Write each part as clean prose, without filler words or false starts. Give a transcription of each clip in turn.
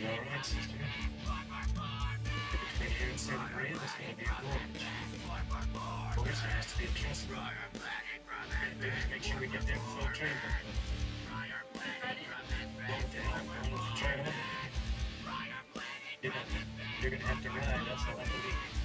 alright, sister. Between here and San Maria, there's gonna be a gorge. Of course, there has to be a kiss. Make sure we get there before camper. You're gonna have to ride, that's all I believe.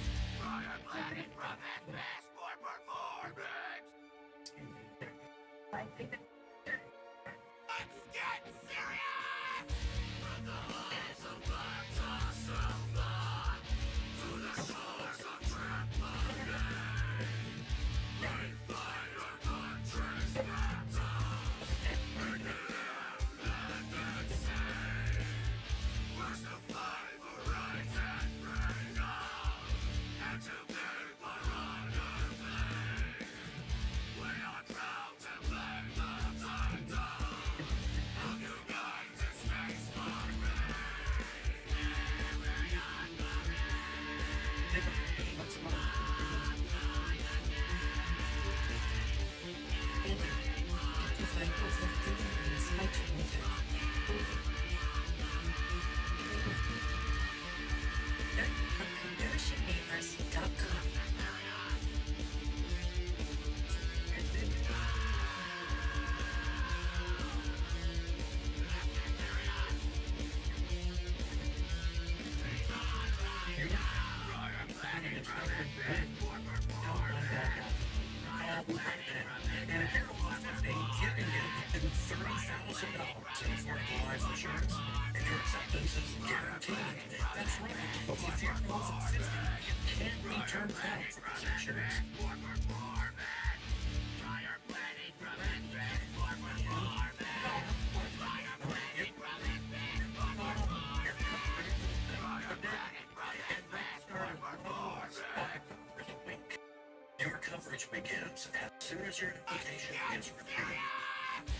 Your coverage begins as soon as your application is reviewed.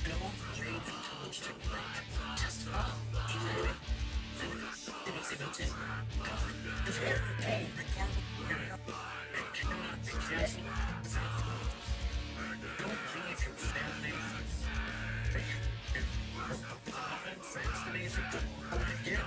Don't wait until it's too late. Just follow easily. Coverage is guaranteed regardless of your health. It cannot be canceled without leave. Don't leave your family. Friends today's a good one again.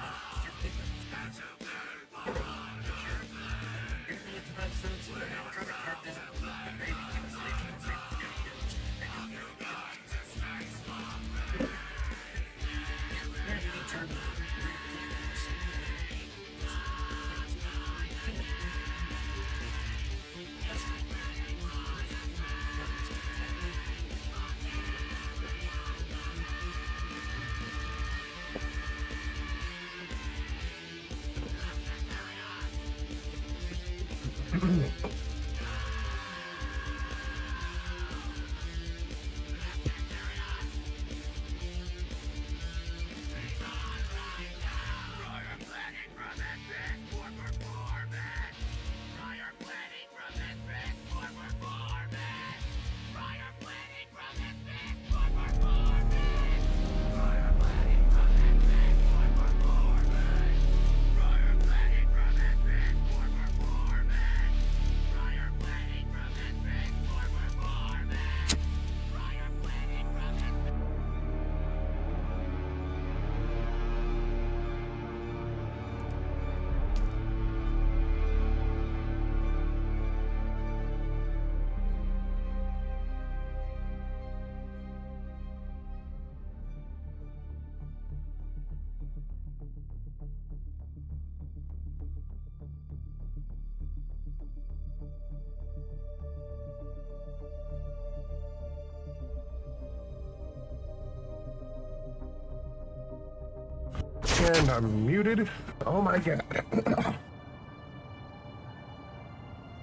And I'm muted. Oh my god.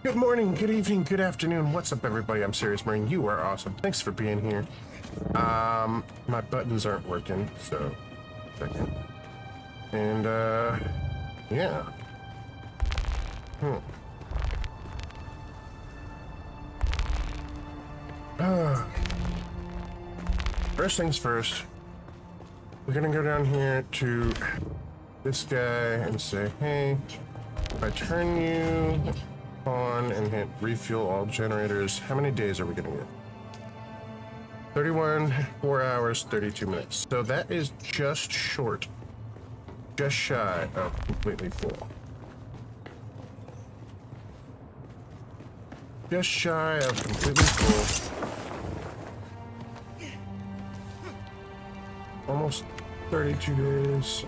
Good morning, good evening, good afternoon. What's up, everybody? I'm Serious Marine. You are awesome. Thanks for being here. My buttons aren't working, so second. And yeah. First things first. We're gonna go down here to this guy and say, hey, if I turn you on and hit refuel all generators, how many days are we gonna get? 31, 4 hours, 32 minutes. So that is just short just shy of completely full. Just shy of completely full. Almost 32 days.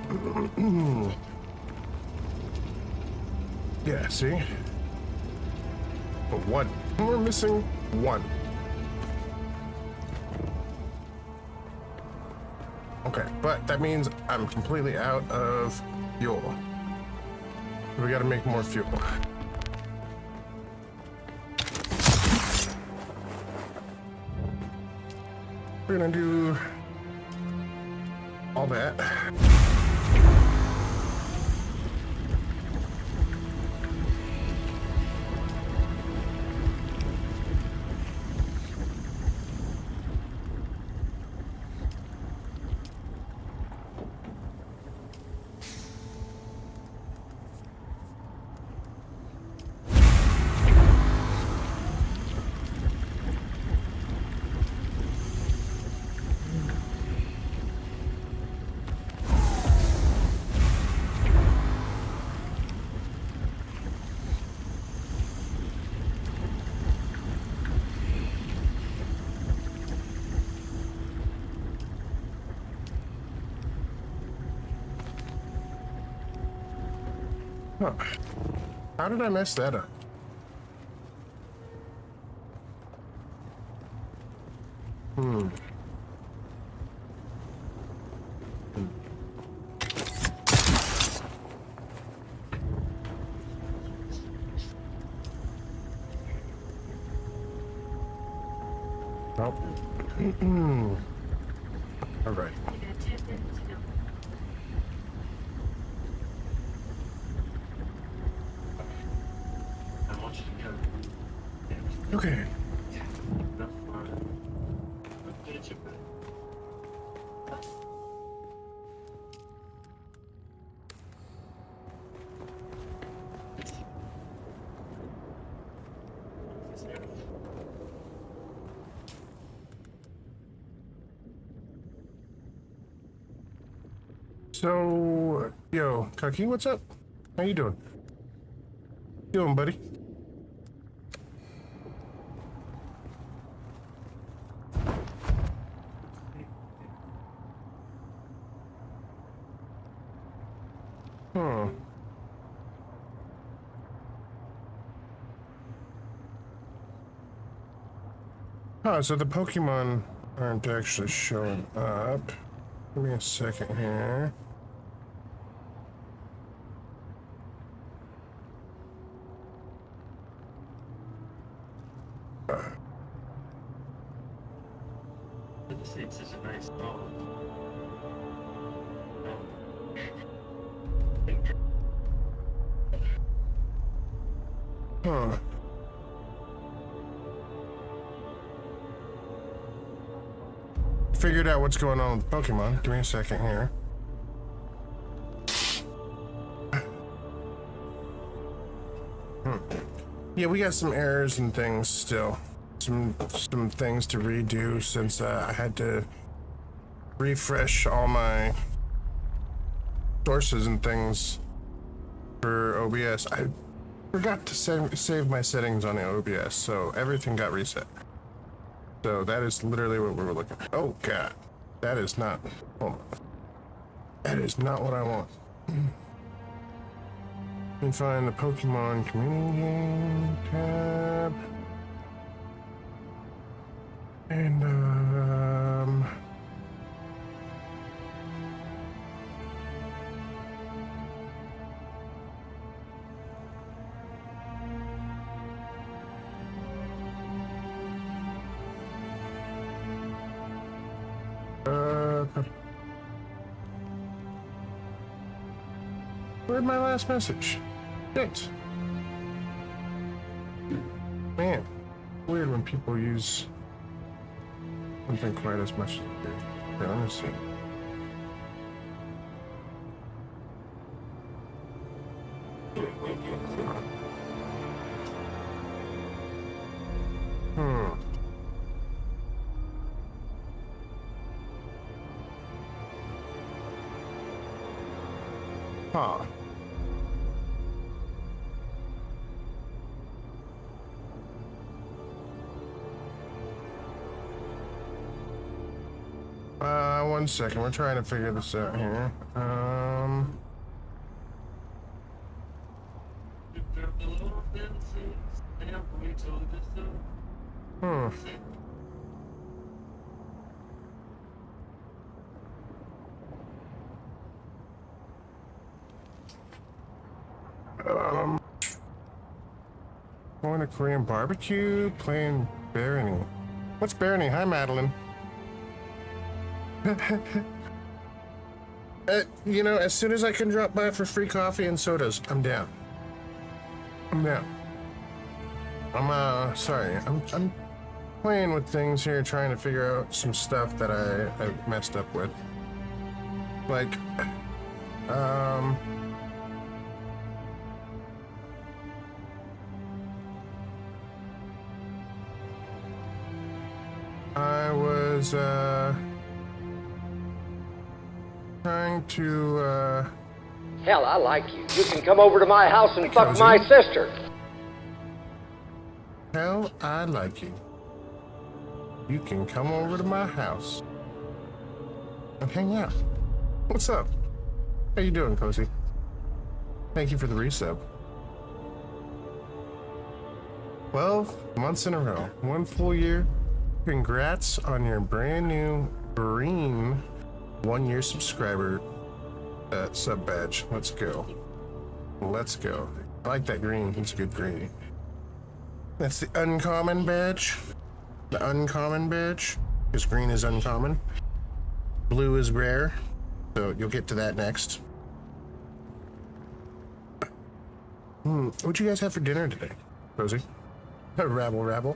Yeah, see? But one. We're missing one. Okay, but that means I'm completely out of fuel. We gotta make more fuel. We're gonna do all that. Huh. How did I mess that up? Nope. All right. Okay. So, yo, Kaki, what's up? How you doing? Doing, buddy? Hmm. Huh, so the Pokemon aren't actually showing up. Give me a second here. It's such a nice song. Huh. Figured out what's going on with Pokemon. Give me a second here. Yeah, we got some errors and things still. Some things to redo since I had to refresh all my sources and things for OBS. I forgot to save my settings on the OBS, so everything got reset. So that is literally what we were looking at. Oh god, that is not. Hold on. That is not what I want. Let me find the Pokemon Community Game tab. And, where'd my last message? Shit. Man, weird when people use something quite as much as they do. Yeah, let me see. Huh. One second. We're trying to figure this out here. Hmm. Going to Korean barbecue, playing Barony. What's Barony? Hi, Madeline. You know, as soon as I can drop by for free coffee and sodas, I'm down. I'm down. Sorry. I'm playing with things here, trying to figure out some stuff that I messed up with. Like, I was, trying to, Hell, I like you. You can come over to my house and fuck my sister. hell, I like you. You can come over to my house and hang out. What's up? How you doing, Cozy? Thank you for the resub. 12 months in a row. 1 full year. Congrats on your brand new green 1-year subscriber sub badge. Let's go. Let's go. I like that green. It's a good green. That's the uncommon badge. The uncommon badge. Because green is uncommon. Blue is rare. So you'll get to that next. What'd you guys have for dinner today, Cozy? Rabble, rabble.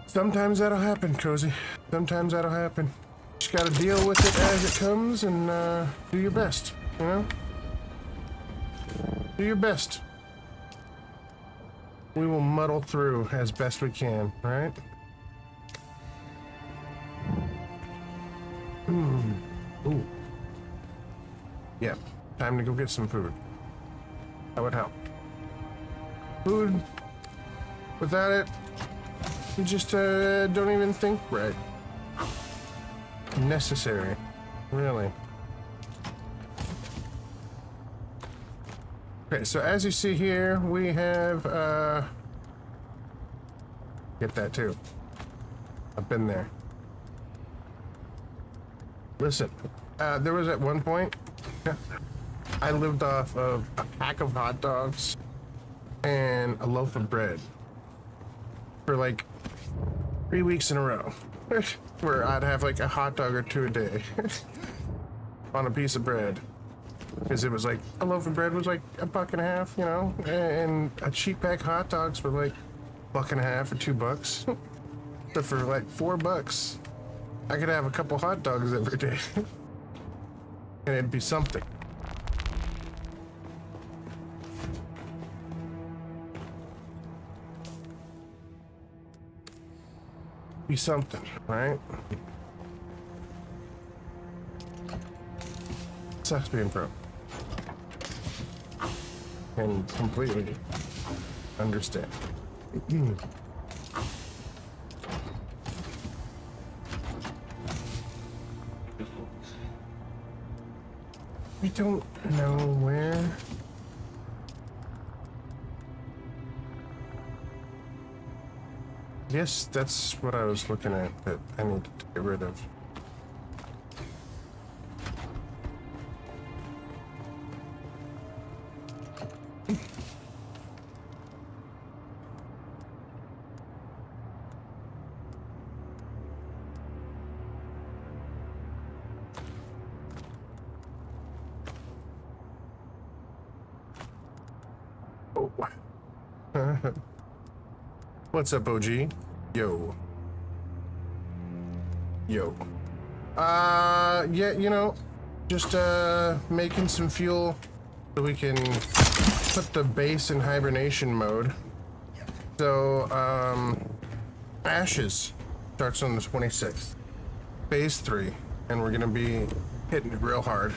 Sometimes that'll happen, Cozy. Sometimes that'll happen. Just gotta deal with it as it comes and do your best, you know? Do your best. We will muddle through as best we can, right? Ooh. Yeah, time to go get some food. That would help. Food, without it, you just don't even think right. Necessary, really. Okay, so as you see here, we have, get that too. I've been there. Listen, there was at one point, I lived off of a pack of hot dogs and a loaf of bread for like 3 weeks in a row, where I'd have like a hot dog or two a day on a piece of bread. Because it was like, a loaf of bread was like $1.50, you know, and a cheap pack of hot dogs were like $1.50 or $2. So for like $4, I could have a couple hot dogs every day. And it'd be something. Be something, right? Sucks being pro. And completely understand. We don't know where. Yes, that's what I was looking at that I need to get rid of. What's up, OG? Yo. Yo. Yeah, you know, just making some fuel so we can put the base in hibernation mode. So, Ashes starts on the 26th. Phase 3. And we're gonna be hitting it real hard,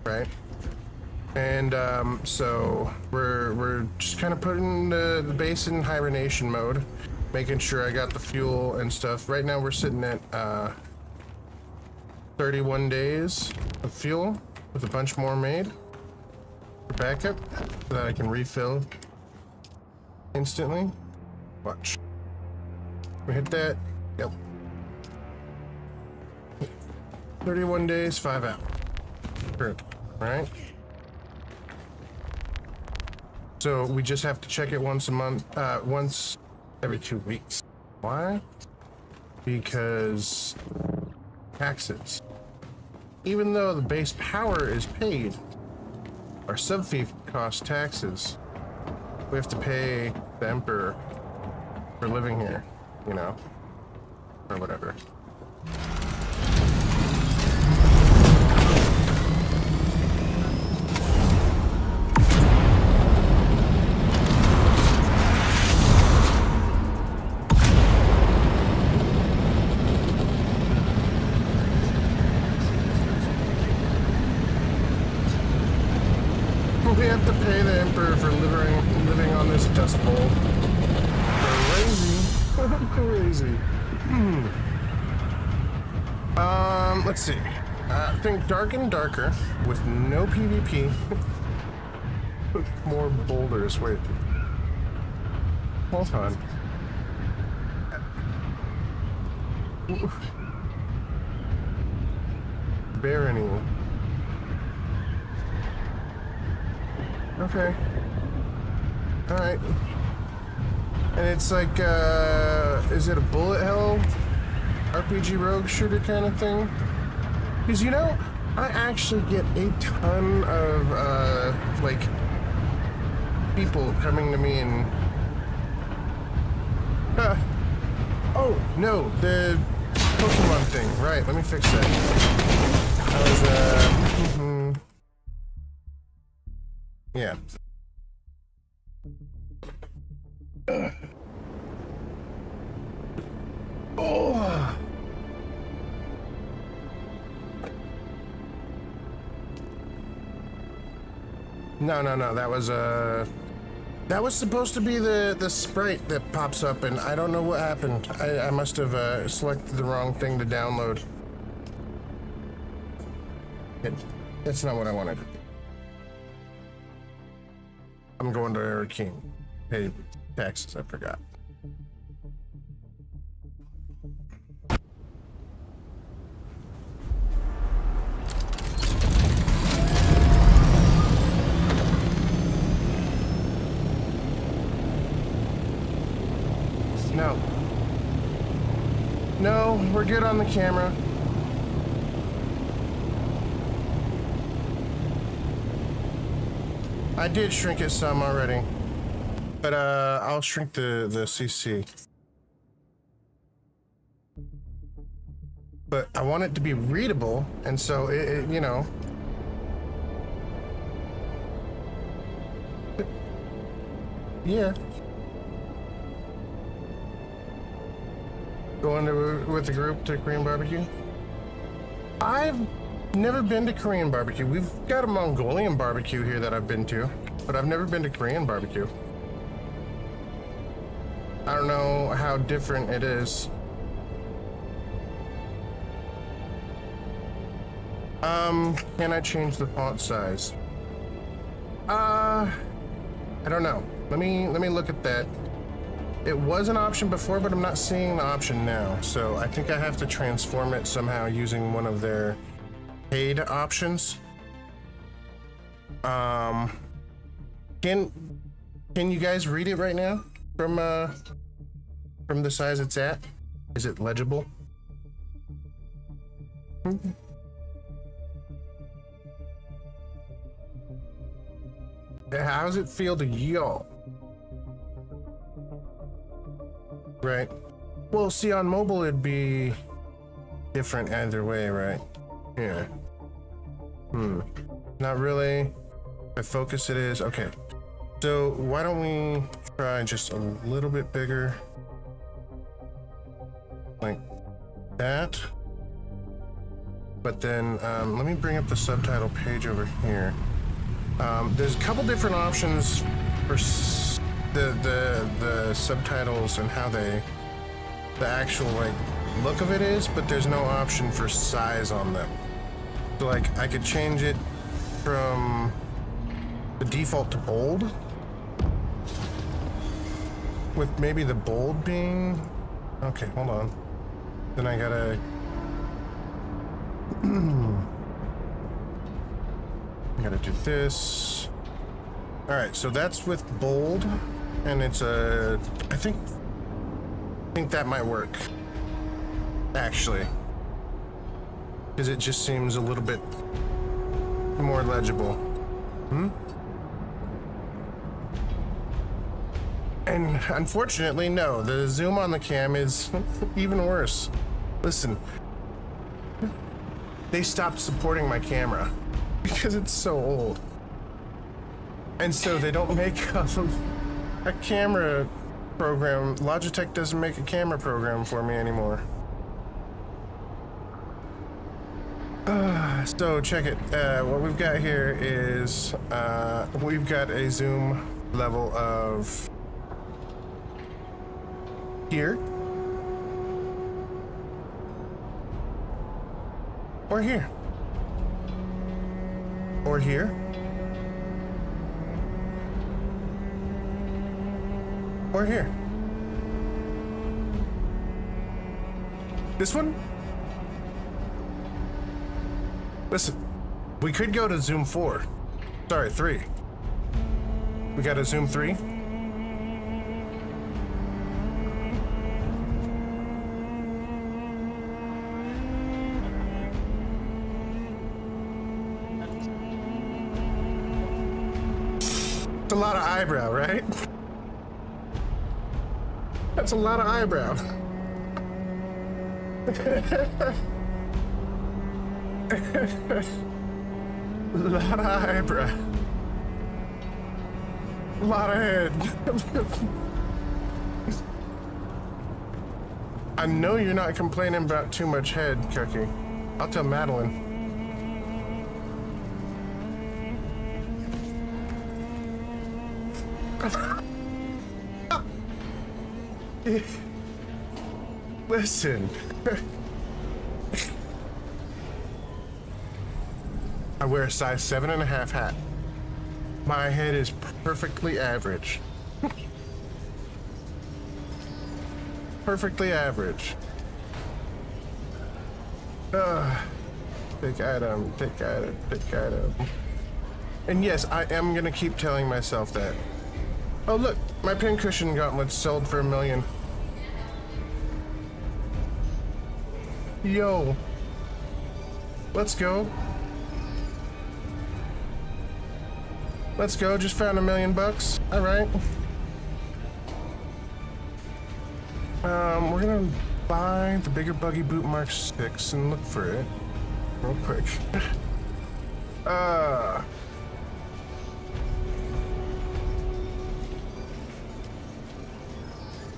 right? And so we're just kind of putting the base in hibernation mode, making sure I got the fuel and stuff. Right now we're sitting at 31 days of fuel with a bunch more made for backup so that I can refill instantly. Watch. We hit that. Yep. 31 days, 5 out. Perfect. Right? So we just have to check it once a month, once every 2 weeks. Why? Because taxes. Even though the base power is paid, our sub fee costs taxes. We have to pay the Emperor for living here, you know, or whatever. We have to pay the Emperor for living on this dust bowl. Crazy. Crazy. Let's see. Think dark and darker with no PvP. More boulders. Wait. Hold on. Barony. Okay. Alright. And it's like, is it a bullet hell RPG rogue shooter kind of thing? Because, you know, I actually get a ton of, like, people coming to me and... oh, no, the Pokemon thing. Right, let me fix that. I was, yeah. Oh. No. That was supposed to be the sprite that pops up, and I don't know what happened. I must have selected the wrong thing to download. That's not what I wanted. I'm going to Hurricane. Pay taxes, I forgot. No. No, we're good on the camera. I did shrink it some already, but I'll shrink the CC. But I want it to be readable, and so it you know. Yeah. Going with the group to Korean barbecue? I've never been to Korean barbecue. We've got a Mongolian barbecue here that I've been to, but I've never been to Korean barbecue. I don't know how different it is. Can I change the font size? I don't know. Let me look at that. It was an option before, but I'm not seeing the option now. So I think I have to transform it somehow using one of their paid options. Can you guys read it right now from the size it's at? Is it legible? How does it feel to y'all? Right. Well, see, on mobile it'd be different either way, right? Yeah. Not really. If focus it is. Okay. So why don't we try just a little bit bigger? Like that. but then let me bring up the subtitle page over here. There's a couple different options for the subtitles and how the actual like look of it is, but there's no option for size on them. So like I could change it from the default to bold, with maybe the bold being okay. Hold on. Then I gotta. I gotta do this. All right, so that's with bold, and it's a. I think that might work. Actually, because it just seems a little bit more legible. And unfortunately, no, the zoom on the cam is even worse. Listen, they stopped supporting my camera because it's so old. And so they don't make a camera program. Logitech doesn't make a camera program for me anymore. So check it. What we've got here is we've got a zoom level of here or here or here or here. This one? Listen, we could go to zoom 4. Sorry, 3. We got a zoom 3. It's a lot of eyebrow, right? That's a lot of eyebrow. A lot of eyebrow. A lot of head. I know you're not complaining about too much head, Cookie. I'll tell Madeline. Listen. I wear a size 7.5 hat. My head is perfectly average. Perfectly average. Pick item, pick item, pick item. And yes, I am gonna keep telling myself that. Oh look, my pincushion gauntlets sold for $1 million. Yo. Let's go. Let's go, just found $1 million. All right. We're gonna buy the bigger buggy boot Mark 6 and look for it real quick.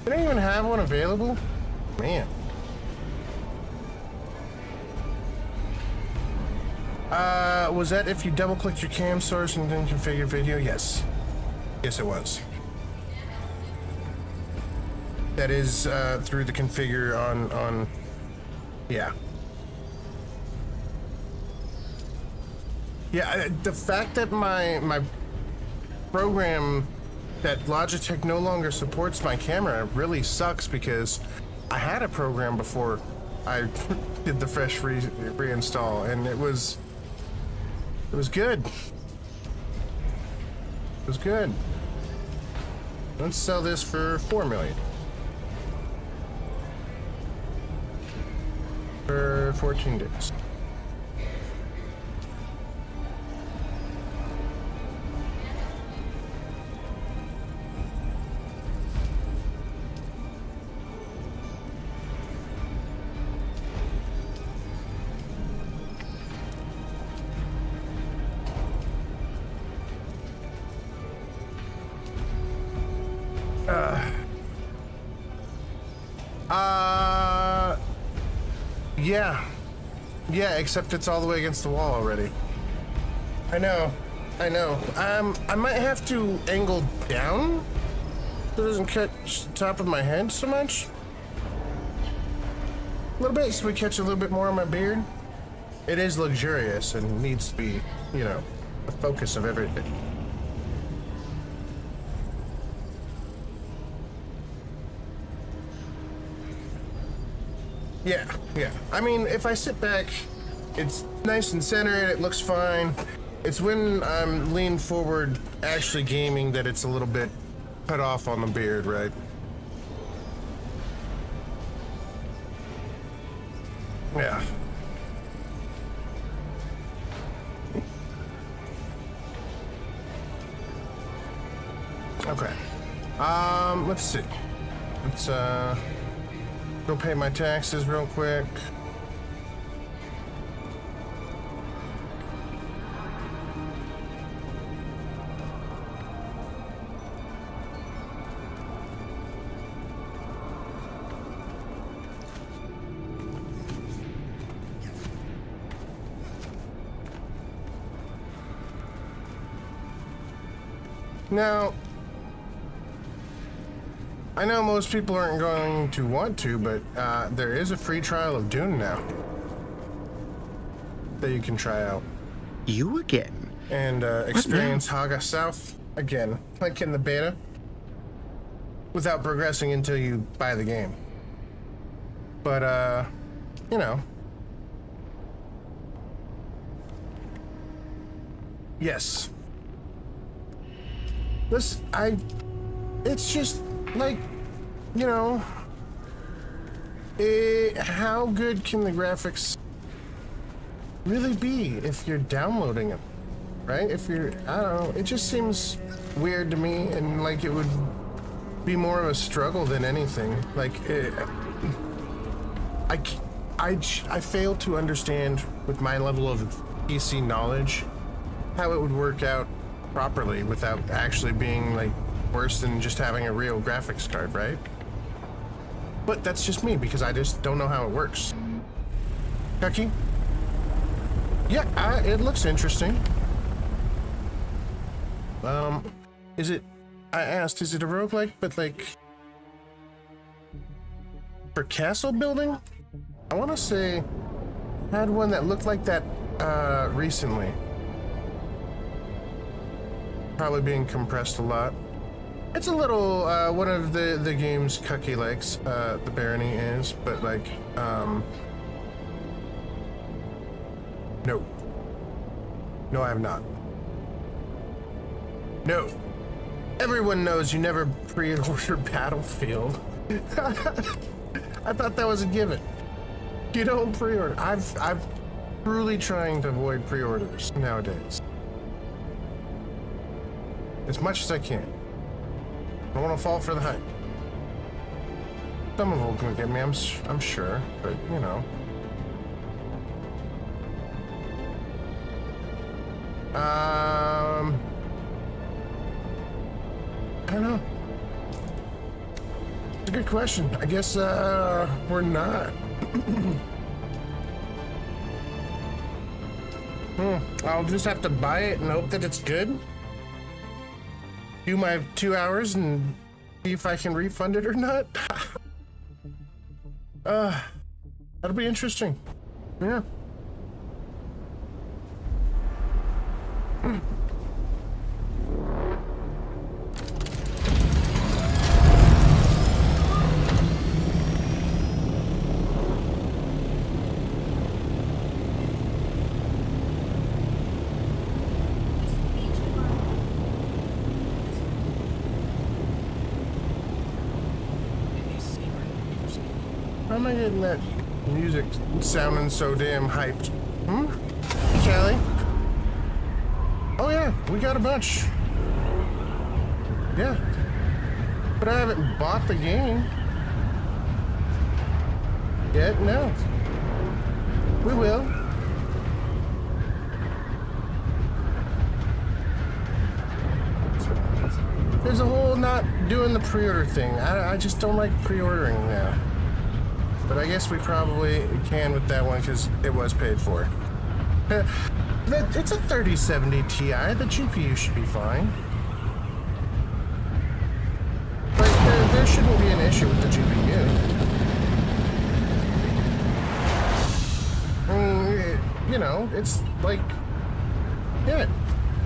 They didn't even have one available? Man. Was that if you double-clicked your cam source and then configure video? Yes. Yes, it was. That is through the configure on yeah. Yeah, the fact that my program, that Logitech no longer supports my camera really sucks, because I had a program before I did the fresh reinstall, and it was good. It was good. Let's sell this for $4 million. For 14 days. Yeah, except it's all the way against the wall already. I know. I might have to angle down so it doesn't catch the top of my head so much. A little bit, so we catch a little bit more on my beard. It is luxurious and needs to be, you know, the focus of everything. Yeah. I mean, if I sit back, it's nice and centered, it looks fine. It's when I'm leaned forward actually gaming that it's a little bit cut off on the beard, right? Yeah. Okay. Let's see. Let's, go pay my taxes real quick. Now, I know most people aren't going to want to, but there is a free trial of Dune now that you can try out. You again? And experience Haga South again, like in the beta, without progressing until you buy the game. But, you know. Yes. This, it's just, like, you know, how good can the graphics really be if you're downloading them, right? If you're, I don't know, it just seems weird to me, and like it would be more of a struggle than anything. Like, I fail to understand with my level of PC knowledge how it would work out properly without actually being like worse than just having a real graphics card, right? But that's just me because I just don't know how it works. Chucky? Yeah, it looks interesting. Is it, I asked, is it a roguelike, but like for castle building? I want to say I had one that looked like that recently. Probably being compressed a lot. It's a little, one of the games Cucky likes, the Barony is, but like, no. No, I have not. No. Everyone knows you never pre-order Battlefield. I thought that was a given. You don't pre-order. I'm truly trying to avoid pre-orders nowadays. As much as I can. I don't want to fall for the hype. Some of them can get me, I'm sure, but you know. I don't know. It's a good question. I guess we're not. I'll just have to buy it and hope that it's good. Do my 2 hours and see if I can refund it or not. That'll be interesting. Yeah. How am I getting that music sounding so damn hyped? Charlie? Oh yeah, we got a bunch. Yeah. But I haven't bought the game. Yet, no. We will. There's a whole not doing the pre-order thing. I just don't like pre-ordering now. But I guess we probably can with that one because it was paid for. It's a 3070 Ti. The GPU should be fine. Like, there shouldn't be an issue with the GPU. I mean, you know, it's like, yeah,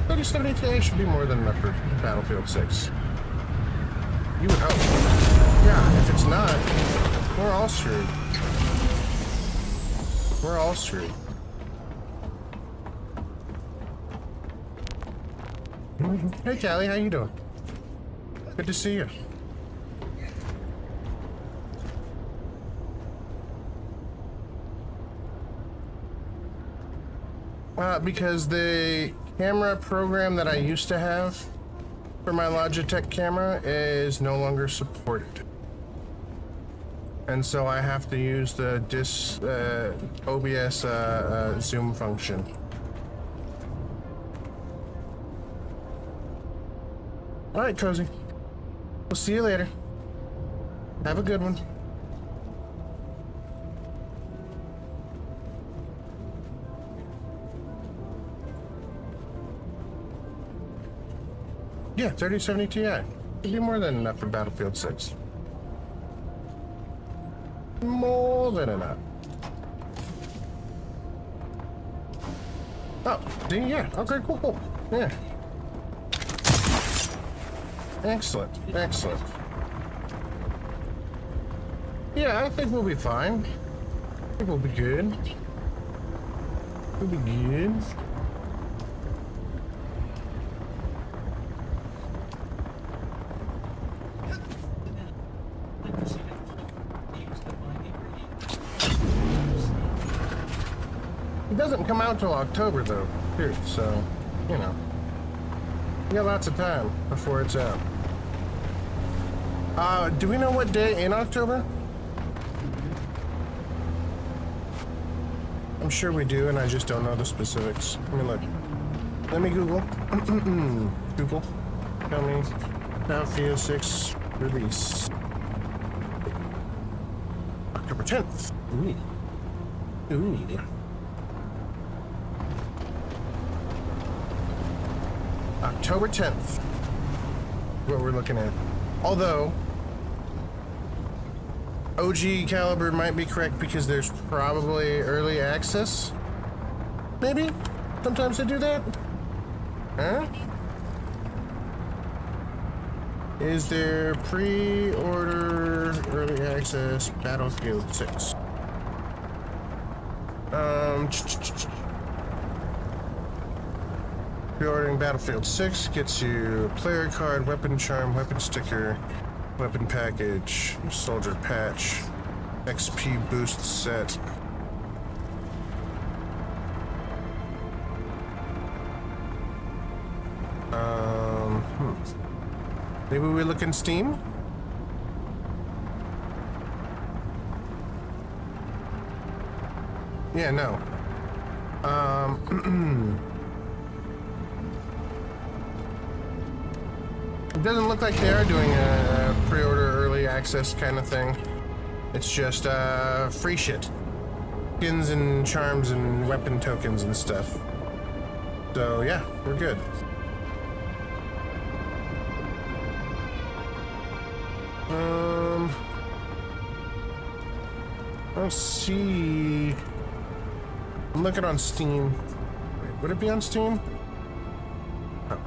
3070 Ti should be more than enough for Battlefield 6. You would hope. Yeah, if it's not, we're all screwed. We're all screwed. Hey, Callie, how you doing? Good to see you. Because the camera program that I used to have for my Logitech camera is no longer supported. And so I have to use the OBS zoom function. All right, Cozy. We'll see you later. Have a good one. Yeah, 3070 Ti. It'd be more than enough for Battlefield 6. More than enough. Oh, yeah. Okay, cool. Yeah. Excellent. Yeah, I think we'll be fine. I think we'll be good. We'll be good. It doesn't come out till October, though, here, so, you know. We got lots of time before it's out. Do we know what day in October? I'm sure we do, and I just don't know the specifics. Let me look. Let me Google. Google. Tell me. Battlefield 6 release. October 10th. Ooh. October 10th. What we're looking at. Although, OG Caliber might be correct because there's probably early access. Maybe? Sometimes they do that? Huh? Is there pre-order early access Battlefield 6? Pre-ordering Battlefield 6 gets you a player card, weapon charm, weapon sticker, weapon package, soldier patch, XP boost set. Maybe we look in Steam? Yeah, no. It doesn't look like they are doing a pre-order early access kind of thing. It's just free shit. Skins and charms and weapon tokens and stuff. So yeah, we're good. Let's see. I'm looking on Steam. Wait, would it be on Steam? Oh.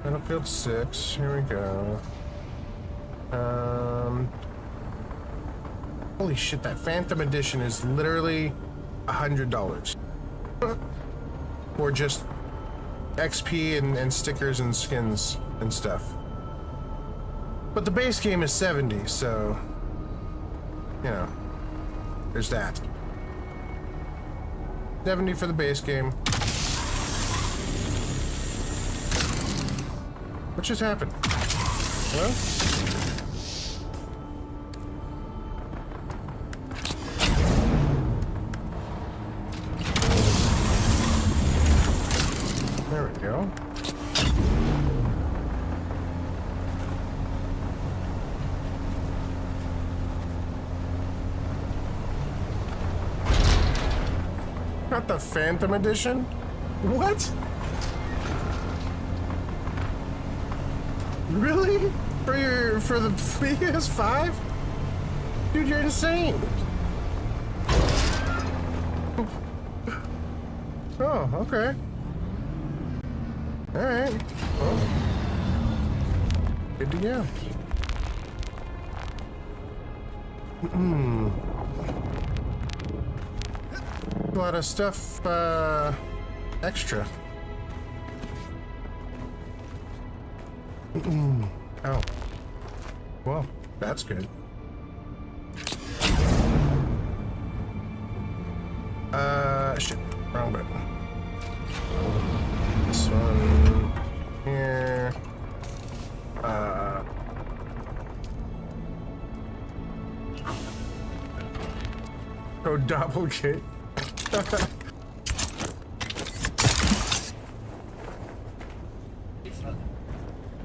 Battlefield 6, here we go. Holy shit, that Phantom Edition is literally $100. For just XP and stickers and skins and stuff. But the base game is 70, so, you know, there's that. 70 for the base game. What just happened? Hello? There we go. Not the Phantom Edition? What? Really? For the PS5? Dude, you're insane. Oh, okay. Alright. Well, good to go. A lot of stuff, extra. Oh. Well, that's good. Shit. Wrong button. This one here. Oh, doppelgate.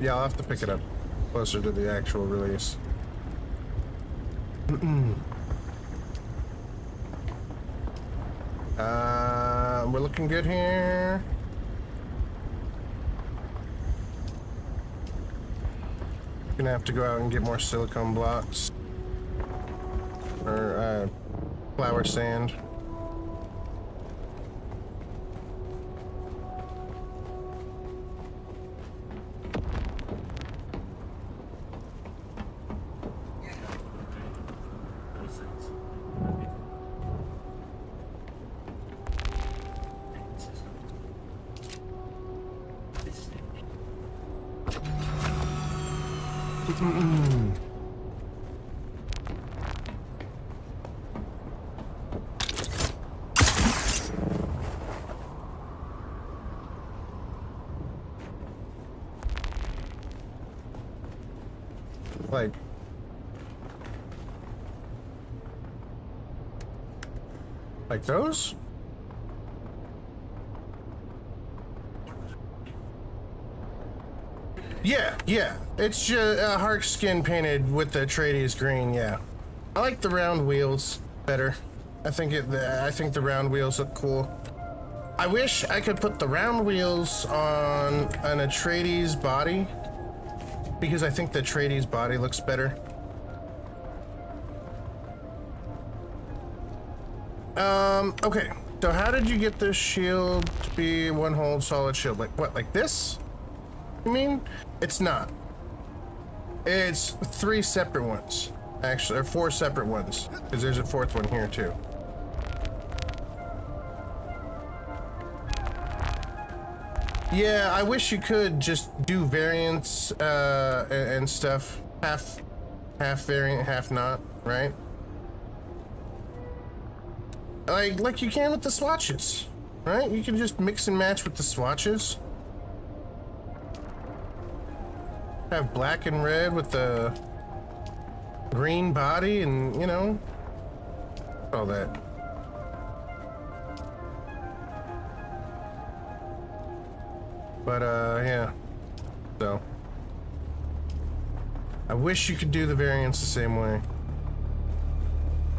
Yeah, I'll have to pick it up closer to the actual release. We're looking good here. Gonna have to go out and get more silicone blocks. Or, flour sand. Like those? Yeah. It's just Hark skin painted with the Atreides green, yeah. I like the round wheels better. I think the round wheels look cool. I wish I could put the round wheels on an Atreides body, because I think the Atreides body looks better. Okay, so how did you get this shield to be one whole solid shield? Like what, like this? You mean? It's not. It's 3 separate ones, actually, or 4 separate ones, because there's a 4th one here too. Yeah, I wish you could just do variants and stuff, half variant, half not, right? Like you can with the swatches, right? You can just mix and match with the swatches. Have black and red with the green body and, you know, all that. But, yeah. So. I wish you could do the variants the same way.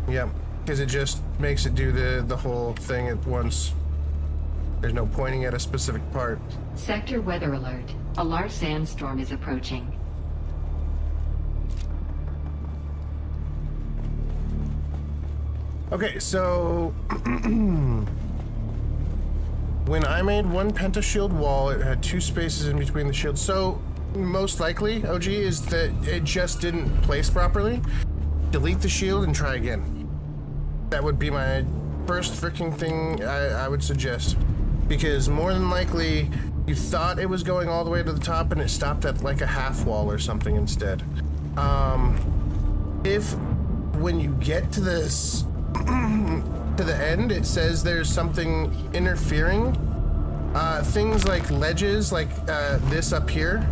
Yep. Because it just makes it do the whole thing at once. There's no pointing at a specific part. Sector weather alert. A large sandstorm is approaching. Okay, so when I made one pentashield wall, it had 2 spaces in between the shields. So most likely, OG, is that it just didn't place properly. Delete the shield and try again. That would be my first freaking thing I would suggest. Because more than likely, you thought it was going all the way to the top and it stopped at like a half wall or something instead. If when you get to this, to the end, it says there's something interfering, things like ledges, like this up here,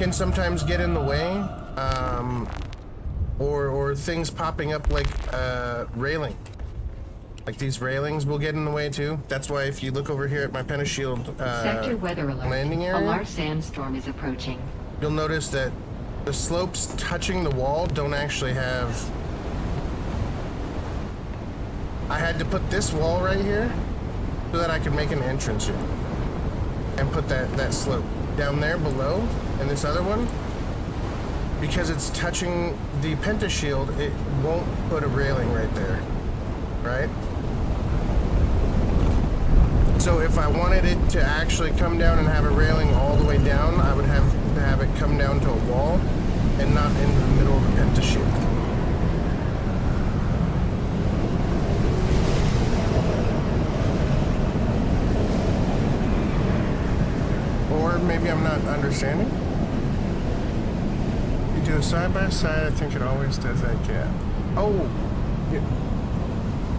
can sometimes get in the way, or things popping up like railing. Like these railings will get in the way too. That's why if you look over here at my Pentashield Sector weather alert. Landing area, a large sandstorm is approaching. You'll notice that the slopes touching the wall don't actually have I had to put this wall right here so that I could make an entrance here. And put that slope down there below, and this other one. Because it's touching the pentashield, it won't put a railing right there, right? So if I wanted it to actually come down and have a railing all the way down, I would have to have it come down to a wall and not into the middle of the pentashield. Or maybe I'm not understanding. You do a side-by-side, I think it always does that gap. Oh! Yeah.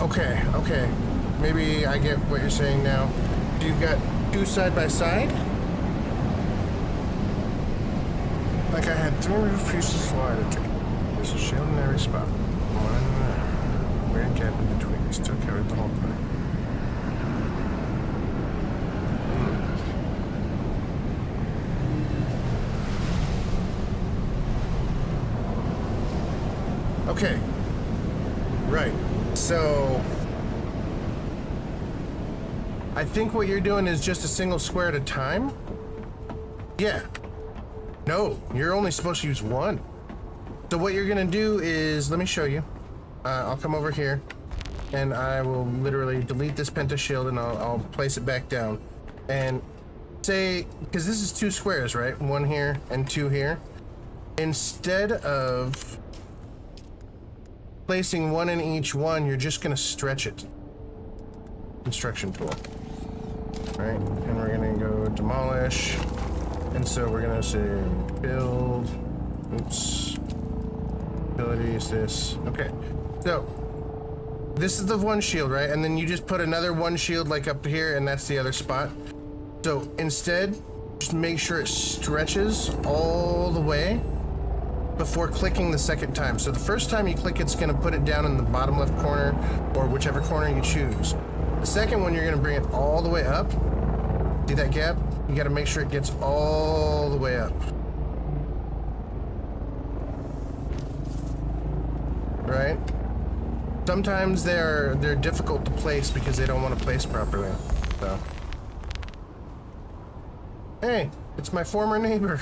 Okay. Maybe I get what you're saying now. So you've got two side-by-side? Like I had 3 roof pieces slided. There's a shield in every spot. One in there. Weird gap in between. You still covered the whole thing. Okay. Right. So I think what you're doing is just a single square at a time? Yeah. No, you're only supposed to use one. So what you're gonna do is, let me show you. I'll come over here and I will literally delete this pentashield and I'll place it back down. And say, because this is 2 squares, right? 1 here and 2 here. Instead of placing 1 in each one, you're just gonna stretch it. Construction tool. Right, and we're gonna go demolish. And so we're gonna say build. Oops. Ability is this. Okay. So this is the one shield, right? And then you just put another one shield like up here, and that's the other spot. So instead, just make sure it stretches all the way before clicking the second time. So the first time you click, it's gonna put it down in the bottom left corner or whichever corner you choose. The second one, you're gonna bring it all the way up. See that gap? You gotta make sure it gets all the way up. Right? Sometimes they're difficult to place because they don't want to place properly. So. Hey, it's my former neighbor.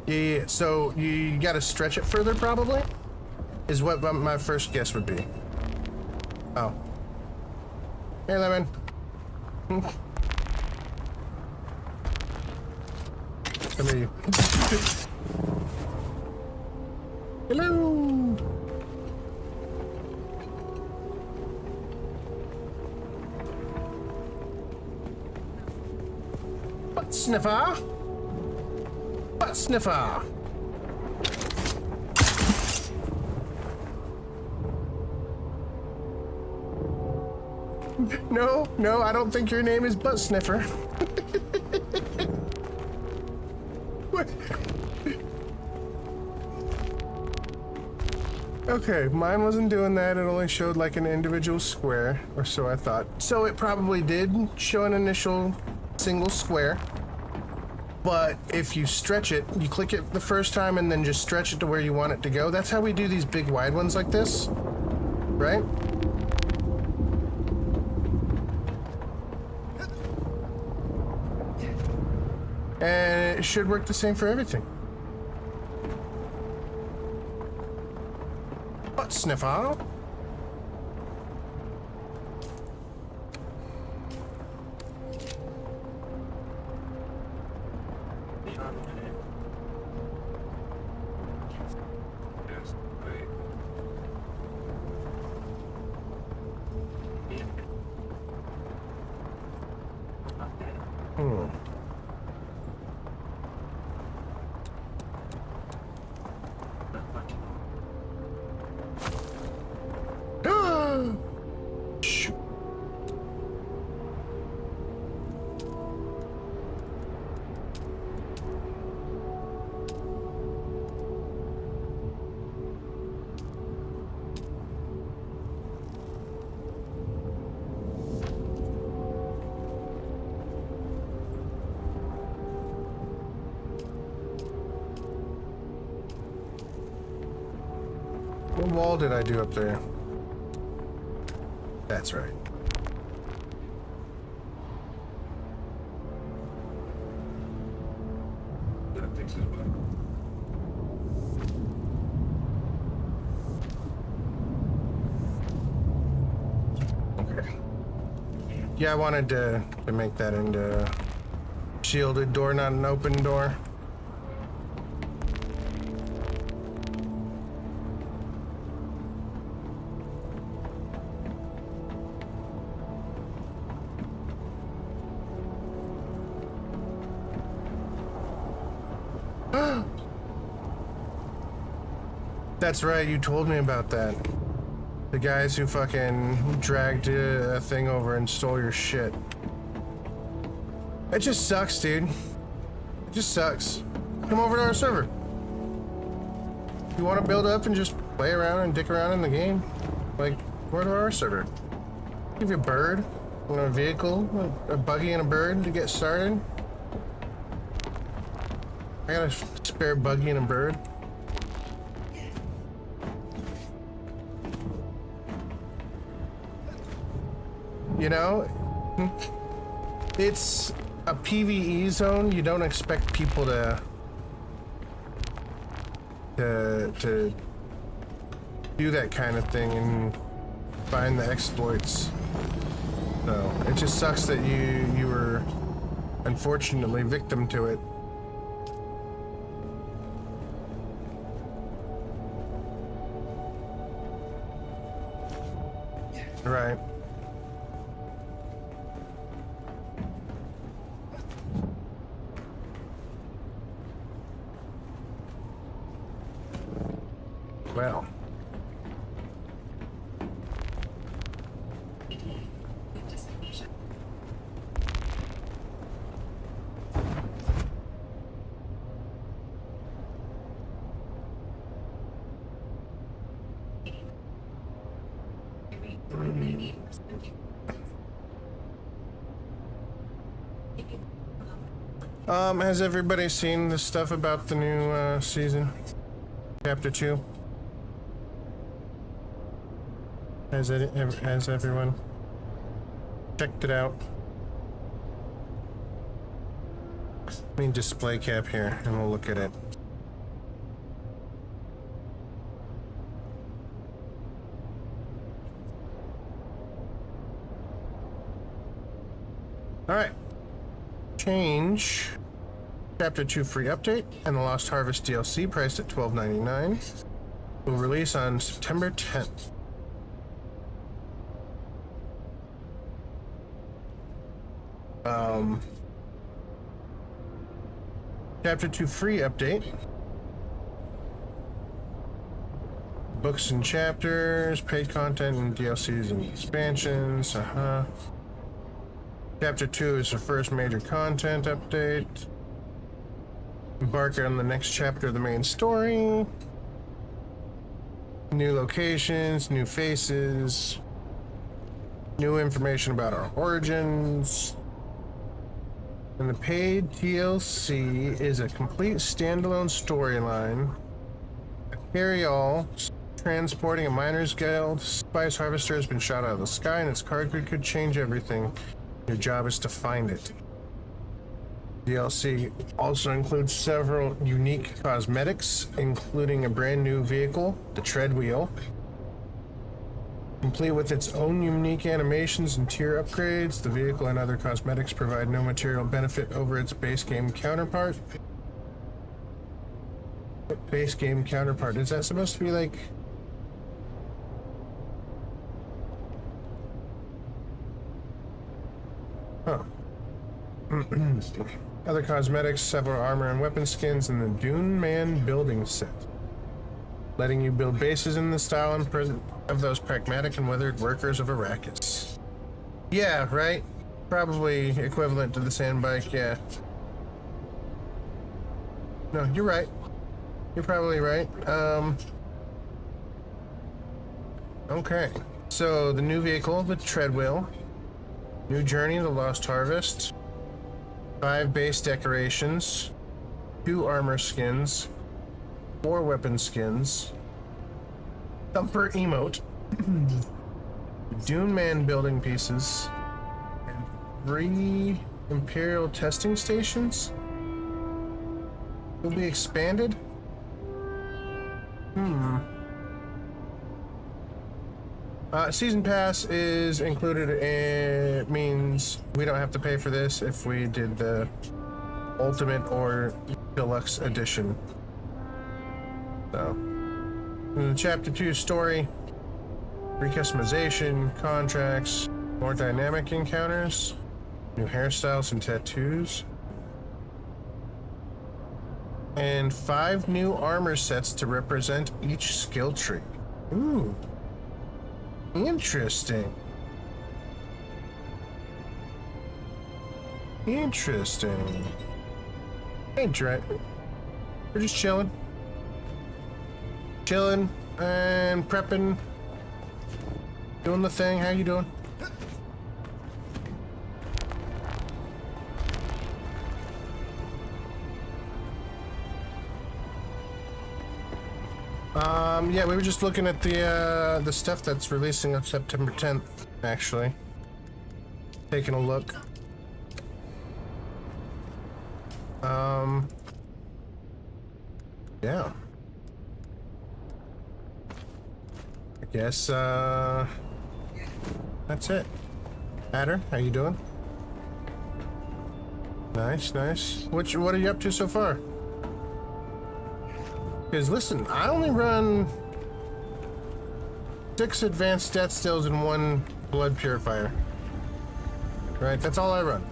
Yeah, so you gotta stretch it further, probably? Is what my first guess would be. Oh. Hey, Lemon. Come here, you. Hello! Butt sniffer! Butt sniffer! No, I don't think your name is Butt Sniffer. What? Okay, mine wasn't doing that. It only showed like an individual square, or so I thought. So it probably did show an initial single square. But if you stretch it, you click it the first time and then just stretch it to where you want it to go. That's how we do these big wide ones like this, right? And it should work the same for everything. Butt sniffer. Shoot. What wall did I do up there? That's right. Okay. Yeah, I wanted to make that into a shielded door, not an open door. That's right, you told me about that. The guys who fucking dragged a thing over and stole your shit. It just sucks, dude. It just sucks. Come over to our server. You want to build up and just play around and dick around in the game? Like, go to our server. Give you a bird, a vehicle, a buggy and a bird to get started. I got a spare buggy and a bird. You know, it's a PvE zone. You don't expect people to do that kind of thing and find the exploits. So it just sucks that you were unfortunately victim to it. Right. Well. Has everybody seen the stuff about the new season? Chapter 2? Has everyone checked it out? Let me display cap here and we'll look at it. Alright. Change. Chapter 2 free update and the Lost Harvest DLC priced at $12.99 will release on September 10th. Chapter 2 free update. Books and chapters, paid content and DLCs and expansions. Chapter 2 is the first major content update. Embark on the next chapter of the main story. New locations, new faces, new information about our origins. And the paid DLC is a complete standalone storyline. A carry-all transporting a miner's guild spice harvester has been shot out of the sky and its cargo could change everything. Your job is to find it. DLC also includes several unique cosmetics, including a brand new vehicle, the tread wheel, complete with its own unique animations and tier upgrades. The vehicle and other cosmetics provide no material benefit over its base game counterpart. What base game counterpart? Is that supposed to be like... Huh. Other cosmetics, several armor and weapon skins, and the Dune Man building set, letting you build bases in the style and present of those pragmatic and weathered workers of Arrakis. Yeah, right? Probably equivalent to the sand bike, yeah. No, you're right. You're probably right. Okay. So, the new vehicle, the treadwheel. New journey, the Lost Harvest. 5 base decorations. 2 armor skins. 4 weapon skins. Thumper emote. Dune Man building pieces. And 3 Imperial testing stations. Will be expanded? Season pass is included. It means we don't have to pay for this if we did the ultimate or deluxe edition. So, in the chapter 2 story, recustomization, contracts, more dynamic encounters, new hairstyles and tattoos, and 5 new armor sets to represent each skill tree. Ooh. Interesting. Interesting. Hey, Dre. We're just chilling. Chilling and prepping. Doing the thing. How you doing? Yeah, we were just looking at the stuff that's releasing on September 10th, actually. Taking a look. Yeah. I guess, that's it. Adder, how you doing? Nice, nice. What are you up to so far? Because listen, I only run 6 advanced stat stills and 1 blood purifier. Right, that's all I run.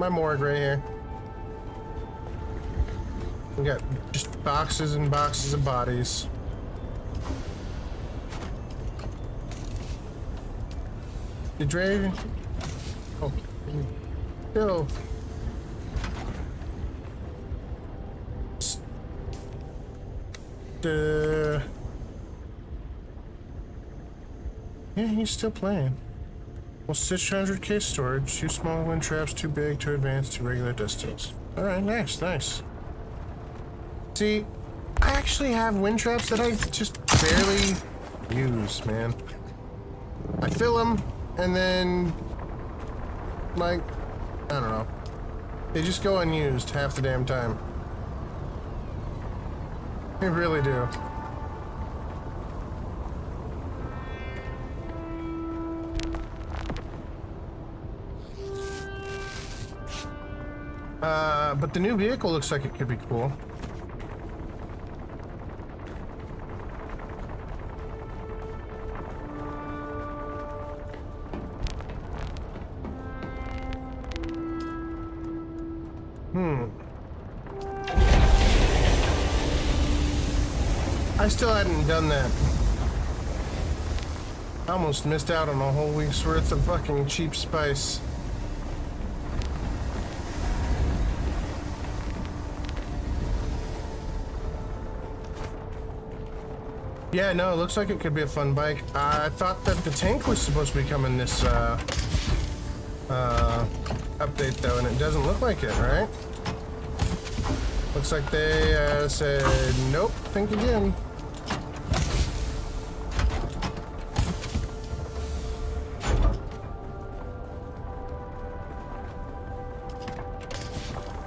My morgue right here. We got just boxes and boxes of bodies. Did Dre? Oh, still. Yeah, he's still playing. Well, stitch 100k storage, 2 small wind traps, 2 big, 2 advanced, 2 regular dust stills. Alright, nice, nice. See, I actually have wind traps that I just barely use, man. I fill them, and then, like, I don't know. They just go unused half the damn time. They really do. But the new vehicle looks like it could be cool. I still hadn't done that. I almost missed out on a whole week's worth of fucking cheap spice. Yeah, no, it looks like it could be a fun bike. I thought that the tank was supposed to be coming this update though, and it doesn't look like it, right? Looks like they said, nope, think again.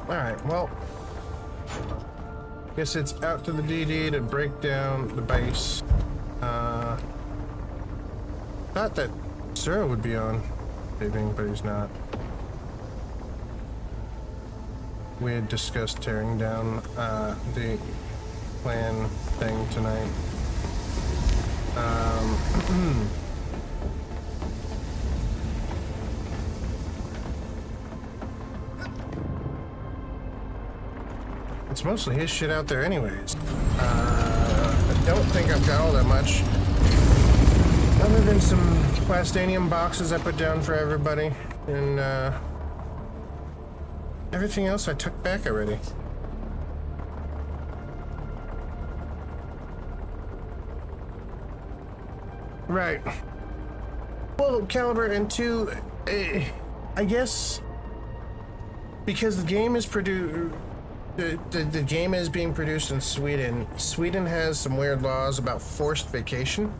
Alright, well, guess it's out to the DD to break down the base. Thought that Sarah would be on taping, but he's not. We had discussed tearing down the plan thing tonight. It's mostly his shit out there anyways. I don't think I've got all that much. Other than some plastanium boxes I put down for everybody. And everything else I took back already. Right. Well, Caliber, and 2, I guess because the game is the game is being produced in Sweden. Sweden has some weird laws about forced vacation.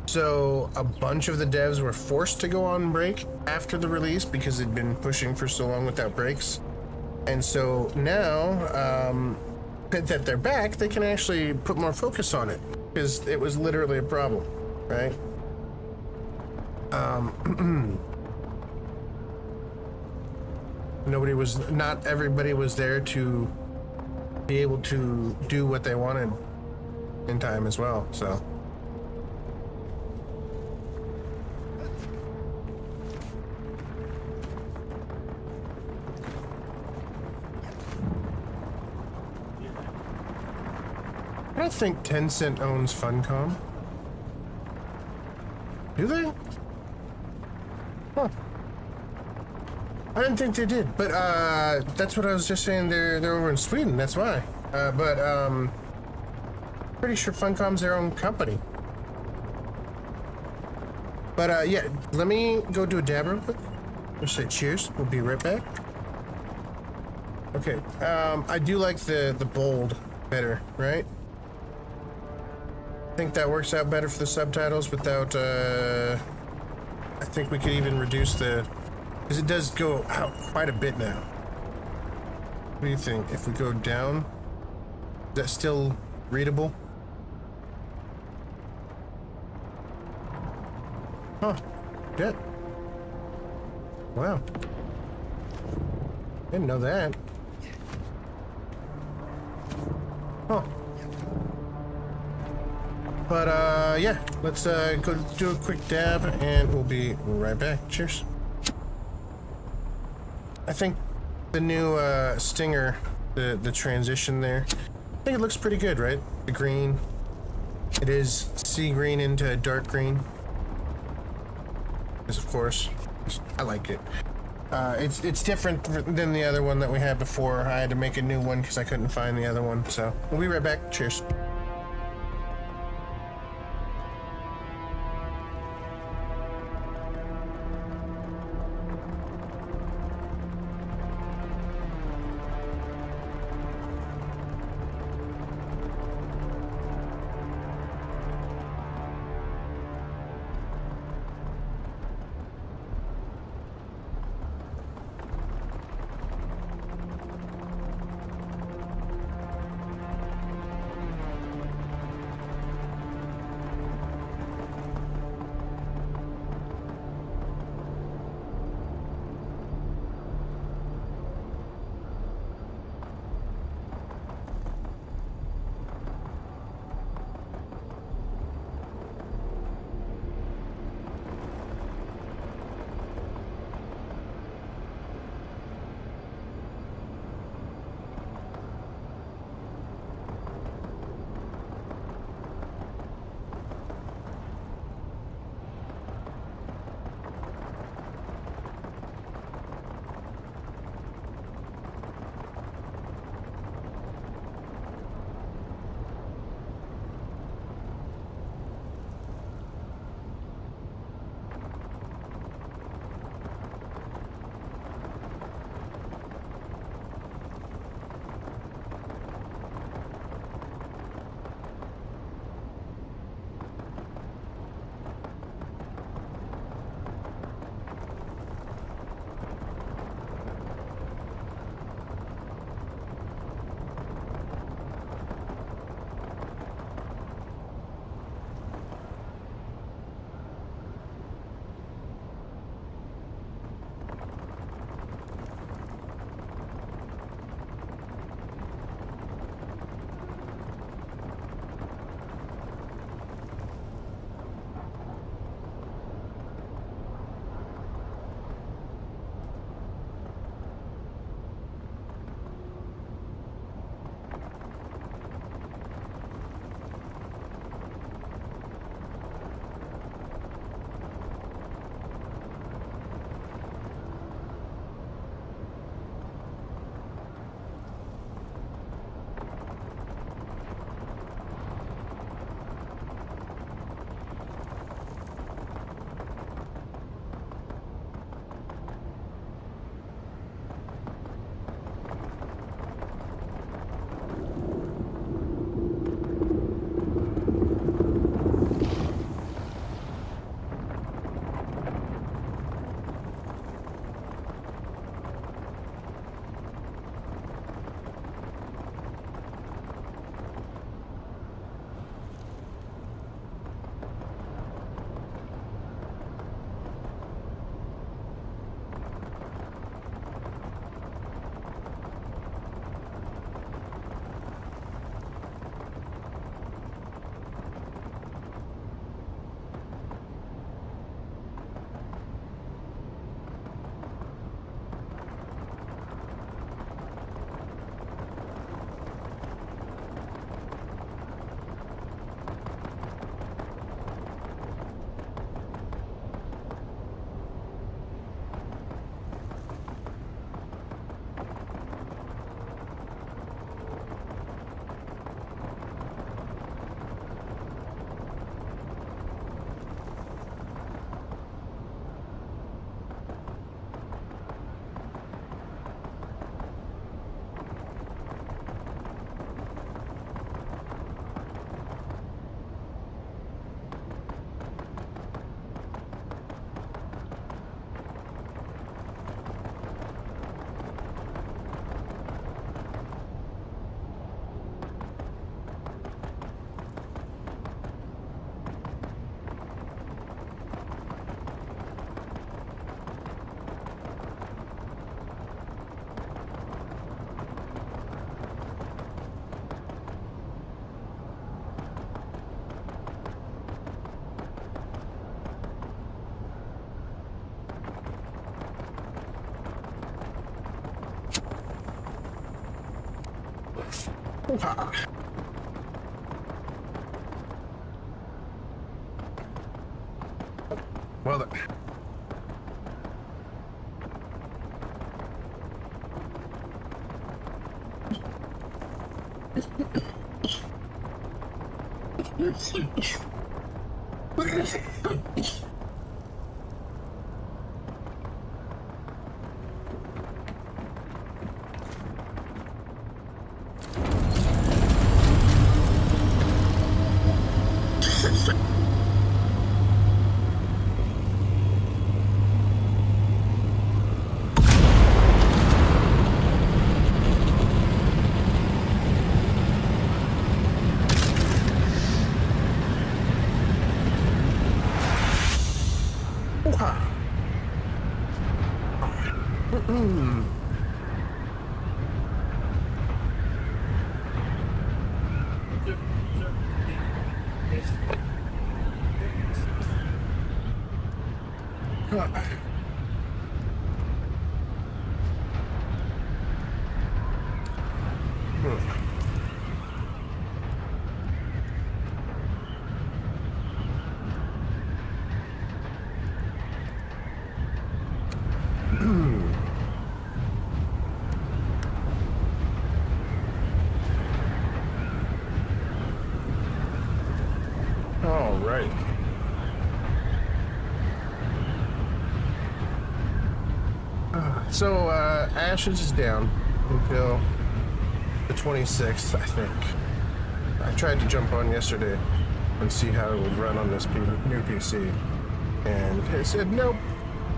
So a bunch of the devs were forced to go on break after the release because they'd been pushing for so long without breaks. And so now that they're back, they can actually put more focus on it because it was literally a problem, right? Not everybody was there to be able to do what they wanted in time as well, so. I don't think Tencent owns Funcom. Do they? Huh. I didn't think they did, but that's what I was just saying. They're over in Sweden. That's why. Pretty sure Funcom's their own company. But yeah, let me go do a dab real quick. Just say cheers. We'll be right back. Okay. I do like the bold better, right? I think that works out better for the subtitles without. I think we could even reduce the. Because it does go out quite a bit now. What do you think? If we go down, is that still readable? Huh. Good. Wow. Didn't know that. Huh. But, yeah. Let's, go do a quick dab, and we'll be right back. Cheers. I think the new Stinger, the transition there, I think it looks pretty good, right? The green. It is sea green into dark green. Because of course, I like it. It's different than the other one that we had before. I had to make a new one because I couldn't find the other one. So we'll be right back. Cheers. Ooh-ha. Well then. All right. So, Ashes is down until the 26th, I think. I tried to jump on yesterday and see how it would run on this new PC. And it said, nope,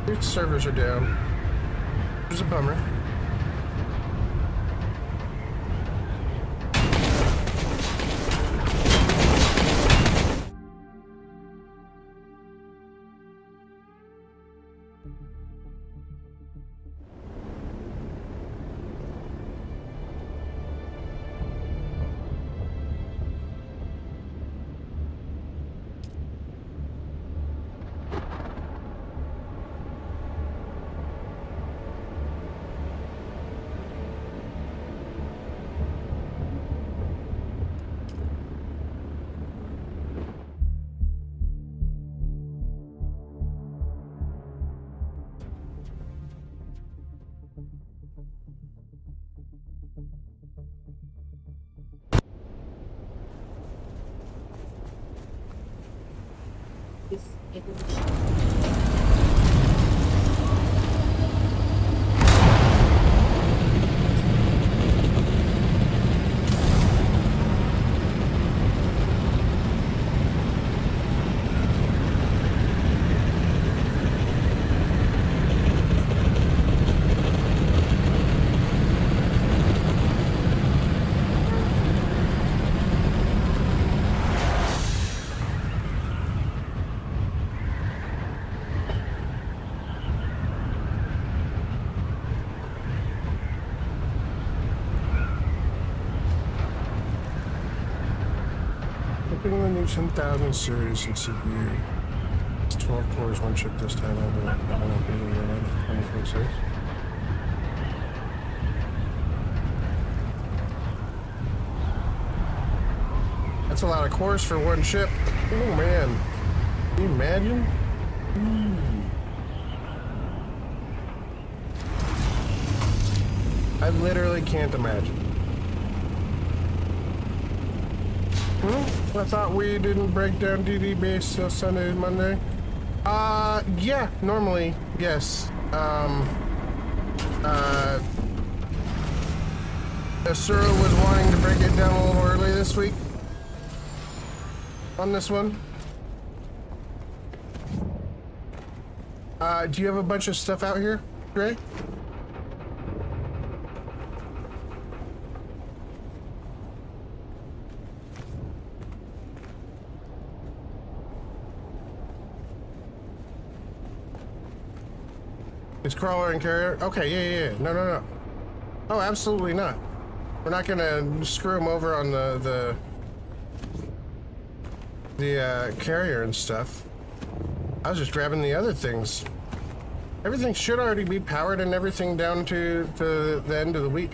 your servers are down. It was a bummer. Opening the new 10,000 series and CPU. It's 12 cores, one chip this time. I'll do it. I don't know, 2026. That's a lot of cores for one chip. Oh man. Can you imagine? I literally can't imagine. I thought we didn't break down DD base till Sunday and Monday. Yeah, normally, yes. Asura was wanting to break it down a little early this week. On this one. Do you have a bunch of stuff out here, Gray? It's crawler and carrier? Okay, yeah. No. Oh, absolutely not. We're not gonna screw him over on the carrier and stuff. I was just grabbing the other things. Everything should already be powered and everything down to the end of the week.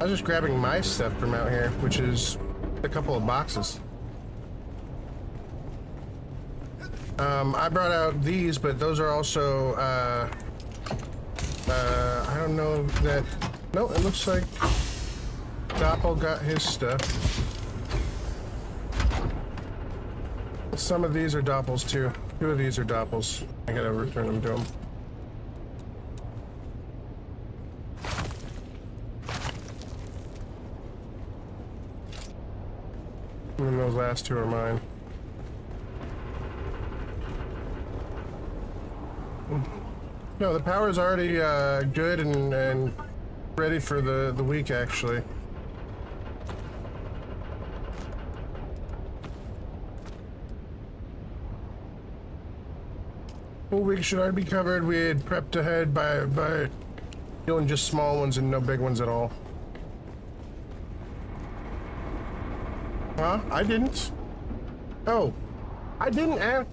I was just grabbing my stuff from out here, which is a couple of boxes. I brought out these, but those are also, I don't know that... No, it looks like Doppel got his stuff. Some of these are Doppels, too. 2 of these are Doppels. I gotta return them to him. And then those last 2 are mine. No, the power's already good and ready for the week, actually. Whole week should already be covered. We had prepped ahead by doing just small ones and no big ones at all. Huh? I didn't. Oh, I didn't ask.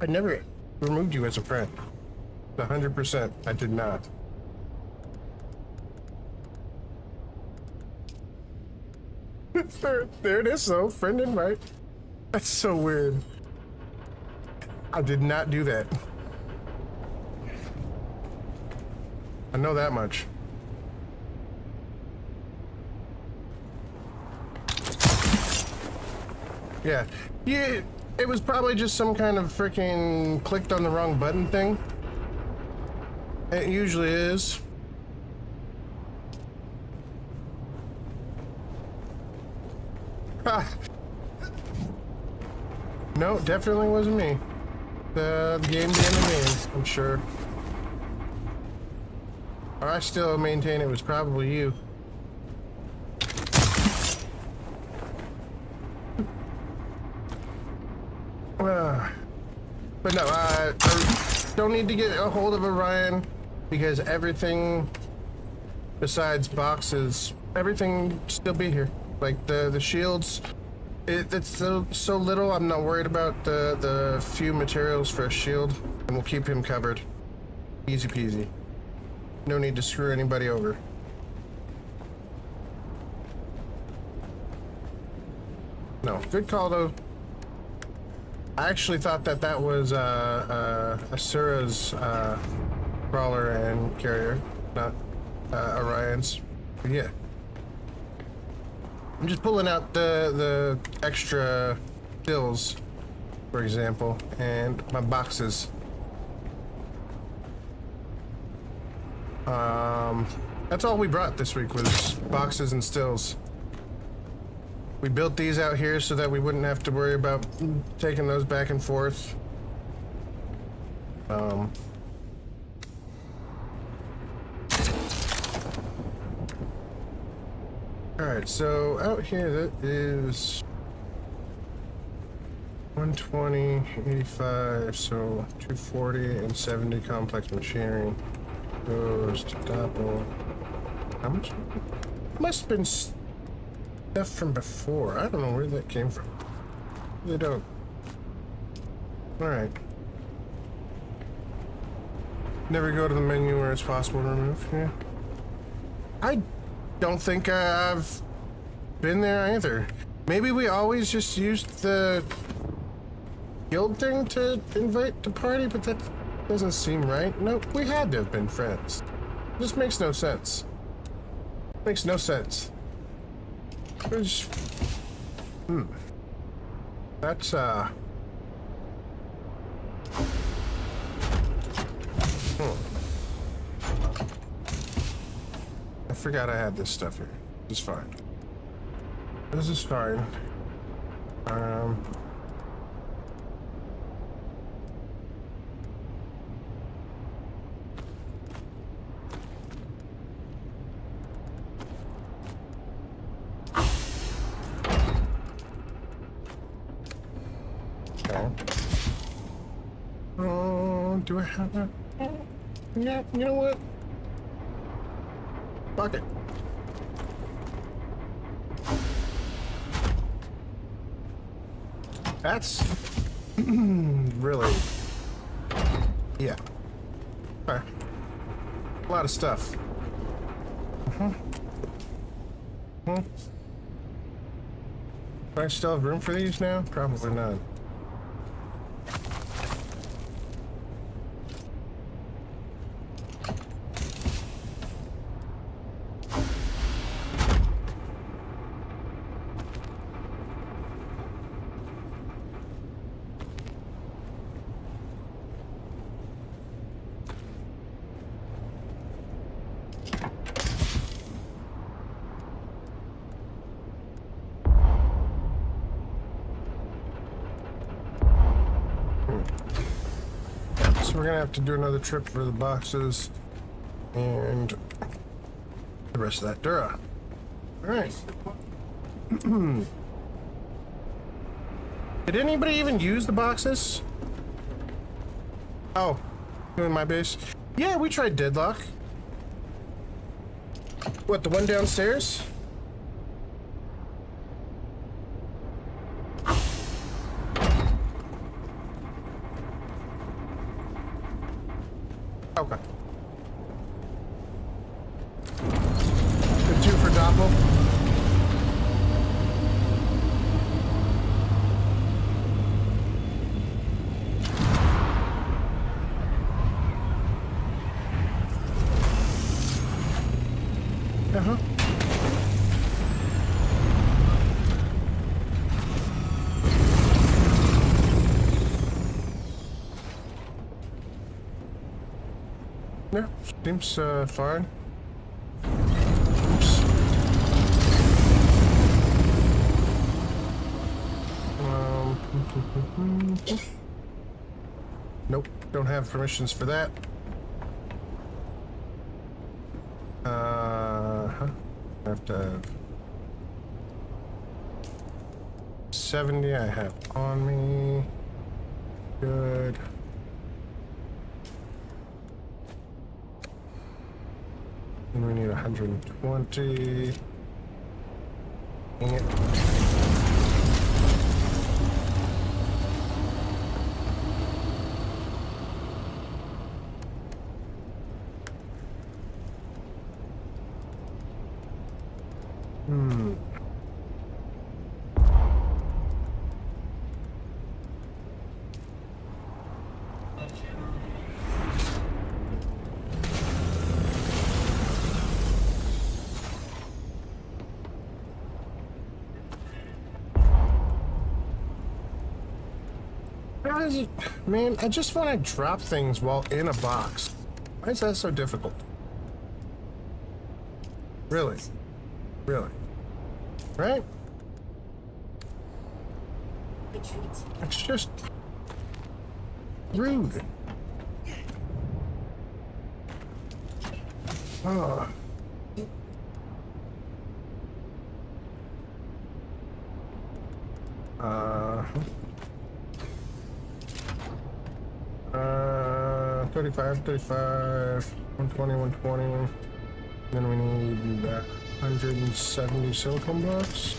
I never removed you as a friend. 100%, I did not. There it is, though. Friend invite. That's so weird. I did not do that. I know that much. Yeah. Yeah, it was probably just some kind of freaking clicked on the wrong button thing. It usually is. Ah. No, definitely wasn't me. The game being the game, I'm sure. Or I still maintain it was probably you. But no, I don't need to get a hold of Orion because everything besides boxes, everything still be here. Like the shields, it's so little. I'm not worried about the few materials for a shield, and we'll keep him covered. Easy peasy. No need to screw anybody over. No, good call though. I actually thought that was Asura's crawler and carrier, not Orion's. But yeah. I'm just pulling out the extra stills, for example, and my boxes. That's all we brought this week was boxes and stills. We built these out here so that we wouldn't have to worry about taking those back and forth. Alright, so out here that is 120, 85, so 240 and 70 complex machinery. Goes to Doppel. How much? Must have been stuff from before. I don't know where that came from. They don't. Alright. Never go to the menu where it's possible to remove. Yeah. I don't think I've been there either. Maybe we always just used the guild thing to invite to party, but that doesn't seem right. Nope, we had to have been friends. This makes no sense. Makes no sense. There's... That's, I forgot I had this stuff here. This is fine. This is fine. Okay. Oh, do I have that? Yeah, you know what? Fuck it. That's really, yeah. Okay. A lot of stuff. Do I still have room for these now? Probably not. So we're gonna have to do another trip for the boxes and the rest of that Dura. Alright. Did anybody even use the boxes? Oh, in my base? Yeah, we tried Deadlock. What, the one downstairs? Okay. The two for Doppel. Uh-huh. Yeah, seems fine. Oops. Nope, don't have permissions for that. I have to have 70 I have on me. Good. And we need 120. Dang it. How is it, man? I just want to drop things while in a box. Why is that so difficult? Really? Really? Right? It's just rude. Oh. Uh, 35, 35, 120, 120. Then we need that 170 silicone blocks.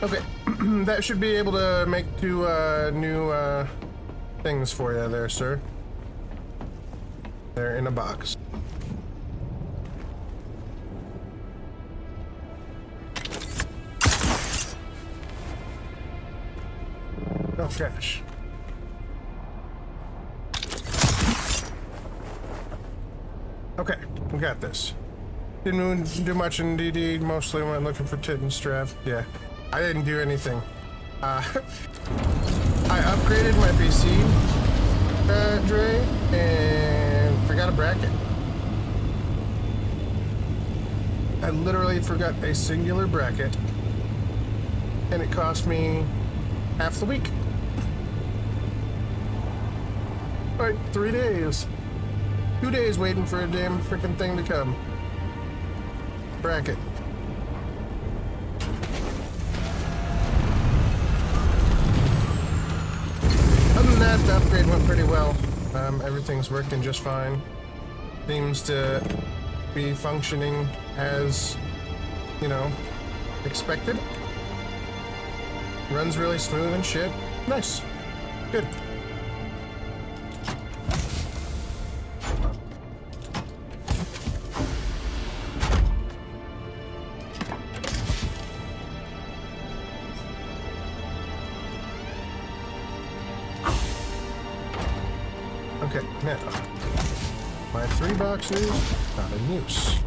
Okay, that should be able to make two new things for you there, sir. They're in a box. Oh gosh. Okay, we got this. Didn't do much in DD, mostly went looking for tit and strap. Yeah, I didn't do anything. I upgraded my PC, Dre, and forgot a bracket. I literally forgot a singular bracket, and it cost me half the week. Like 3 days. 2 days waiting for a damn freaking thing to come. Bracket. Other than that, the upgrade went pretty well. Everything's working just fine. Seems to be functioning as, you know, expected. Runs really smooth and shit. Nice. Good. Okay, now, my 3 boxes, not in use.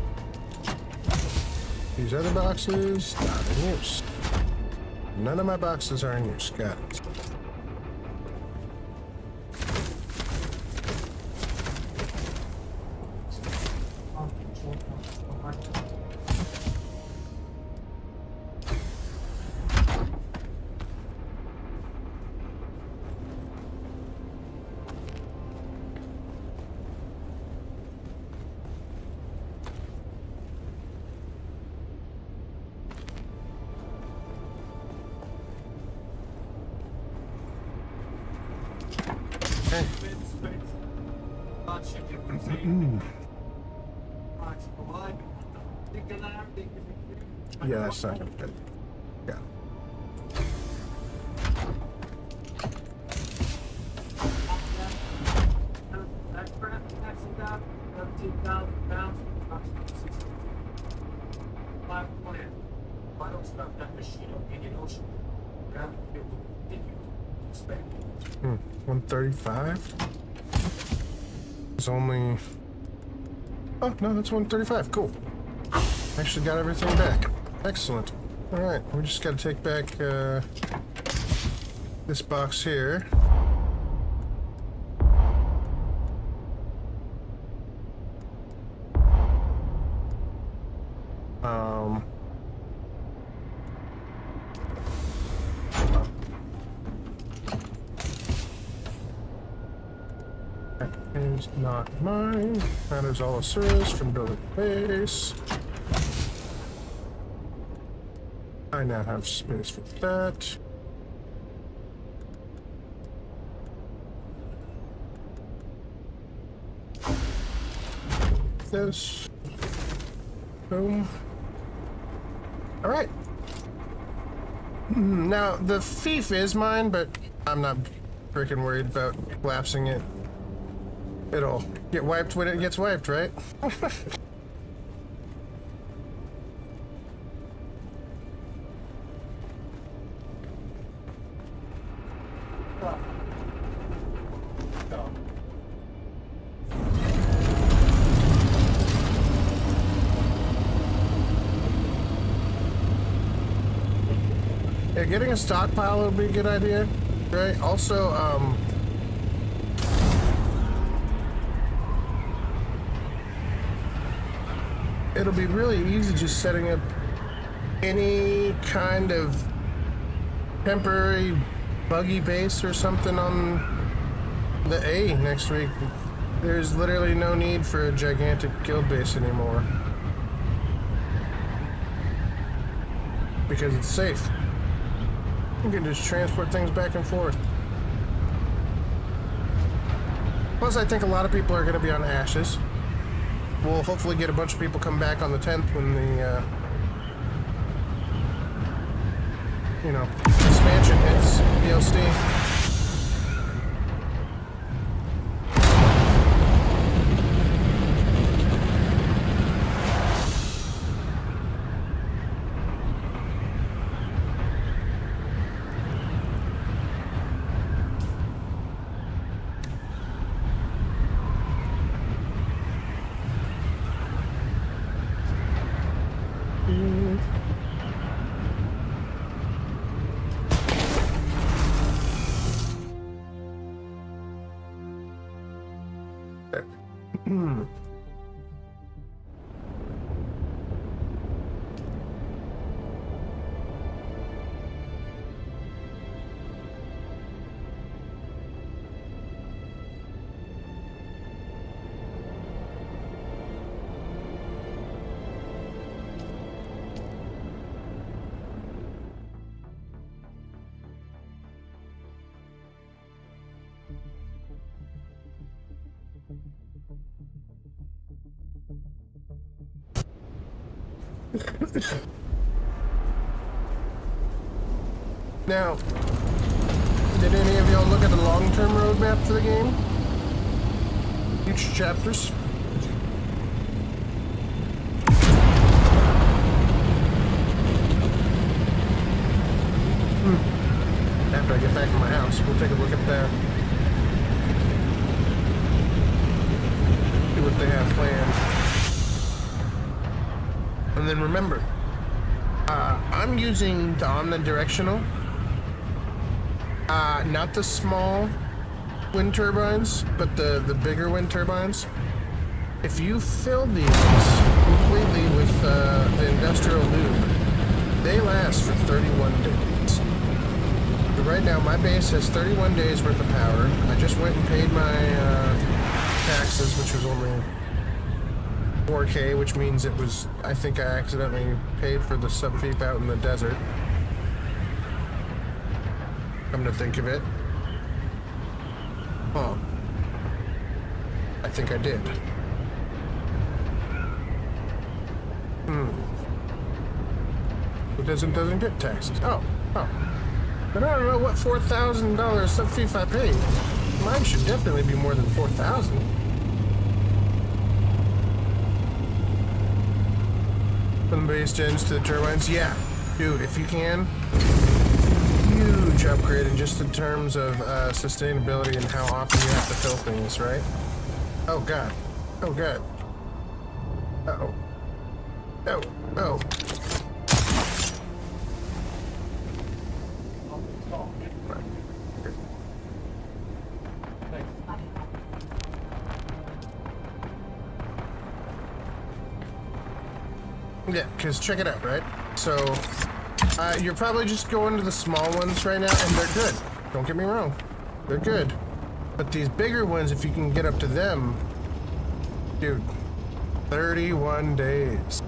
These other boxes, not in use. None of my boxes are in use. Got it. Yeah, that's not gonna fit. Yeah. Hmm. 135? It's only... Oh, no, that's 135. Cool. Actually got everything back. Excellent. Alright, we just gotta take back, this box here. That is not mine. That is all Asuras from building base. I now have space for that. This. Boom. All right. Now, the fief is mine, but I'm not freaking worried about collapsing it. It'll get wiped when it gets wiped, right? Yeah, getting a stockpile would be a good idea, right? Also, it'll be really easy just setting up any kind of temporary buggy base or something on the A next week. There's literally no need for a gigantic guild base anymore. Because it's safe. You can just transport things back and forth. Plus, I think a lot of people are going to be on Ashes. We'll hopefully get a bunch of people come back on the 10th when the, expansion hits DLC. Now, Did any of y'all look at the long-term roadmap for the game? Future chapters? After I get back to my house, we'll take a look at that. See what they have planned. And then remember, I'm using the omnidirectional, not the small wind turbines, but the bigger wind turbines. If you fill these completely with the industrial lube, they last for 31 days. But right now, my base has 31 days worth of power. I just went and paid my taxes, which was only 4K, which means it was, I think I accidentally paid for the subfeep out in the desert. Come to think of it. Huh. I think I did. It doesn't get taxes. Oh. But I don't know what $4,000 subfeep I paid. Mine should definitely be more than 4,000. From the base gens to the turbines, yeah, dude. If you can, huge upgrade in just in terms of sustainability and how often you have to fill things, right? Oh god. Oh god. Uh-oh. Oh. Yeah, because check it out, right? So, you're probably just going to the small ones right now, and they're good. Don't get me wrong. They're good. But these bigger ones, if you can get up to them, dude, 31 days.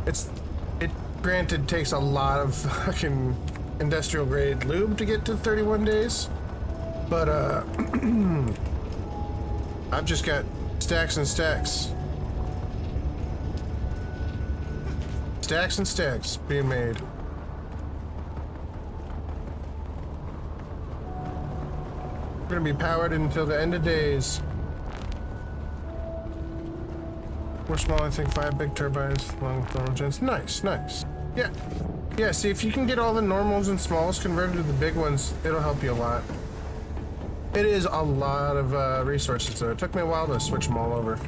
It granted takes a lot of fucking industrial grade lube to get to 31 days, but I've just got stacks and stacks. Stacks and stacks being made. We're gonna be powered until the end of days. We're small, I think 5 big turbines, long thermal gens. Nice. Yeah, see if you can get all the normals and smalls converted to the big ones, it'll help you a lot. It is a lot of resources though. It took me a while to switch them all over.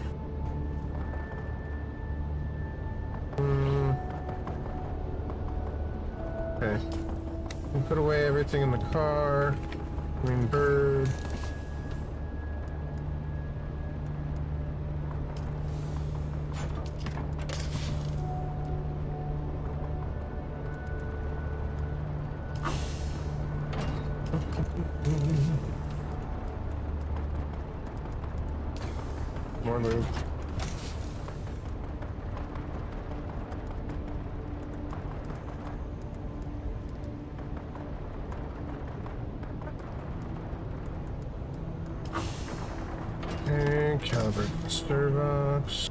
Okay. We put away everything in the car. Green bird. More lube. And calibrate Starbucks.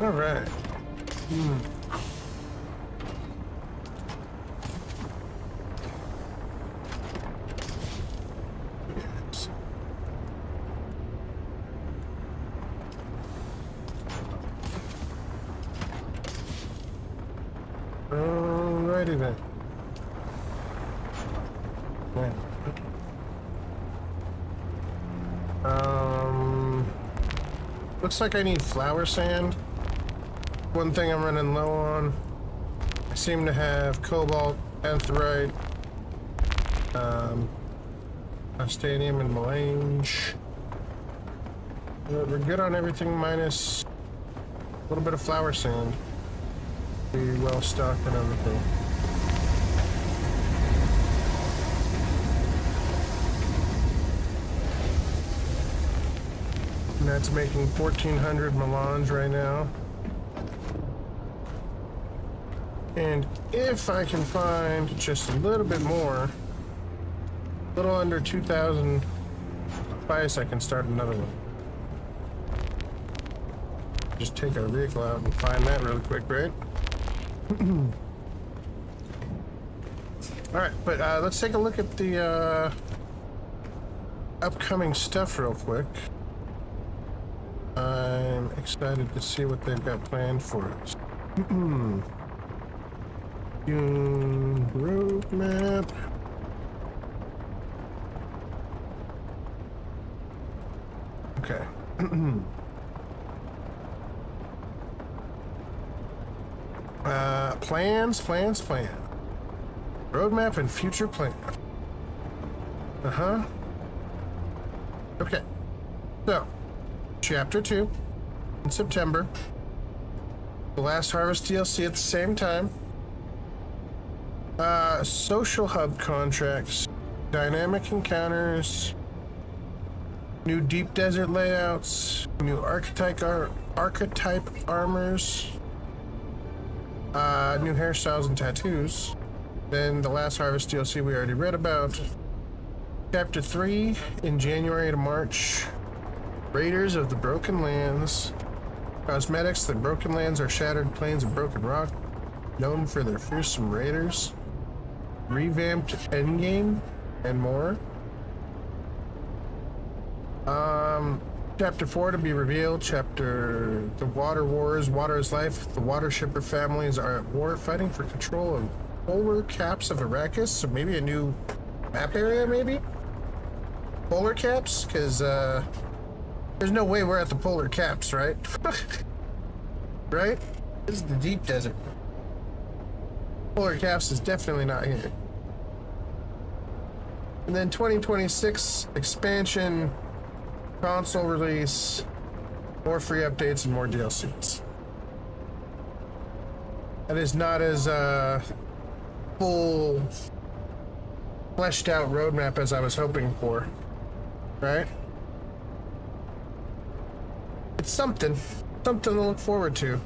All right. Yes. Alrighty then. Yeah. Looks like I need flower sand. One thing I'm running low on. I seem to have cobalt, anthrite, titanium, and melange. We're good on everything minus little bit of flower sand. Be well stocked and everything. And that's making 1,400 melange right now. And if I can find just a little bit more, a little under 2,000 spice, I can start another one. Just take our vehicle out and find that really quick, right? Alright, but let's take a look at the upcoming stuff real quick. I'm excited to see what they've got planned for us. Roadmap. Okay. Plans. Roadmap and future plan. Okay. So, Chapter 2 in September. The Last Harvest DLC at the same time. Social hub contracts, dynamic encounters, new deep desert layouts, new archetype armors, new hairstyles and tattoos. Then the Last Harvest DLC we already read about. Chapter 3 in January to March. Raiders of the Broken Lands. Cosmetics, the Broken Lands are shattered plains of broken rock, known for their fearsome raiders. Revamped endgame and more. Chapter 4 to be revealed. Chapter The Water Wars. Water is life. The water shipper families are at war, fighting for control of polar caps of Arrakis. So maybe a new map area, maybe? Polar caps? Because, there's no way we're at the polar caps, right? Right? This is the deep desert. Polar caps is definitely not here. And then 2026 expansion, console release, more free updates and more DLCs. That is not as full, fleshed out roadmap as I was hoping for, right? It's something to look forward to.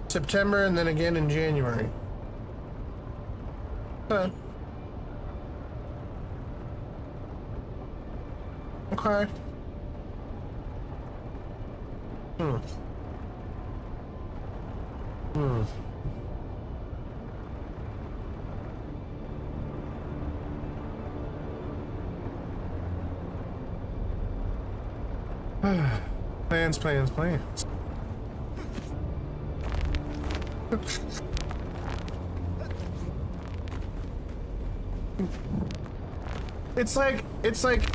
September and then again in January. Okay. Plans.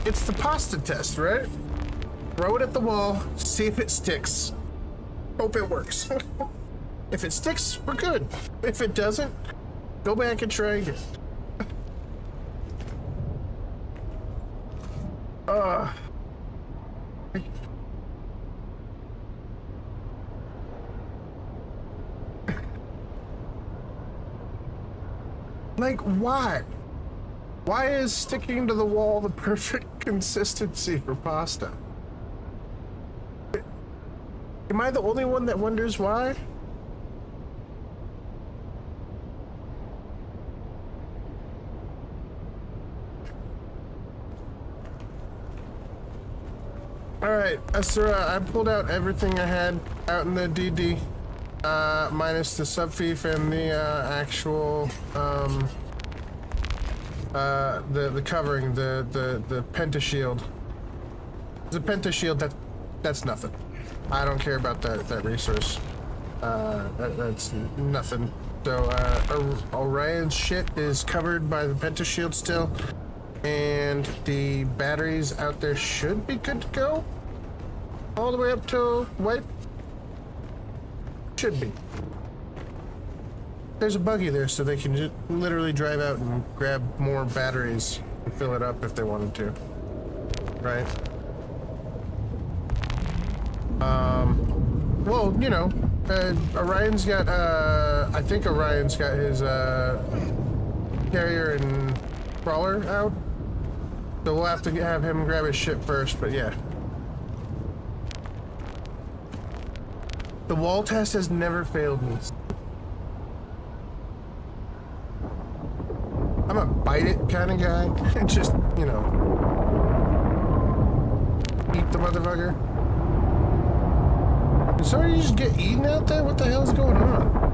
It's the pasta test, right? Throw it at the wall, see if it sticks. Hope it works. If it sticks, we're good. If it doesn't, go back and try again. Like, why? Why is sticking to the wall the perfect consistency for pasta? Am I the only one that wonders why? Alright, Asura, I pulled out everything I had out in the DD. Minus the subfief and the actual the covering, the pentashield. The pentashield, that's nothing. I don't care about that resource. That's nothing. So Orion's shit is covered by the pentashield still, and the batteries out there should be good to go. All the way up to white. Should be. There's a buggy there, so they can just literally drive out and grab more batteries and fill it up if they wanted to. Right? Well, you know, Orion's got, I think Orion's got his, carrier and crawler out. So we'll have to have him grab his ship first, but yeah. The wall test has never failed me. I'm a bite it kind of guy. Just, you know, eat the motherfucker. Did somebody just get eaten out there? What the hell is going on?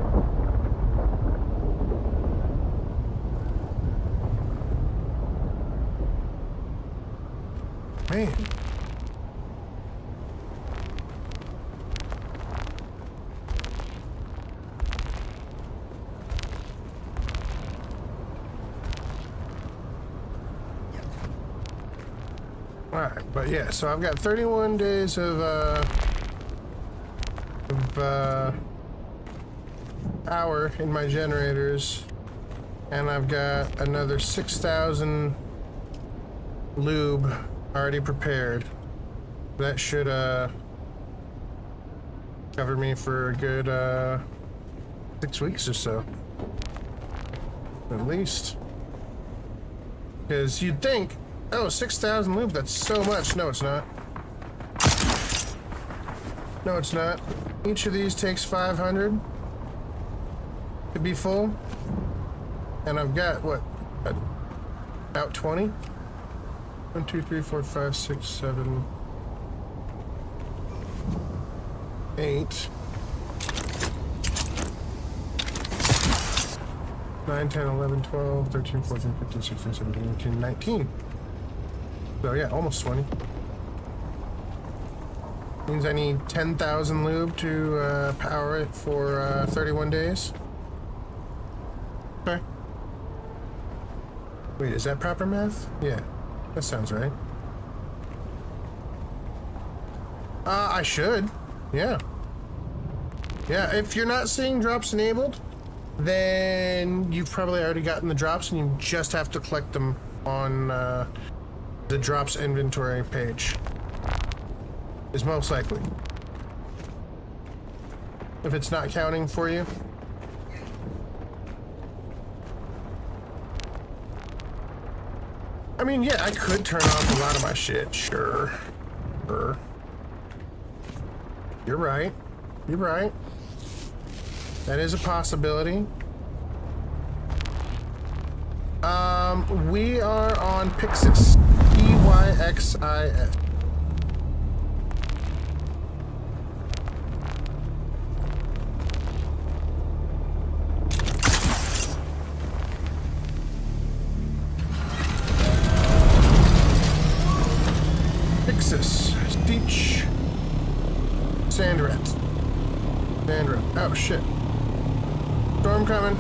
Man. Alright, but yeah, so I've got 31 days of power in my generators, and I've got another 6,000 lube already prepared. That should cover me for a good 6 weeks or so, at least. Because you'd think, oh, 6,000 lube, that's so much. No, it's not. No, it's not. Each of these takes 500 to be full. And I've got, what, about 20? 1, 2, 3, 4, 5, 6, 7, 8, 9, 10, 11, 12, 13, 14, 15, 16, 17, 18, 19. So yeah, almost 20. Means I need 10,000 lube to power it for 31 days. Okay. Wait, is that proper math? Yeah, that sounds right. I should. Yeah. Yeah, if you're not seeing drops enabled, then you've probably already gotten the drops and you just have to collect them on the drops inventory page. Is most likely. If it's not counting for you. I mean, yeah, I could turn off a lot of my shit, sure. Sure. You're right. You're right. That is a possibility. We are on Pixis. P-Y-X-I-S. Pixis. Steech. Sandrat. Sandrat. Oh, shit. Storm coming.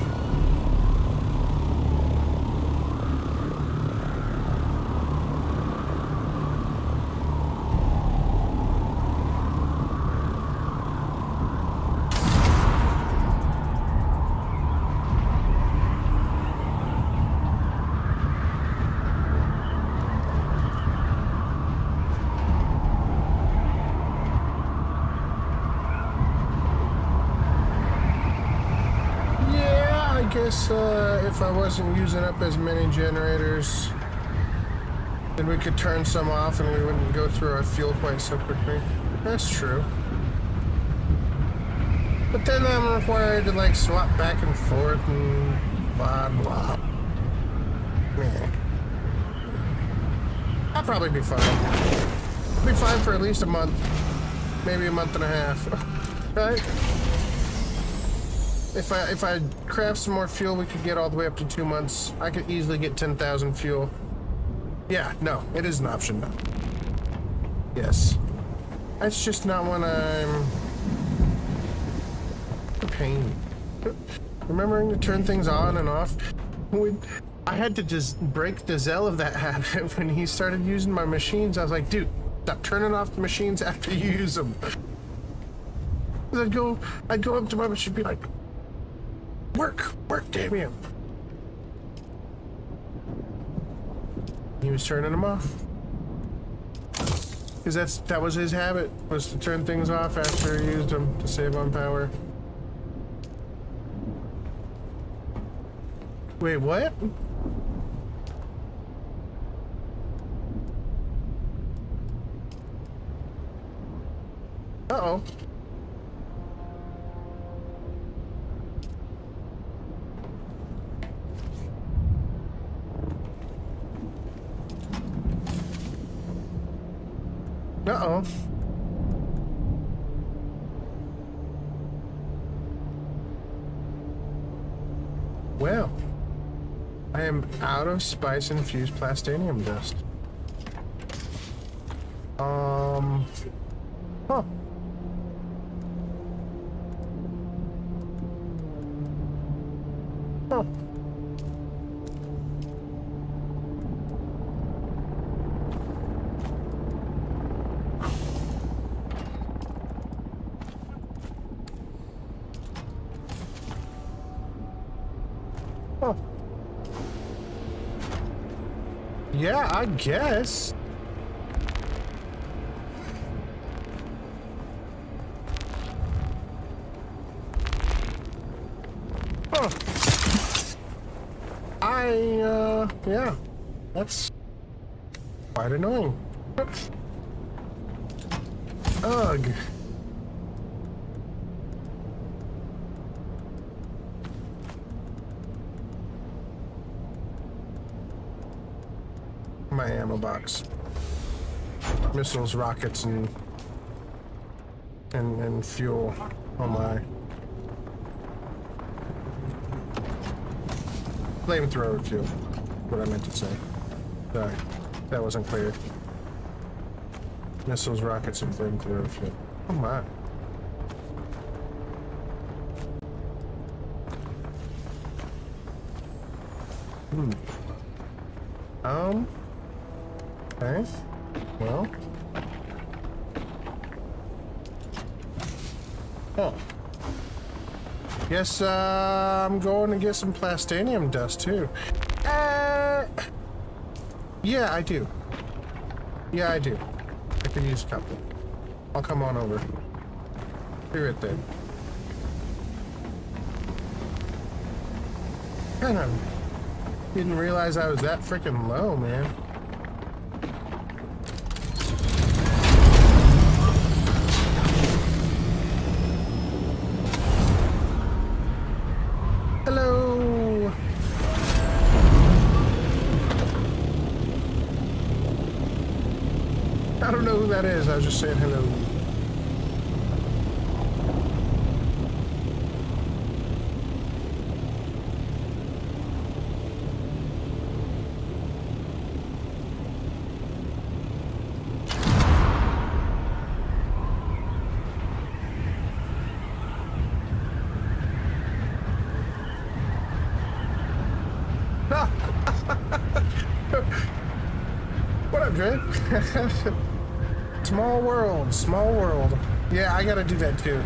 If I wasn't using up as many generators, then we could turn some off and we wouldn't go through our fuel quite so quickly. That's true. But then I'm required to like swap back and forth and blah blah. Man. I'll probably be fine. I'll be fine for at least a month. Maybe a month and a half. Right? If I craft some more fuel, we could get all the way up to 2 months. I could easily get 10,000 fuel. Yeah, no, it is an option now. Yes. That's just not when I'm a pain. Remembering to turn things on and off. I had to just break the zeal of that habit when he started using my machines. I was like, dude, stop turning off the machines after you use them. I'd go up to my machine and be like, work, damn you. He was turning them off. Because that was his habit, was to turn things off after he used them to save on power. Wait, what? Uh-oh. Uh-oh. Well, I am out of spice-infused plastanium dust. Huh. Huh. Huh. Yeah, I guess. Huh. Yeah. That's quite annoying. Ugh. My ammo box. Missiles, rockets, and fuel. Oh my. Flamethrower fuel. What I meant to say. Sorry, that wasn't clear. Missiles, rockets, and flamethrower fuel. Oh my. Okay. Well. Oh. Guess, I'm going to get some plastanium dust, too. Yeah, I do. Yeah, I do. I could use a couple. I'll come on over. Be right there. Kind of didn't realize I was that freaking low, man. Hello. I don't know who that is. I was just saying hello. What up, Dre? Small world, small world. Yeah, I gotta do that too.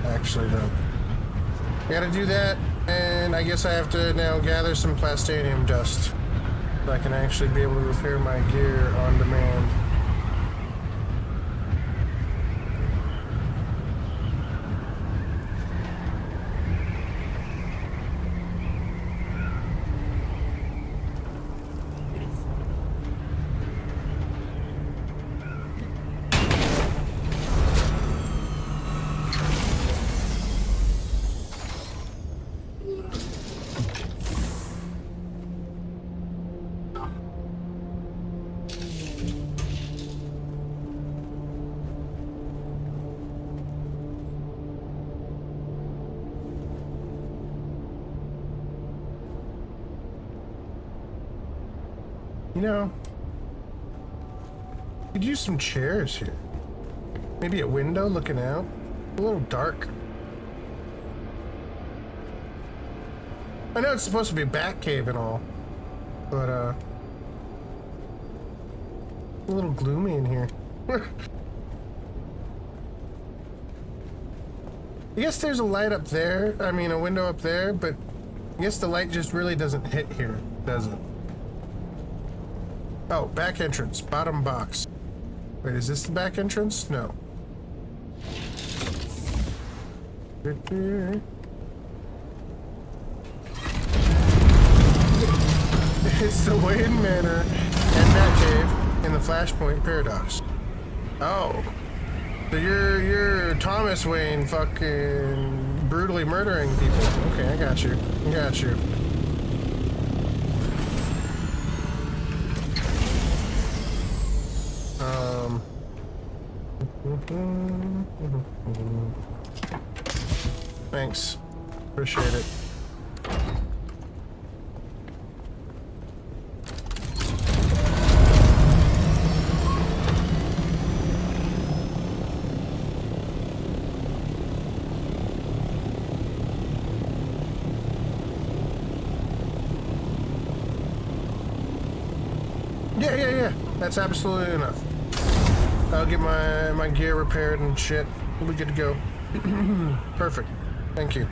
Actually, though. I gotta do that, and I guess I have to now gather some plastanium dust so I can actually be able to repair my gear on demand. You know, could use some chairs here. Maybe a window looking out. A little dark. I know it's supposed to be a bat cave and all, but a little gloomy in here. I guess there's a light up there. I mean, a window up there, but I guess the light just really doesn't hit here, does it? Oh, back entrance, bottom box. Wait, is this the back entrance? No. It's the Wayne Manor and Batcave in the Flashpoint Paradox. Oh. So you're Thomas Wayne fucking brutally murdering people. Okay, I got you. I got you. Thanks. Appreciate it. Yeah. That's absolutely enough. I'll get my gear repaired and shit. We'll be good to go. Perfect. Thank you.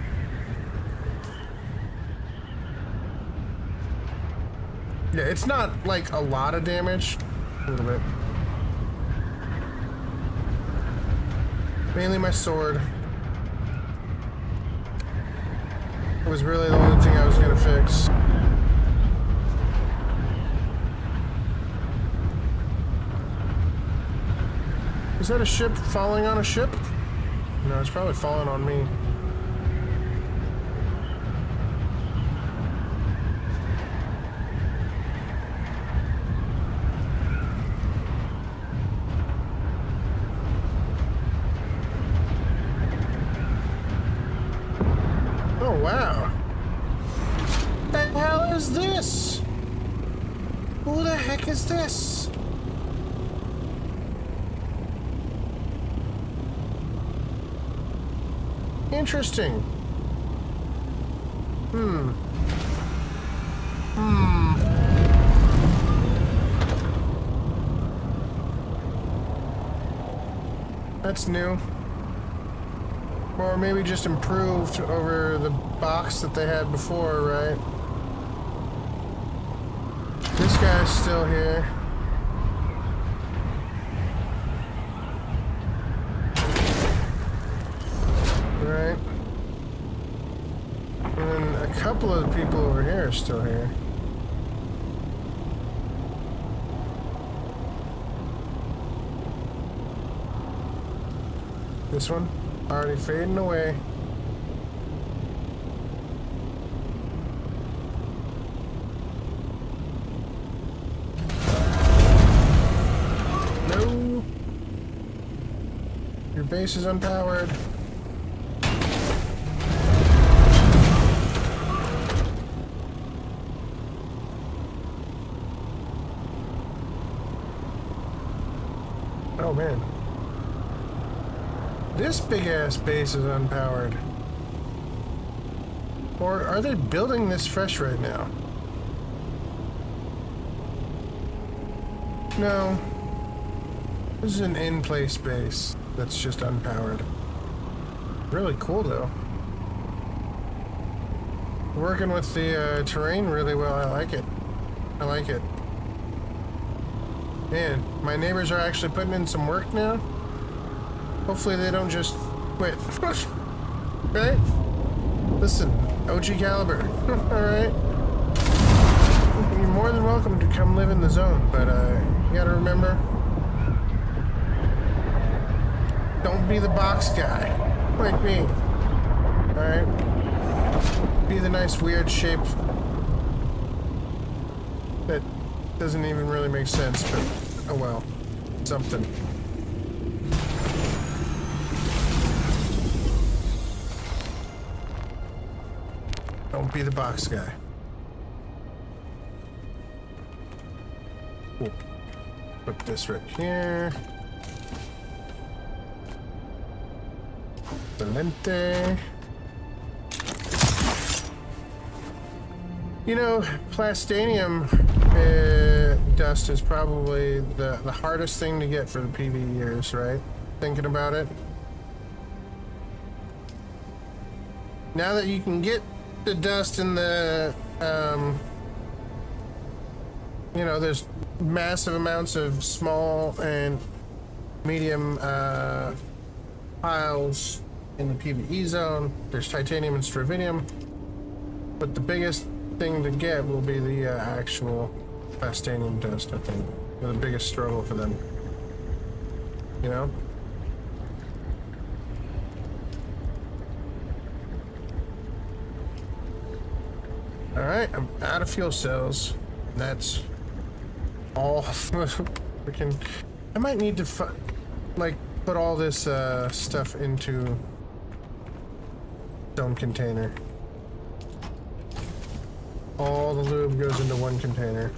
Yeah, it's not like a lot of damage. A little bit. Mainly my sword. It was really the only thing I was gonna fix. Is that a ship falling on a ship? No, it's probably falling on me. Oh, wow. What the hell is this? Who the heck is this? Interesting. That's new. Or maybe just improved over the box that they had before, right? This guy's still here. Right. And then a couple of the people over here are still here. This one already fading away. No. Your base is unpowered. Oh man. This big ass base is unpowered. Or are they building this fresh right now? No. This is an in-place base that's just unpowered. Really cool though. Working with the terrain really well. I like it. I like it. Man, my neighbors are actually putting in some work now. Hopefully they don't just quit. Right? Listen, OG caliber. Alright? You're more than welcome to come live in the zone, but you gotta remember, don't be the box guy. Like me. Alright? Be the nice weird shape that doesn't even really make sense, but oh well. Something. Don't be the box guy. Cool. Put this right here. Excelente. You know, plastanium dust is probably the hardest thing to get for the PV years, right? Thinking about it. Now that you can get the dust in the you know, there's massive amounts of small and medium piles in the PvE zone. There's titanium and strontium, but the biggest thing to get will be the actual plastanium dust, I think. The biggest struggle for them. You know? Alright, I'm out of fuel cells. That's all freaking. I might need to like put all this stuff into stone container. All the lube goes into one container.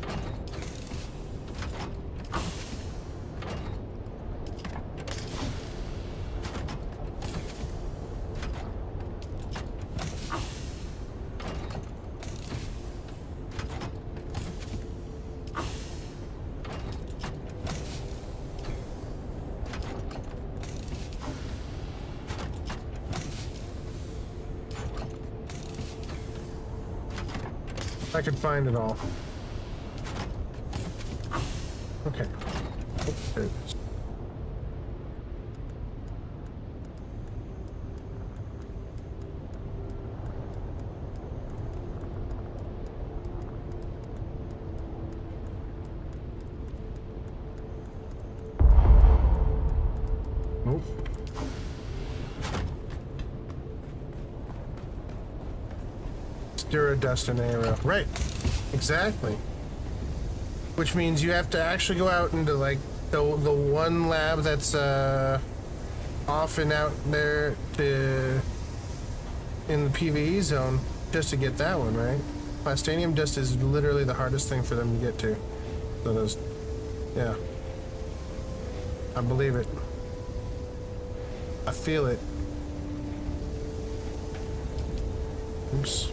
I could find it all. Okay. Oh, there it is. Nope. Dust and arrow. Right. Exactly. Which means you have to actually go out into like the one lab that's off and out there to in the PvE zone just to get that one, right? Plastanium dust is literally the hardest thing for them to get to. So those, yeah. I believe it. I feel it. Oops.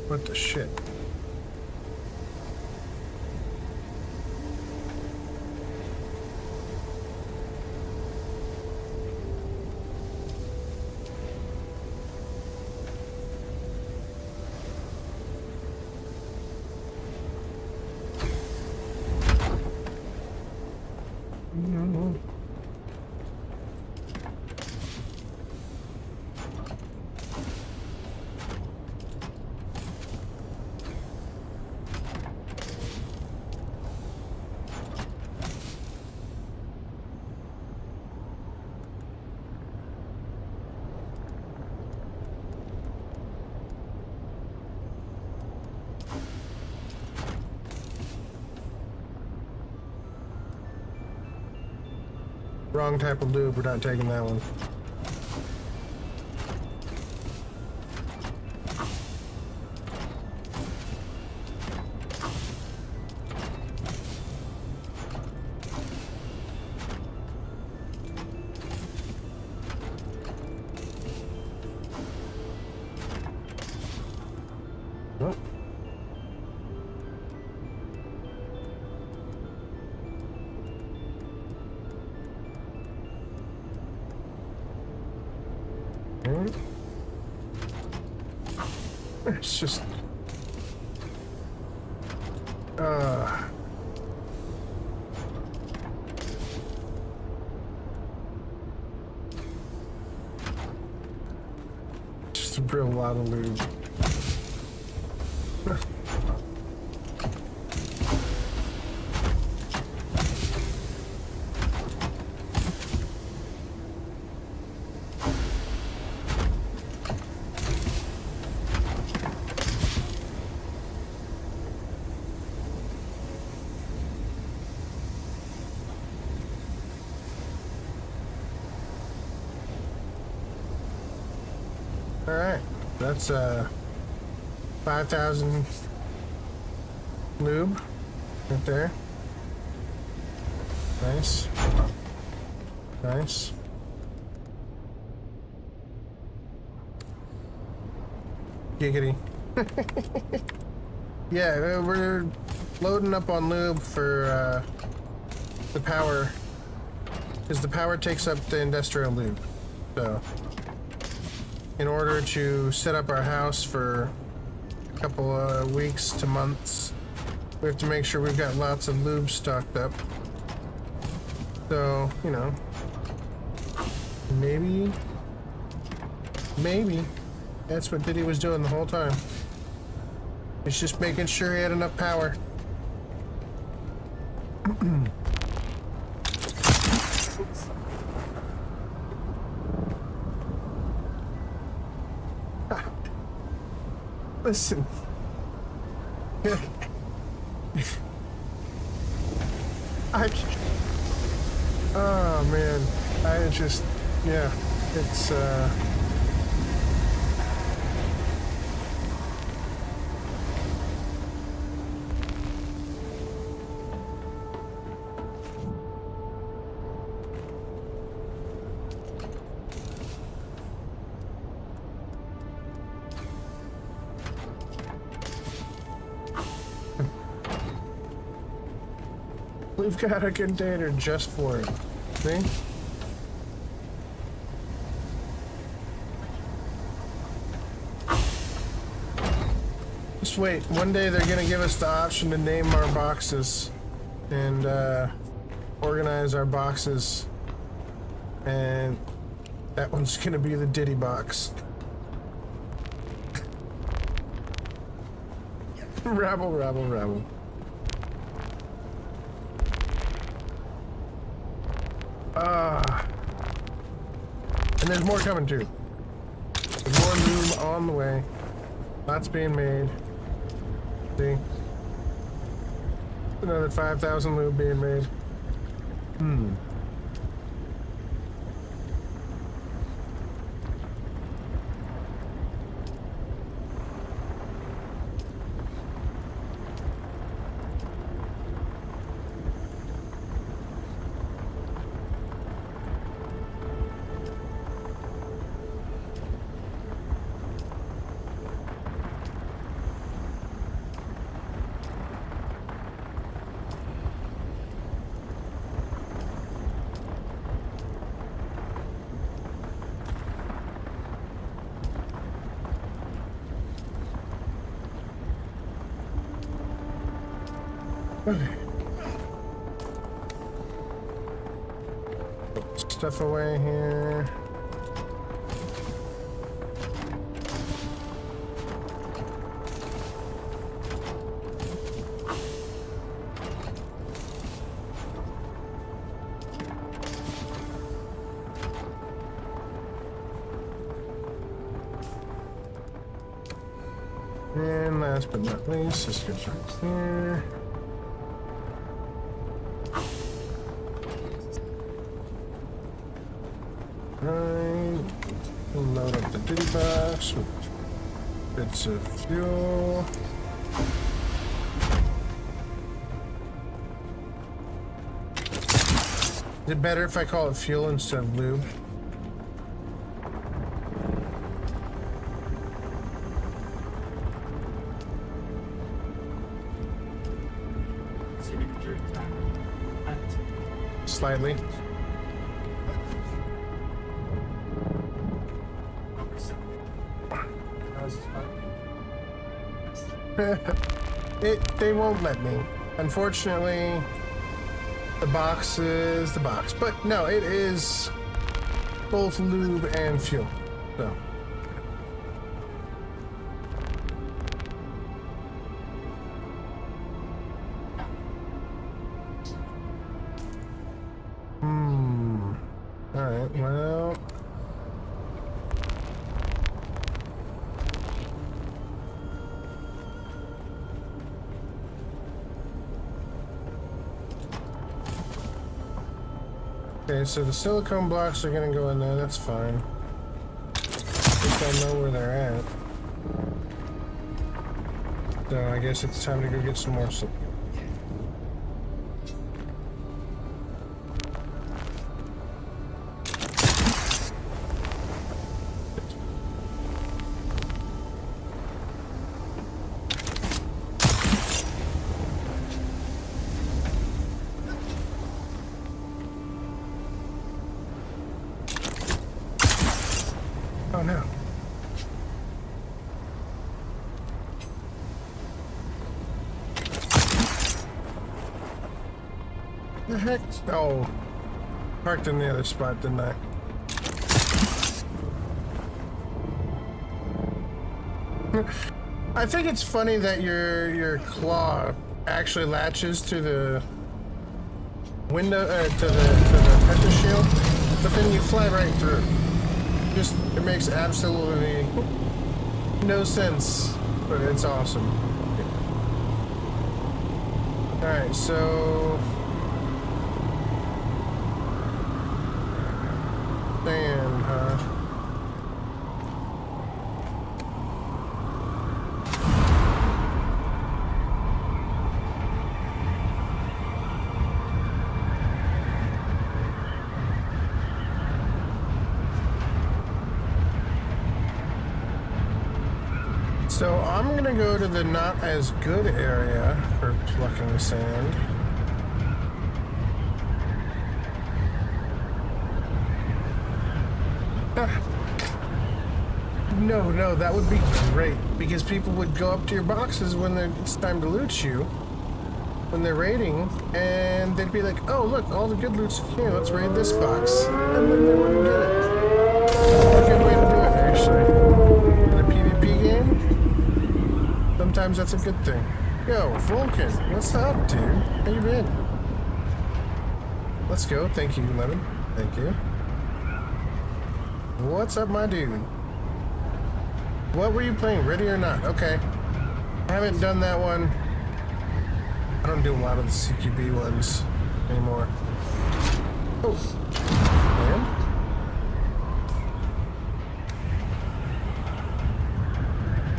What the shit? Wrong type of lube, we're not taking that one. Nope. It's just just a real lot of lube. All right, that's 5,000 lube right there. Nice, nice. Giggity. Yeah, we're loading up on lube for the power, because the power takes up the industrial lube. So in order to set up our house for a couple of weeks to months, We have to make sure we've got lots of lube stocked up. So, you know, maybe that's what Diddy was doing the whole time. He's just making sure he had enough power. Listen. Oh man, I just, yeah, it's we've got a container just for it. See? Just wait. One day they're gonna give us the option to name our boxes and organize our boxes, and that one's gonna be the Diddy box. Rabble, rabble, rabble. And there's more coming too. There's more lube on the way. Lots being made. See? Another 5,000 lube being made. Put stuff away here. And last but not least, this goes right here. Right. Load up the Diddy box with bits of fuel. Is it better if I call it fuel instead of lube? Slightly. They won't let me. Unfortunately, the box is the box. But no, it is both lube and fuel. So. Alright, well. Okay, so the silicone blocks are gonna go in there, that's fine. At least I'll know where they're at. So I guess it's time to go get some more silicone. Oh no. The heck? Oh, parked in the other spot, didn't I? I think it's funny that your claw actually latches to the window, to the pressure shield, but then you fly right through. Just, it makes absolutely no sense, but it's awesome. Alright, so... Sand, huh? So I'm gonna go to the not as good area for plucking sand. No, that would be great because people would go up to your boxes when it's time to loot you, when they're raiding, and they'd be like, "Oh, look, all the good loot's here. Let's raid this box," and then they wouldn't get it. That's a good way to do it, actually. In a PvP game, sometimes that's a good thing. Yo, Vulcan, what's up, dude? How you been? Let's go. Thank you, Lemon. Thank you. What's up, my dude? What were you playing? Ready or Not? Okay. I haven't done that one. I don't do a lot of the CQB ones anymore. Oh. And?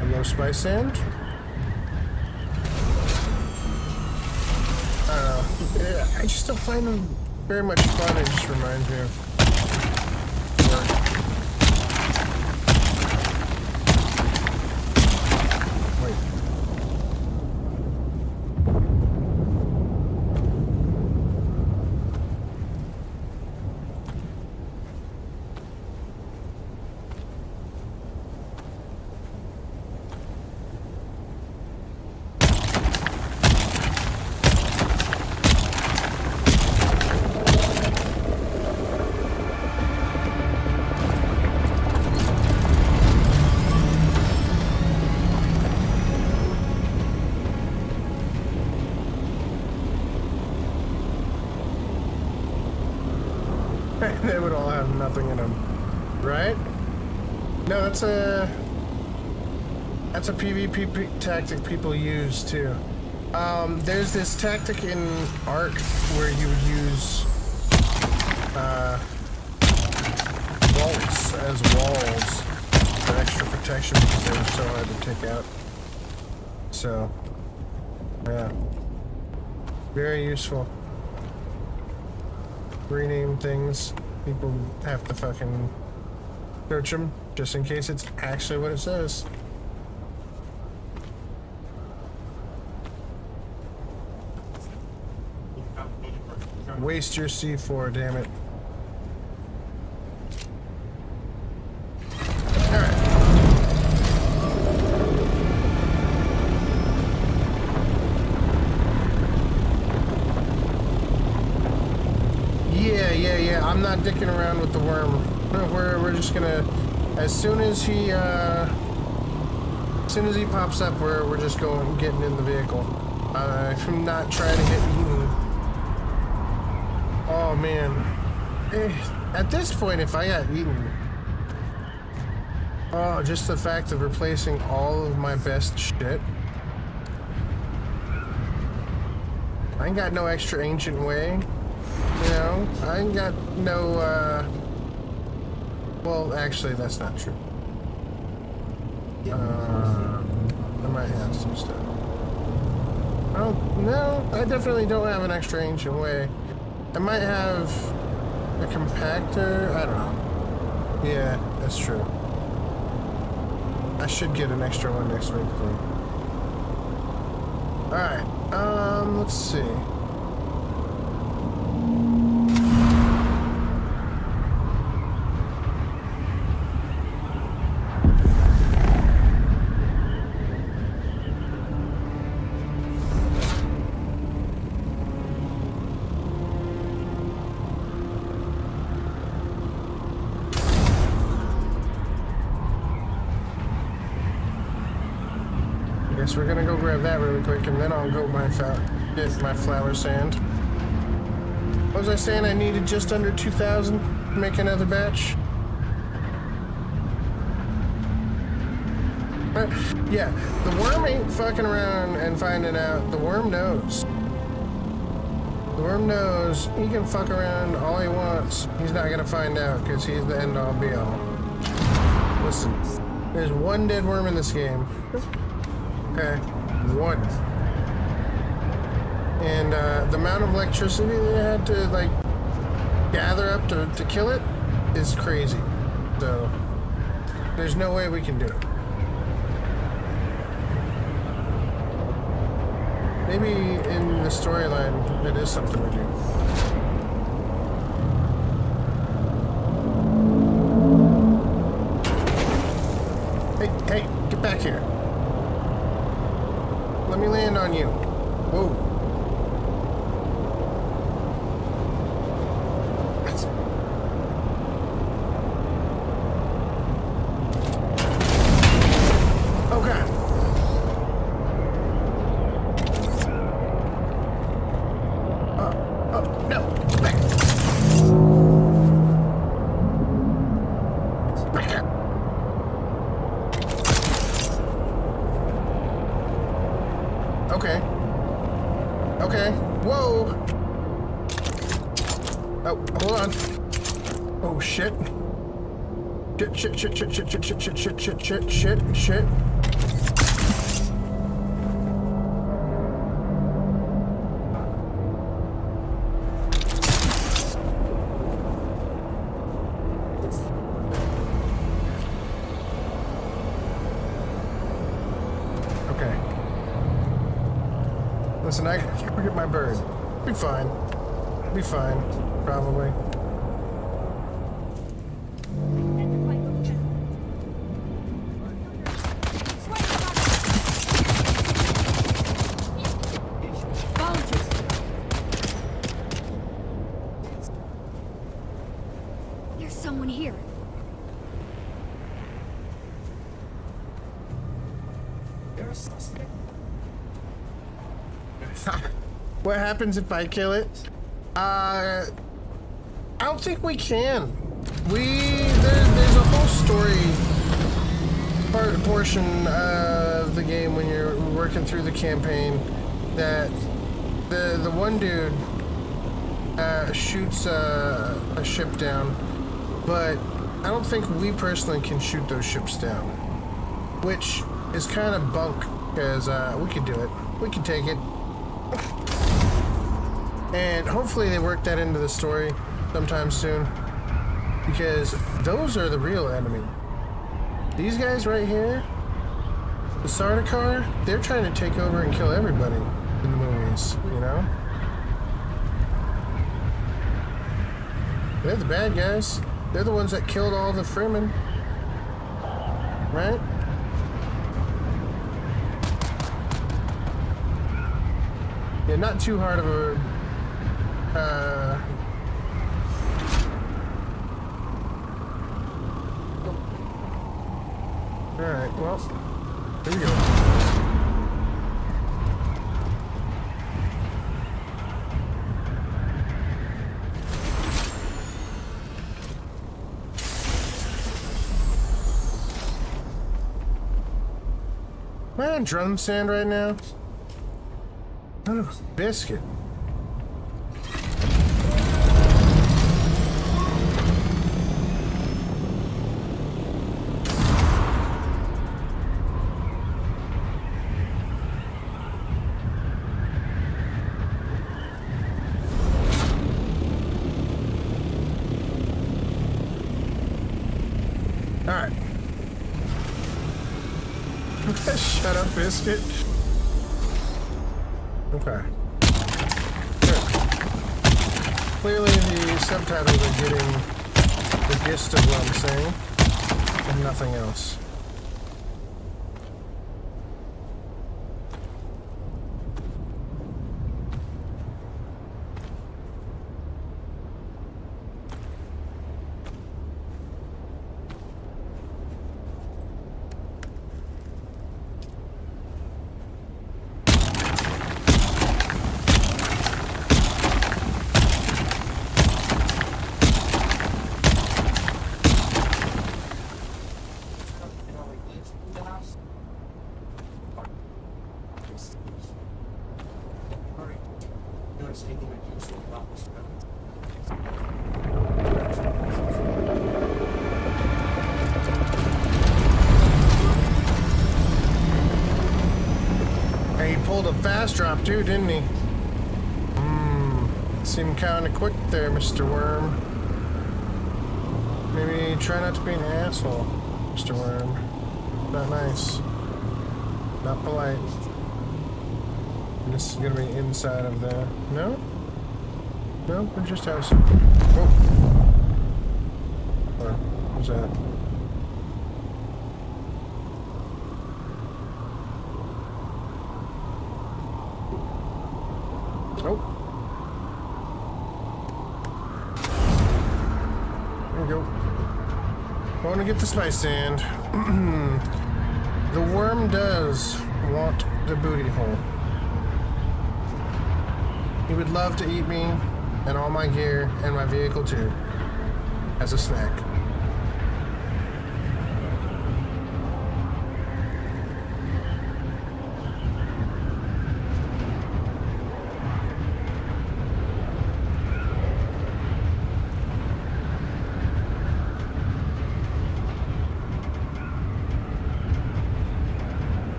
Hello, Spice Sand? I don't know. Yeah, I just don't find them very much fun. It just reminds me of work. They would all have nothing in them, right? No, that's a PvP tactic people use too. There's this tactic in Ark where you would use vaults as walls for extra protection because they were so hard to take out. So, yeah, very useful. Rename things. People have to fucking search them just in case it's actually what it says. Waste your C4, damn it. Yeah, I'm not dicking around with the worm. We're just gonna, as soon as he pops up, we're just getting in the vehicle. I'm not trying to get eaten. Oh man, at this point, if I got eaten, oh, just the fact of replacing all of my best shit. I ain't got no extra ancient way. You know, I ain't got no, well, actually, that's not true. I might have some stuff. Oh, no, I definitely don't have an extra ancient way. I might have a compactor, I don't know. Yeah, that's true. I should get an extra one next week, though. Alright, let's see. So we're gonna go grab that really quick, and then I'll go get my flower sand. What was I saying? I needed just under 2,000 to make another batch. Yeah, the worm ain't fucking around and finding out. The worm knows. The worm knows he can fuck around all he wants. He's not gonna find out because he's the end all be all. Listen, there's one dead worm in this game. Okay, one. And the amount of electricity they had to like gather up to kill it is crazy. So there's no way we can do it. Maybe in the storyline, it is something we do. Hey, get back here. Let me land on you. Whoa. Oh, God. No, get back. Get back here. Okay. Okay. Whoa. Oh, hold on. Oh, shit. Shit. Listen, I gotta get my bird. Be fine. Be fine. Probably. There's someone here. What happens if I kill it? I don't think we can. There's a whole story portion of the game when you're working through the campaign that the one dude shoots a ship down, but I don't think we personally can shoot those ships down, which is kind of bunk because we could do it. We can take it. And hopefully they work that into the story sometime soon, because those are the real enemy. These guys right here, the Sardaukar, they're trying to take over and kill everybody in the movies, you know? They're the bad guys. They're the ones that killed all the Fremen. Right? Yeah, not too hard of a... Alright, well, here we go. Am I on drum sand right now? Oh, biscuit. Alright. Shut up, biscuit. Okay. Good. Clearly the subtitles are getting the gist of what I'm saying, and nothing else. Hey, he pulled a fast drop too, didn't he? Seemed kind of quick there, Mr. Worm. Maybe try not to be an asshole, Mr. Worm. Not nice. Not polite. And this is gonna be inside of the... No? No, we just have some... Oh. Or, what's that? Oh. There we go. I want to get the spice sand. The worm does want the booty hole. He would love to eat me and all my gear and my vehicle too, as a snack.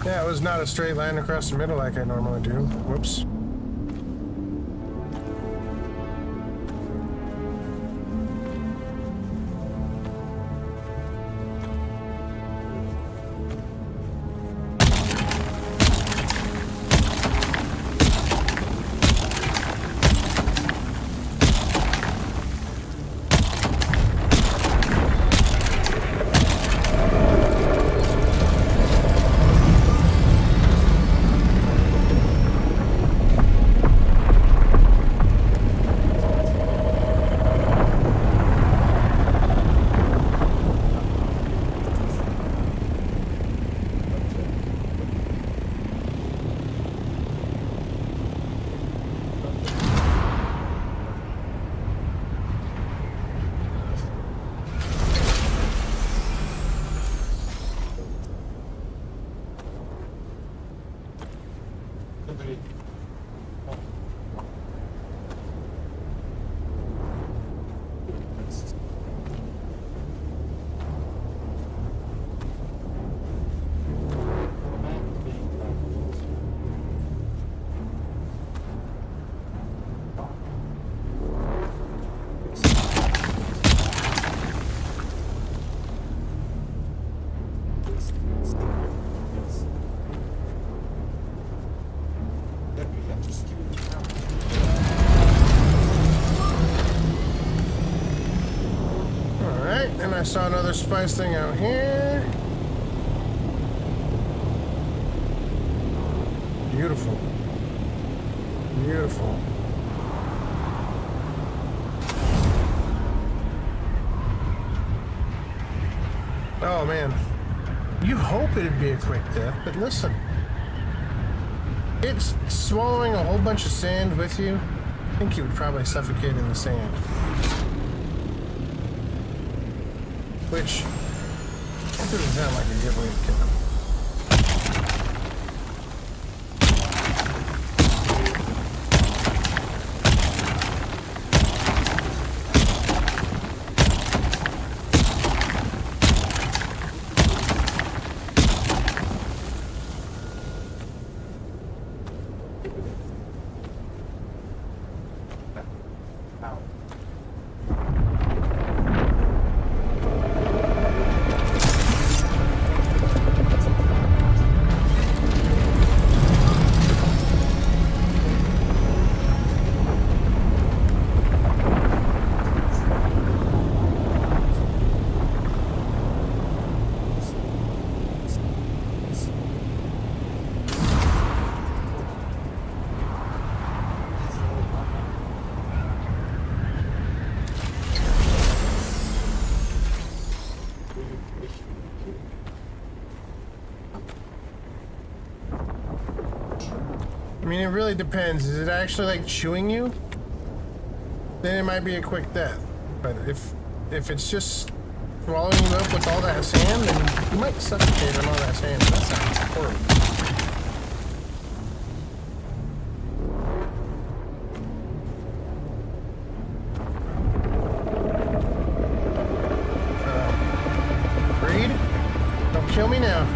Yeah, it was not a straight line across the middle like I normally do. Whoops. And I saw another spice thing out here. Beautiful. Beautiful. Oh man. You hope it'd be a quick death, but listen. It's swallowing a whole bunch of sand with you. I think you would probably suffocate in the sand. Which doesn't sound like a good way to kill him. mean, it really depends. Is it actually like chewing you? Then it might be a quick death. But if it's just swallowing you up with all that sand, then you might suffocate on all that sand. That sounds horrible. Breed? Don't kill me now.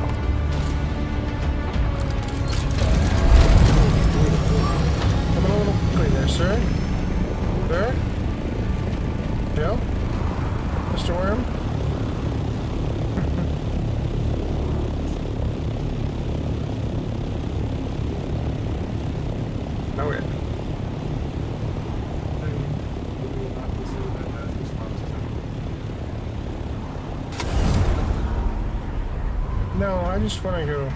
Come a little quickly there, sir. Sir? Joe? Mr. Worm? Oh, yeah. No, I just want to go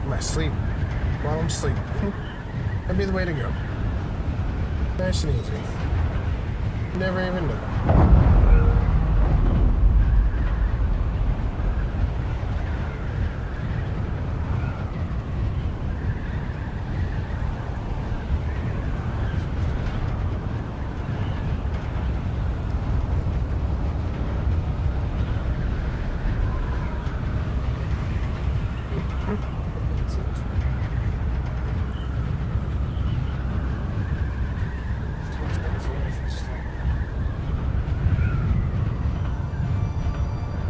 my sleep while I'm asleep. That'd be the way to go. Nice and easy. Never even know.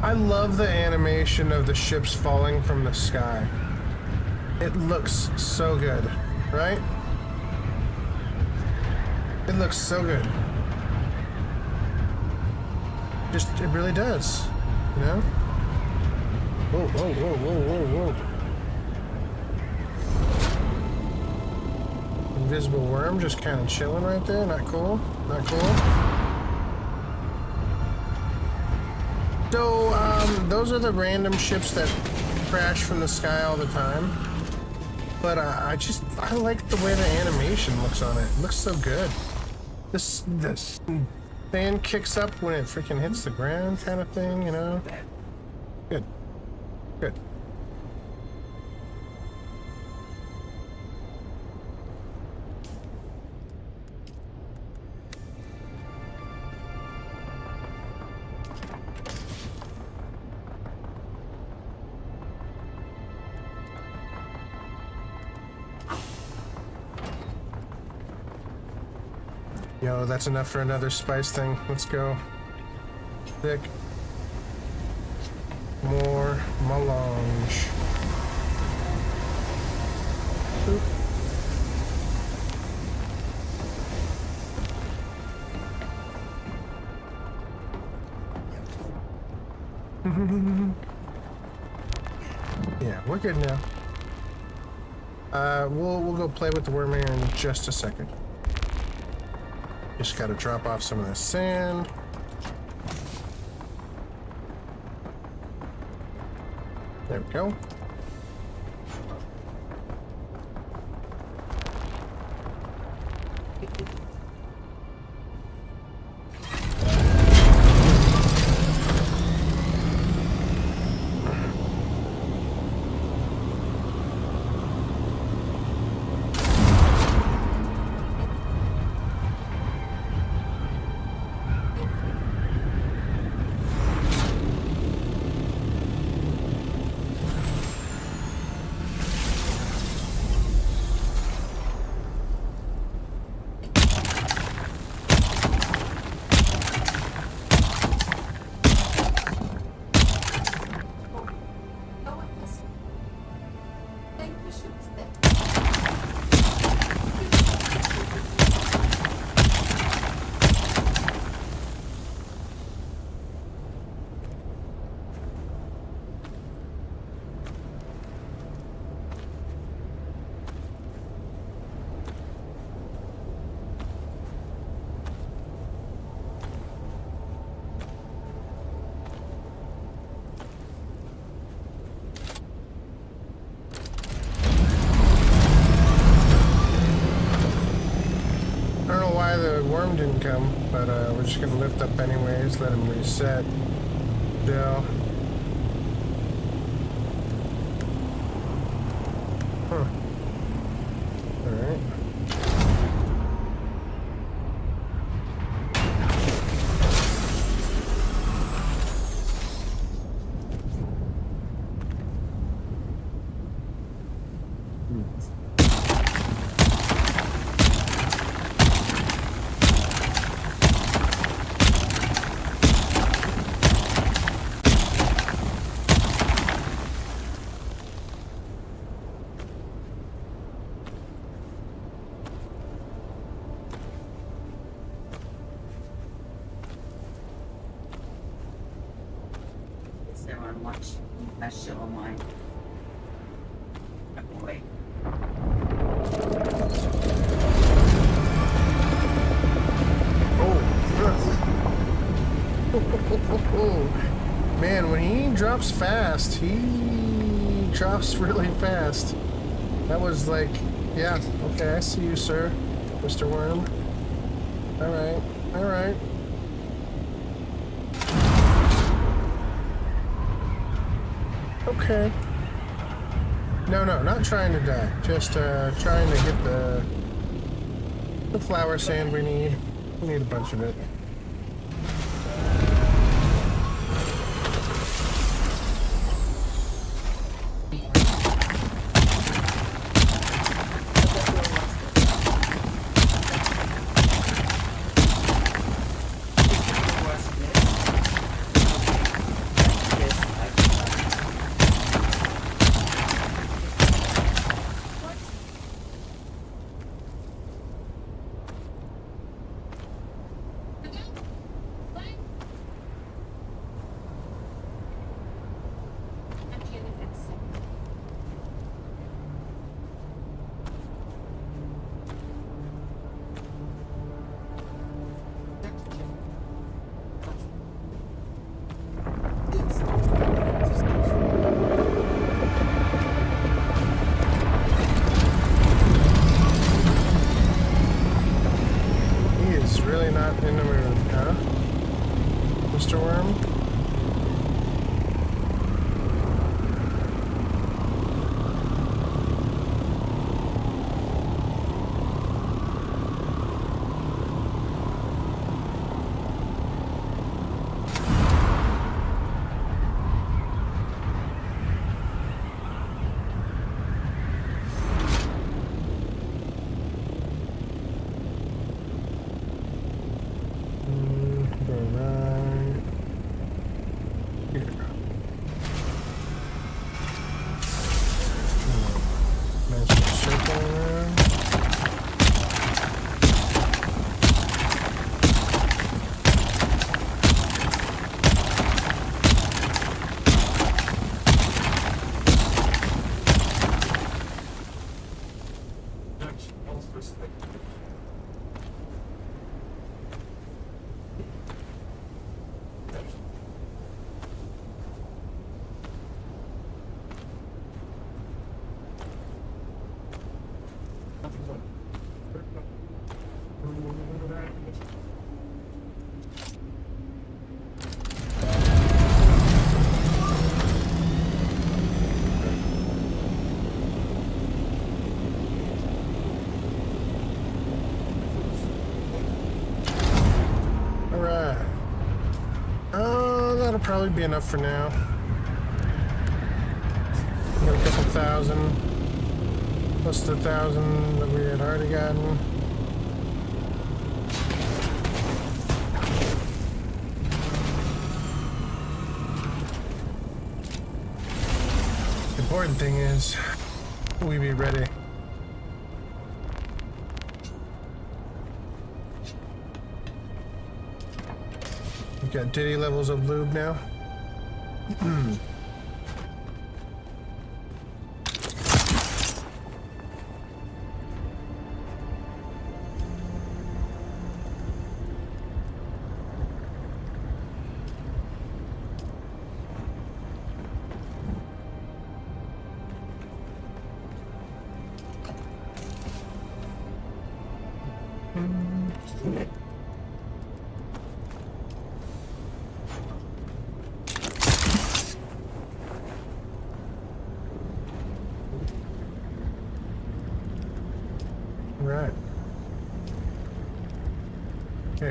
I love the animation of the ships falling from the sky. It looks so good, right? It looks so good. Just, it really does, you know? Whoa, whoa, whoa, whoa, whoa, whoa. Invisible worm just kind of chilling right there. Not cool, not cool. So, those are the random ships that crash from the sky all the time. But I like the way the animation looks on it. It looks so good. This sand kicks up when it freaking hits the ground kind of thing, you know? Good. Good. Yo, that's enough for another spice thing. Let's go. Thick. More melange. Boop. Yeah, we're good now. We'll go play with the worm here in just a second. Just gotta drop off some of this sand. There we go. The worm didn't come, but we're just gonna lift up anyways, let him reset. Joe. Huh. Alright. Is there on watch? That show on mine. Wait. Oh, man, when he drops fast, he drops really fast. That was like, yeah, okay, I see you, sir, Mr. Worm. Alright, alright. Okay. No, not trying to die. Just trying to get the flower sand we need. We need a bunch of it. In the mood, huh? Mr. Worm? That'll probably be enough for now. Got a couple thousand, plus the 1,000 that we had already gotten. The important thing is, we be ready. Got ditty levels of lube now.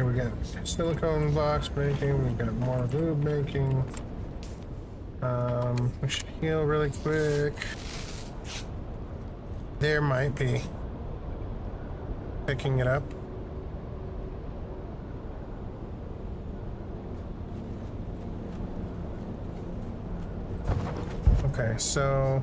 we got silicone blocks making, we got more lube making. We should heal really quick. There might be. Picking it up. Okay, so,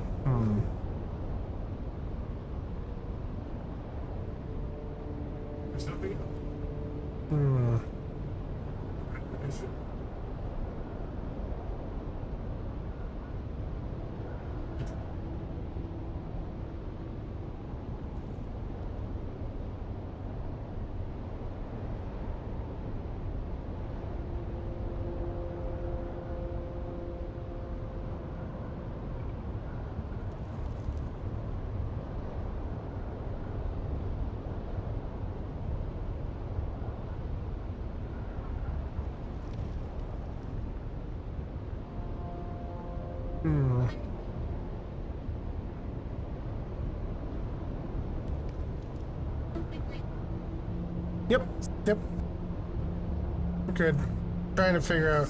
Yep. We're good. Trying to figure out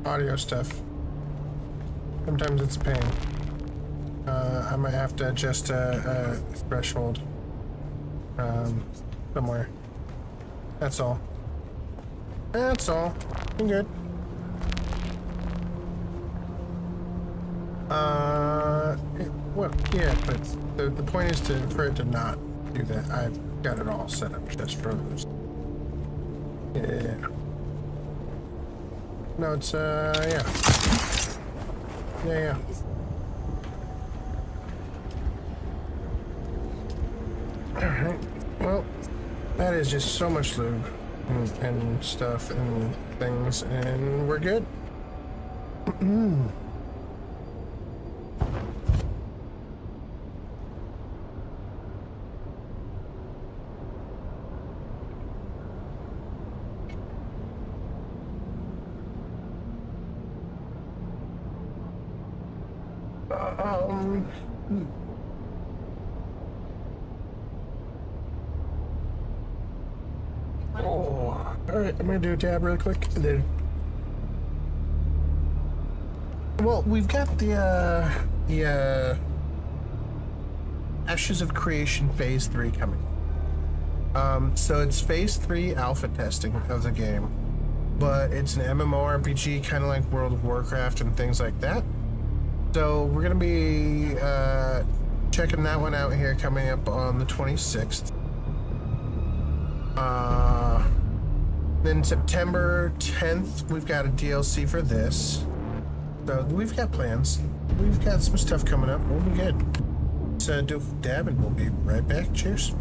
audio stuff. Sometimes it's a pain. I might have to adjust a threshold somewhere. That's all. That's all. I'm good. Well, yeah, but the point is for it to not do that. I've got it all set up just for those. Yeah. No, it's, yeah. Yeah. Alright. Well, that is just so much lube and stuff and things, and we're good. Alright, I'm gonna do a tab really quick, and then... Well, we've got the Ashes of Creation Phase 3 coming. So it's Phase 3 alpha testing of the game, but it's an MMORPG, kind of like World of Warcraft and things like that. So we're gonna be checking that one out here coming up on the 26th. Then September 10th, we've got a DLC for this. So we've got plans. We've got some stuff coming up. We'll be good. Let's do a dab and we'll be right back. Cheers.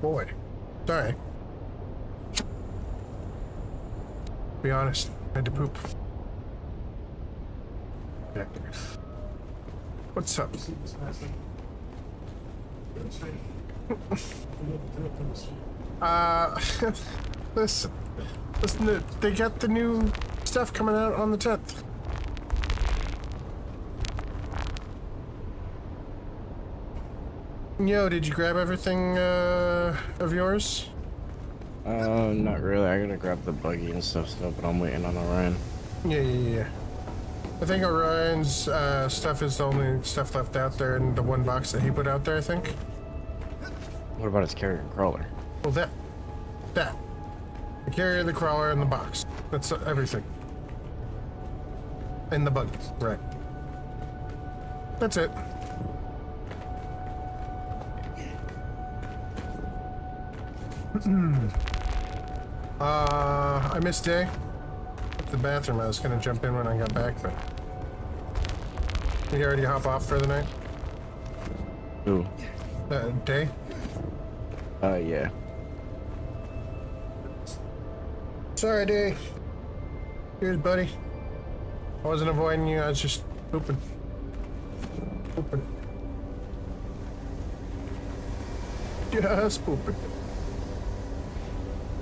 boy. Sorry. Be honest, I had to poop. Yeah. What's up? Listen, they got the new stuff coming out on the 10th. Yo, did you grab everything of yours? Not really. I gotta grab the buggy and stuff still, but I'm waiting on Orion. Yeah. I think Orion's stuff is the only stuff left out there in the one box that he put out there, I think. What about his carrier and crawler? Well, that. The carrier, the crawler, and the box. That's everything. And the buggy, right. That's it. I missed Day. At the bathroom, I was gonna jump in when I got back, but... You already hop off for the night? Who? Day? Yeah. Sorry, Day. Cheers, buddy. I wasn't avoiding you, I was just pooping. Just pooping.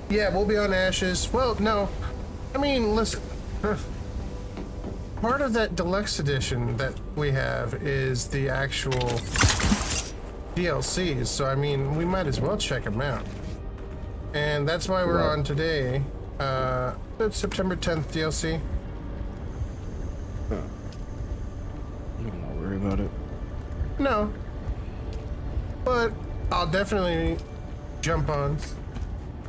Yeah, we'll be on Ashes. Well, no. I mean, listen. Part of that deluxe edition that we have is the actual DLCs, so I mean, we might as well check them out. And that's why we're on today. It's September 10th DLC. I'm not worried about it. No. But I'll definitely jump on,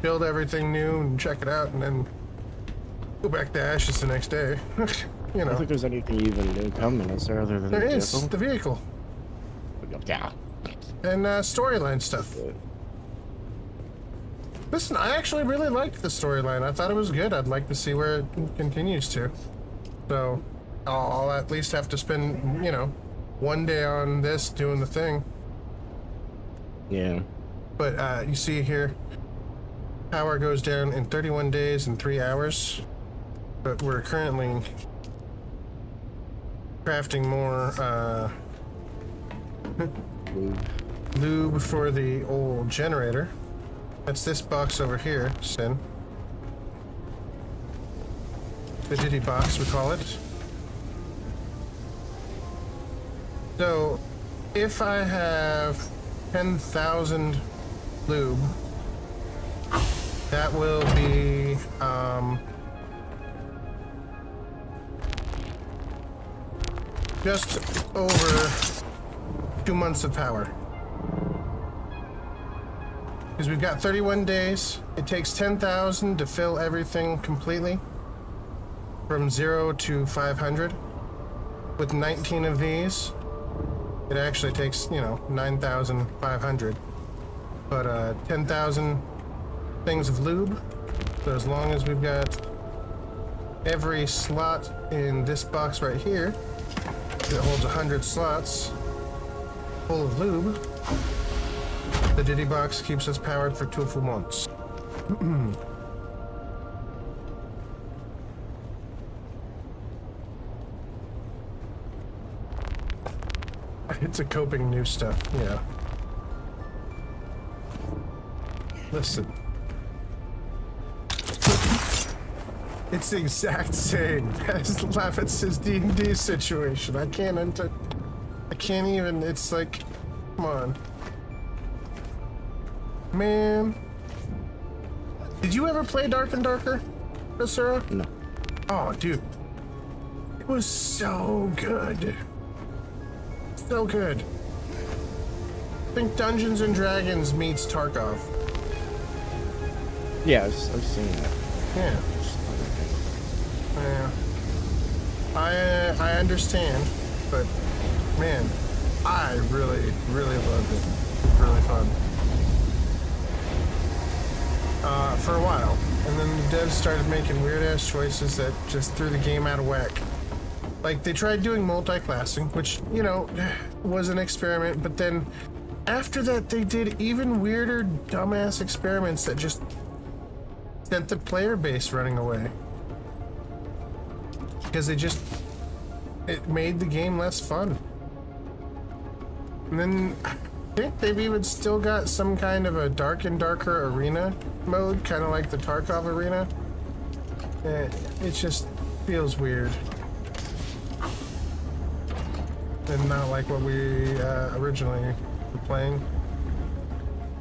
build everything new and check it out, and then go back to Ashes the next day. You I know. don't think there's anything even new coming, is there, other than There the is vehicle? the vehicle Yeah. and storyline stuff. Listen, I actually really liked the storyline. I thought it was good. I'd like to see where it continues to. So I'll at least have to spend, you know, one day on this doing the thing. Yeah. But you see here, power goes down in 31 days and 3 hours. But we're currently crafting more lube for the old generator. That's this box over here, Sin. The Diddy box, we call it. So, if I have 10,000 lube, that will be, just over 2 months of power. Because we've got 31 days. It takes 10,000 to fill everything completely. From 0 to 500. With 19 of these, it actually takes, you know, 9,500. But 10,000 things of lube. So as long as we've got every slot in this box right here, that holds 100 slots full of lube, the Diddy box keeps us powered for 2 full months. It's a coping new stuff, yeah. Listen. It's the exact same as Lavitz's D&D situation. I can't even, it's like, come on. Man. Did you ever play Dark and Darker, Asura? No. Oh, dude. It was so good. So good. Think Dungeons and Dragons meets Tarkov. Yeah, I've seen that. Yeah. Yeah. I understand, but man, I really loved it. Really fun. For a while, and then the devs started making weird ass choices that just threw the game out of whack. Like they tried doing multi-classing, which, you know, was an experiment, but then after that, they did even weirder, dumbass experiments that just sent the player base running away. Because it made the game less fun. And then I think they've even still got some kind of a dark and darker arena mode, kind of like the Tarkov arena. It just feels weird. And not like what we originally were playing.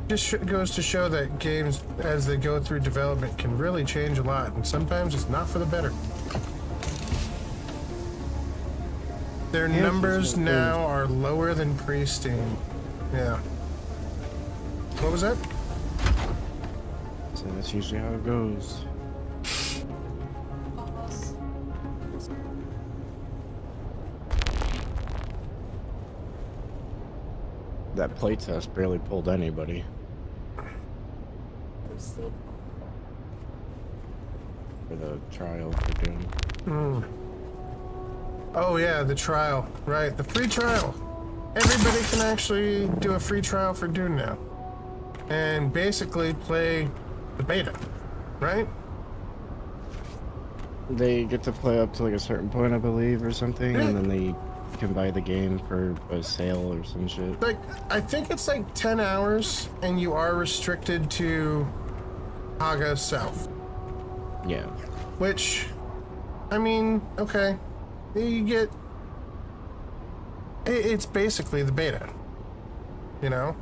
Just goes to show that games, as they go through development, can really change a lot, and sometimes it's not for the better. Their numbers now are lower than pre-Steam. Yeah. What was that? So that's usually how it goes. That playtest barely pulled anybody. For the trial for Doom. Oh yeah, the trial. Right, the free trial. Everybody can actually do a free trial for Dune now. And basically play the beta, right? They get to play up to like a certain point, I believe, or something, and then they can buy the game for a sale or some shit. Like, I think it's like 10 hours, and you are restricted to Haga South. Yeah. Which, I mean, okay. You get... It's basically the beta. You know?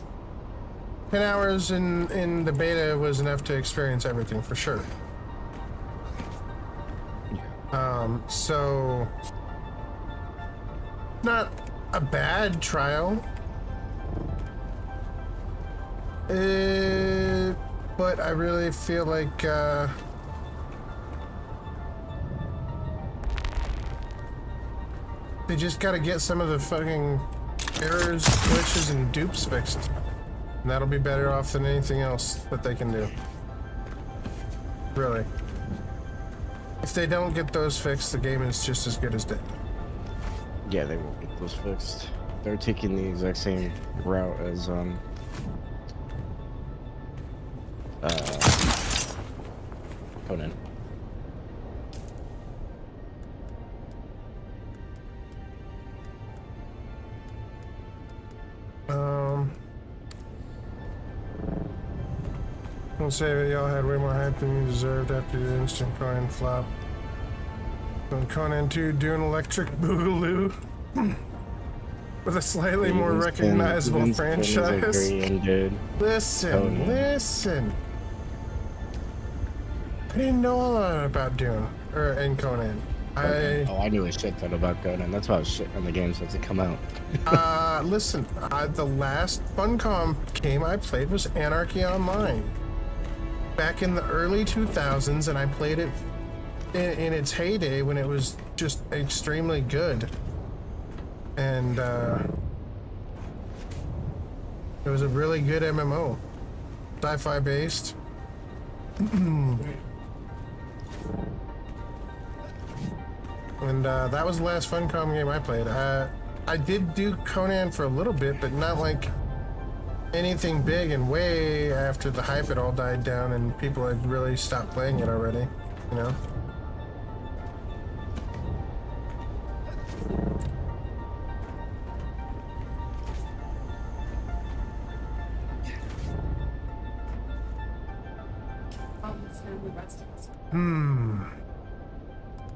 10 hours in the beta was enough to experience everything, for sure. So... Not a bad trial. But I really feel like, they just gotta get some of the fucking errors, glitches, and dupes fixed. And that'll be better off than anything else that they can do. Really. If they don't get those fixed, the game is just as good as dead. Yeah, they won't get those fixed. They're taking the exact same route as, Conan. I'll say that y'all had way more hype than you deserved after the instant Conan flop. On Conan 2, Dune Electric Boogaloo. With a slightly more recognizable franchise. Listen, listen. I didn't know a lot about Dune and Conan. I knew a shit ton about Conan. That's why I was shit on the game since it come out. Listen, the last Funcom game I played was Anarchy Online. Back in the early 2000s, and I played it in its heyday when it was just extremely good. And, it was a really good MMO. Sci-fi based. And that was the last Funcom game I played. I did do Conan for a little bit, but not like anything big, and way after the hype had all died down and people had really stopped playing it already, you know?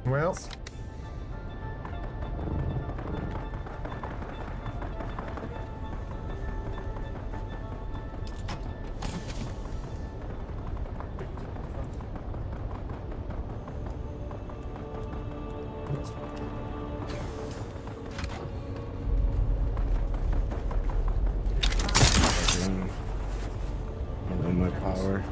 Well... And then my power.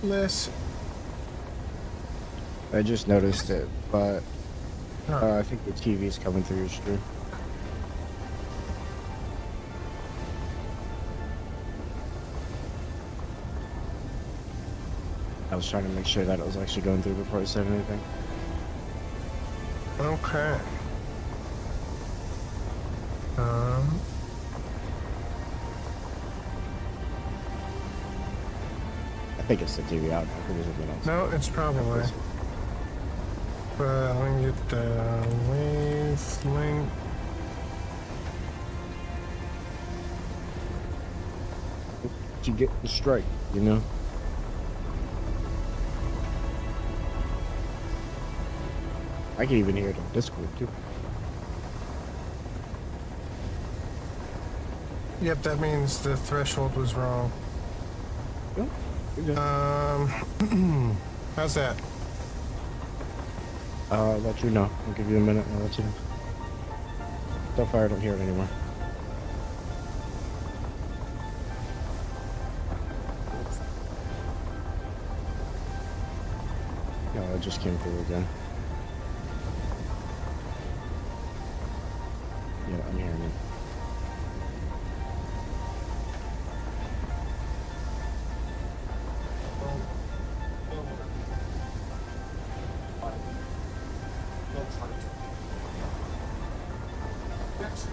Listen. I just noticed it, but Huh. I think the TV's coming through your stream. I was trying to make sure that it was actually going through before I said anything. Okay. I think it's the TV out. I think there's something else. No, it's probably. But let me get the wave link. You get the strike, you know? I can even hear it on Discord too. Yep, that means the threshold was wrong. Yeah, you're good. How's that? I'll let you know. I'll give you a minute and I'll let you know. So far I don't hear it anymore. No, it just came through again. Yeah, I'm hearing it. Let's see.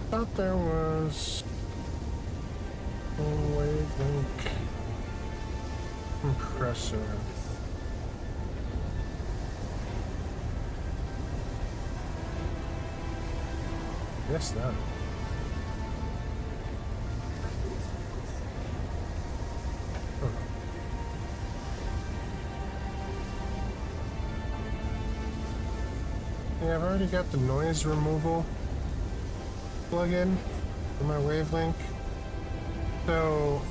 Thought there was a wavelength compressor. Guess not. Yeah, I've already got the noise removal plugin for my wavelength. So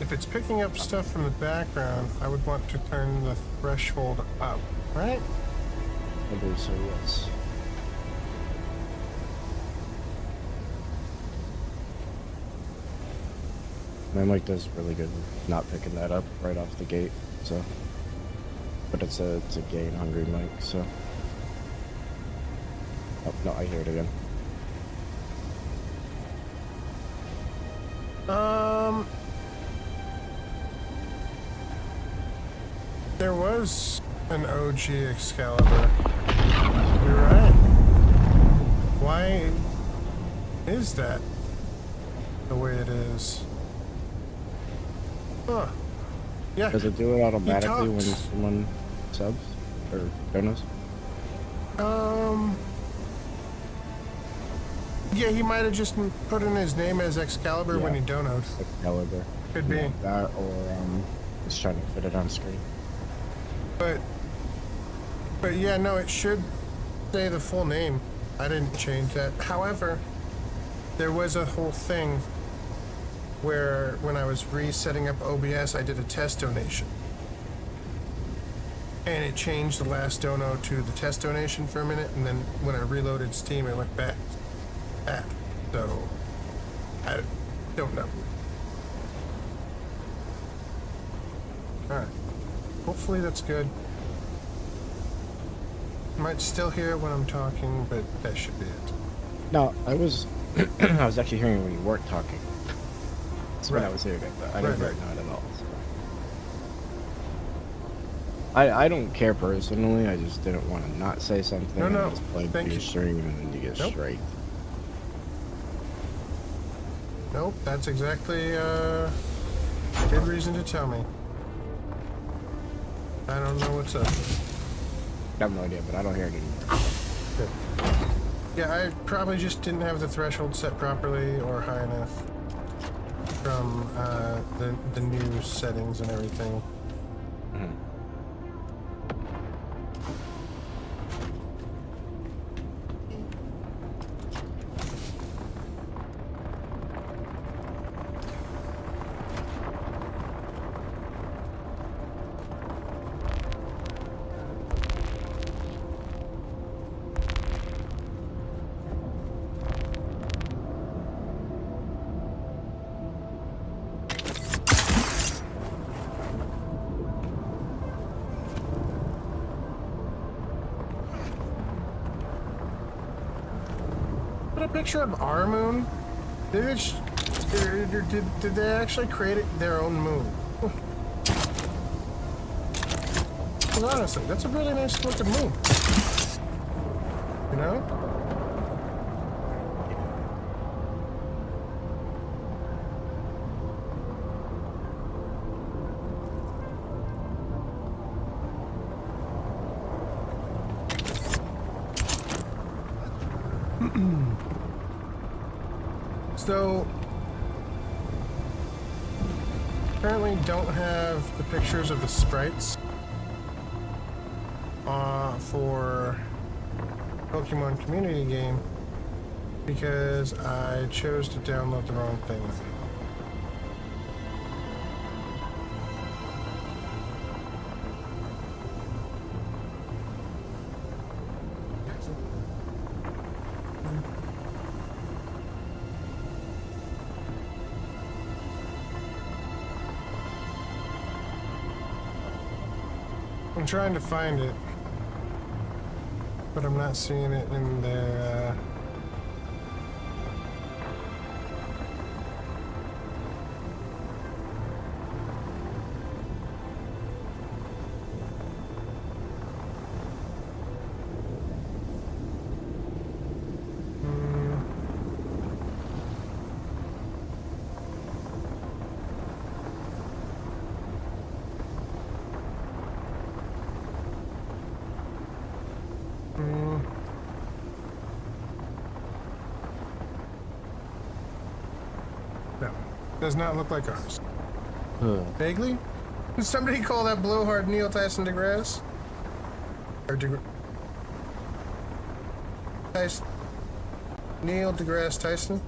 if it's picking up stuff from the background, I would want to turn the threshold up, right? I believe so, yes. My mic does really good with not picking that up right off the gate, so. But it's a gain hungry mic, so. Oh, no, I hear it again. There was an OG Excalibur. You're right. Why is that the way it is? Huh. Yeah. Does it do it automatically when talks. someone subs or donos? Yeah, he might have just put in his name as Excalibur when he donoed. Excalibur. Could be. Yeah, that or just trying to fit it on screen. But yeah, no, it should say the full name. I didn't change that. However, there was a whole thing where when I was resetting up OBS, I did a test donation. And it changed the last dono to the test donation for a minute, and then when I reloaded Steam, it went back. So, I don't know. Alright. Hopefully that's good. Might still hear it when I'm talking, but that should be it. No, I was I was actually hearing when you weren't talking. That's when I was hearing it, but I didn't Right. hear it at all. So. I don't care personally. I just didn't want to not say something. No, and no, just play thank your you. stream and then you get Nope. straight. Nope, that's exactly a good reason to tell me. I don't know what's up. I have no idea, but I don't hear it anymore. Good. Yeah, I probably just didn't have the threshold set properly or high enough from the new settings and everything. Mhm. Put a picture of our moon? Did they actually create their own moon? Well, honestly, that's a really nice looking moon. You know? So, currently don't have the pictures of the sprites for Pokemon Community Game because I chose to download the wrong thing. I'm trying to find it, but I'm not seeing it in their, no, does not look like ours. Vaguely? Did somebody call that blowhard Neil Tyson deGrasse? Or Tyson? Neil deGrasse Tyson?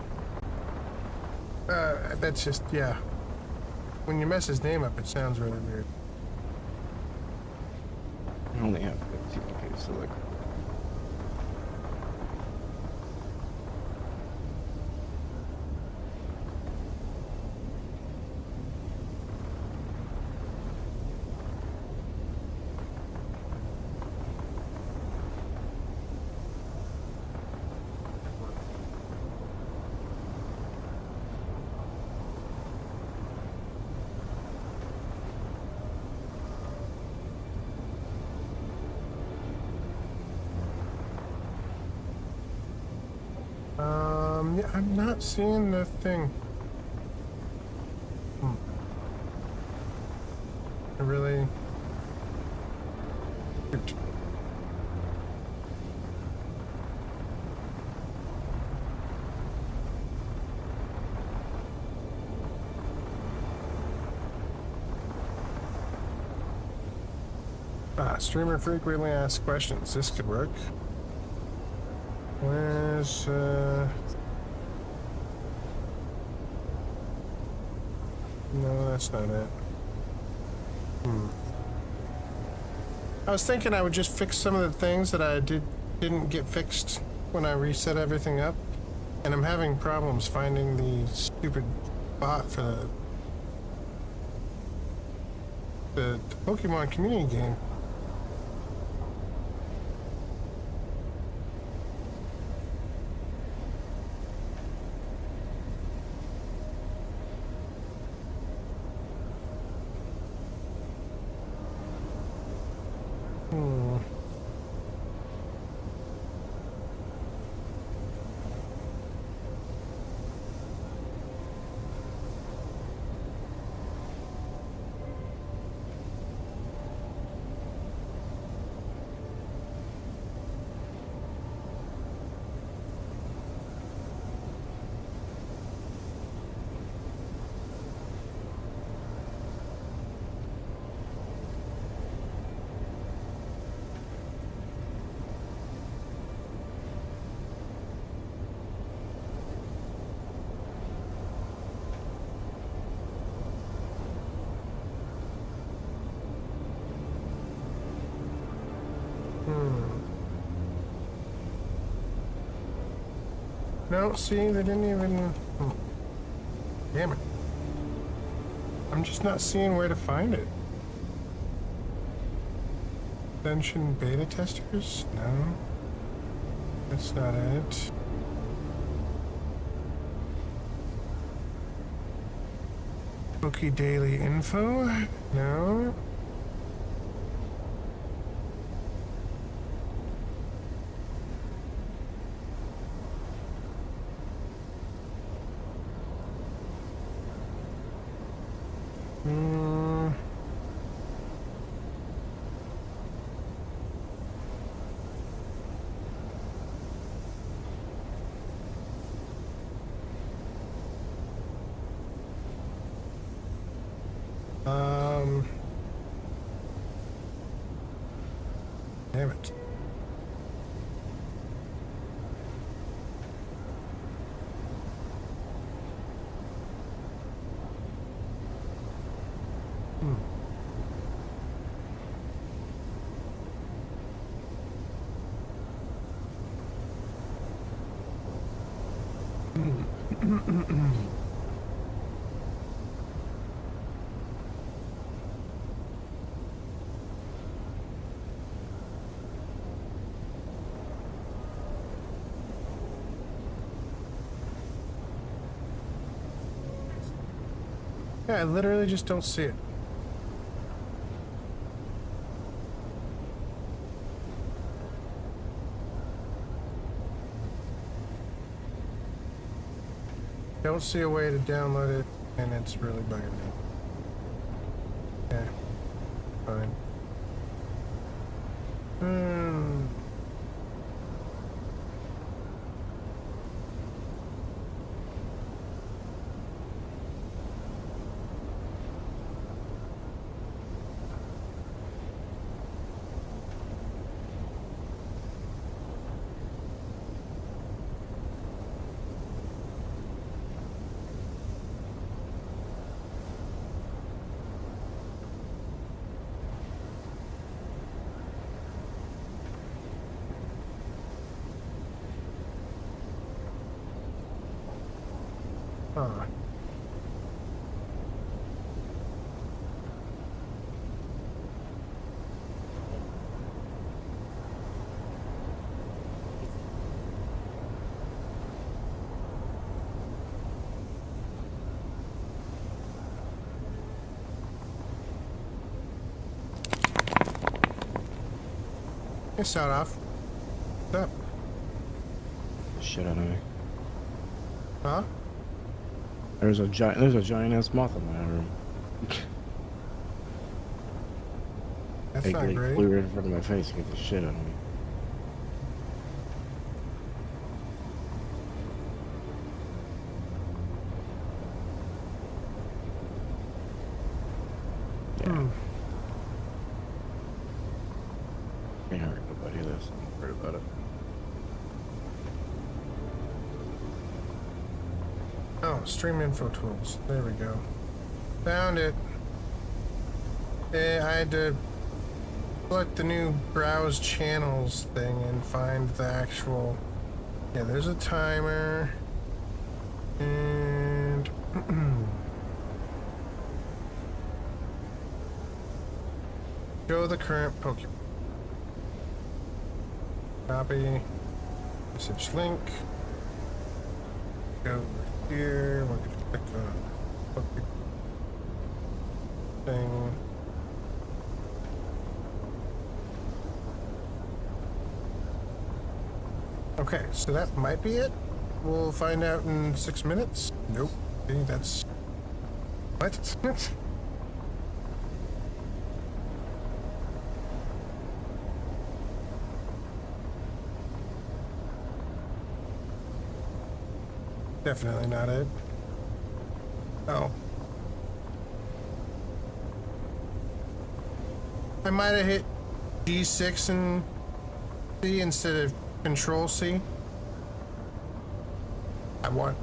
That's just, yeah. When you mess his name up, it sounds really weird. I only have 15. Okay, so like. Yeah, I'm not seeing the thing. I really... Streamer frequently asks questions. This could work. Where's, No, that's not it. I was thinking I would just fix some of the things that I didn't get fixed when I reset everything up. And I'm having problems finding the stupid bot for the Pokemon Community Game. No, see, they didn't even... Damn it. I'm just not seeing where to find it. Extension beta testers? No. That's not it. Bookie daily info? No. Damn it. Yeah, I literally just don't see it. Don't see a way to download it, and it's really bugging me. Yeah, fine. Huh. Hey, start off. What's up? Shit out of me. Huh? There's a giant ass moth in my room. That's It not like, great. flew right in front of my face and get the shit out of me. Yeah. Ain't hurt nobody this. I'm worried about it. Oh, stream info tools. There we go. Found it. Yeah, I had to select the new browse channels thing and find the actual... Yeah, there's a timer. And... show the current Pokemon. Copy. Message link. Go over here. We're gonna click the Pokemon thing. Okay, so that might be it. We'll find out in 6 minutes. Nope. Okay, that's... What? Definitely not it. Oh. I might have hit G6 and C instead of Control C. I want...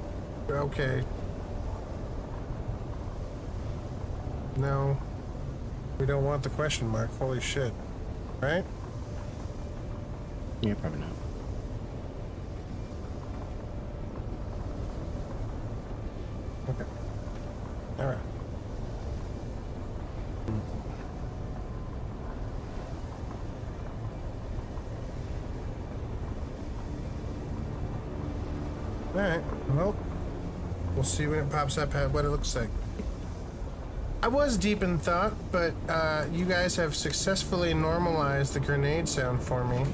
Okay. No. We don't want the question mark. Holy shit. Right? Yeah, probably not. Okay. Alright. Alright, well, we'll see when it pops up what it looks like. I was deep in thought, but you guys have successfully normalized the grenade sound for me,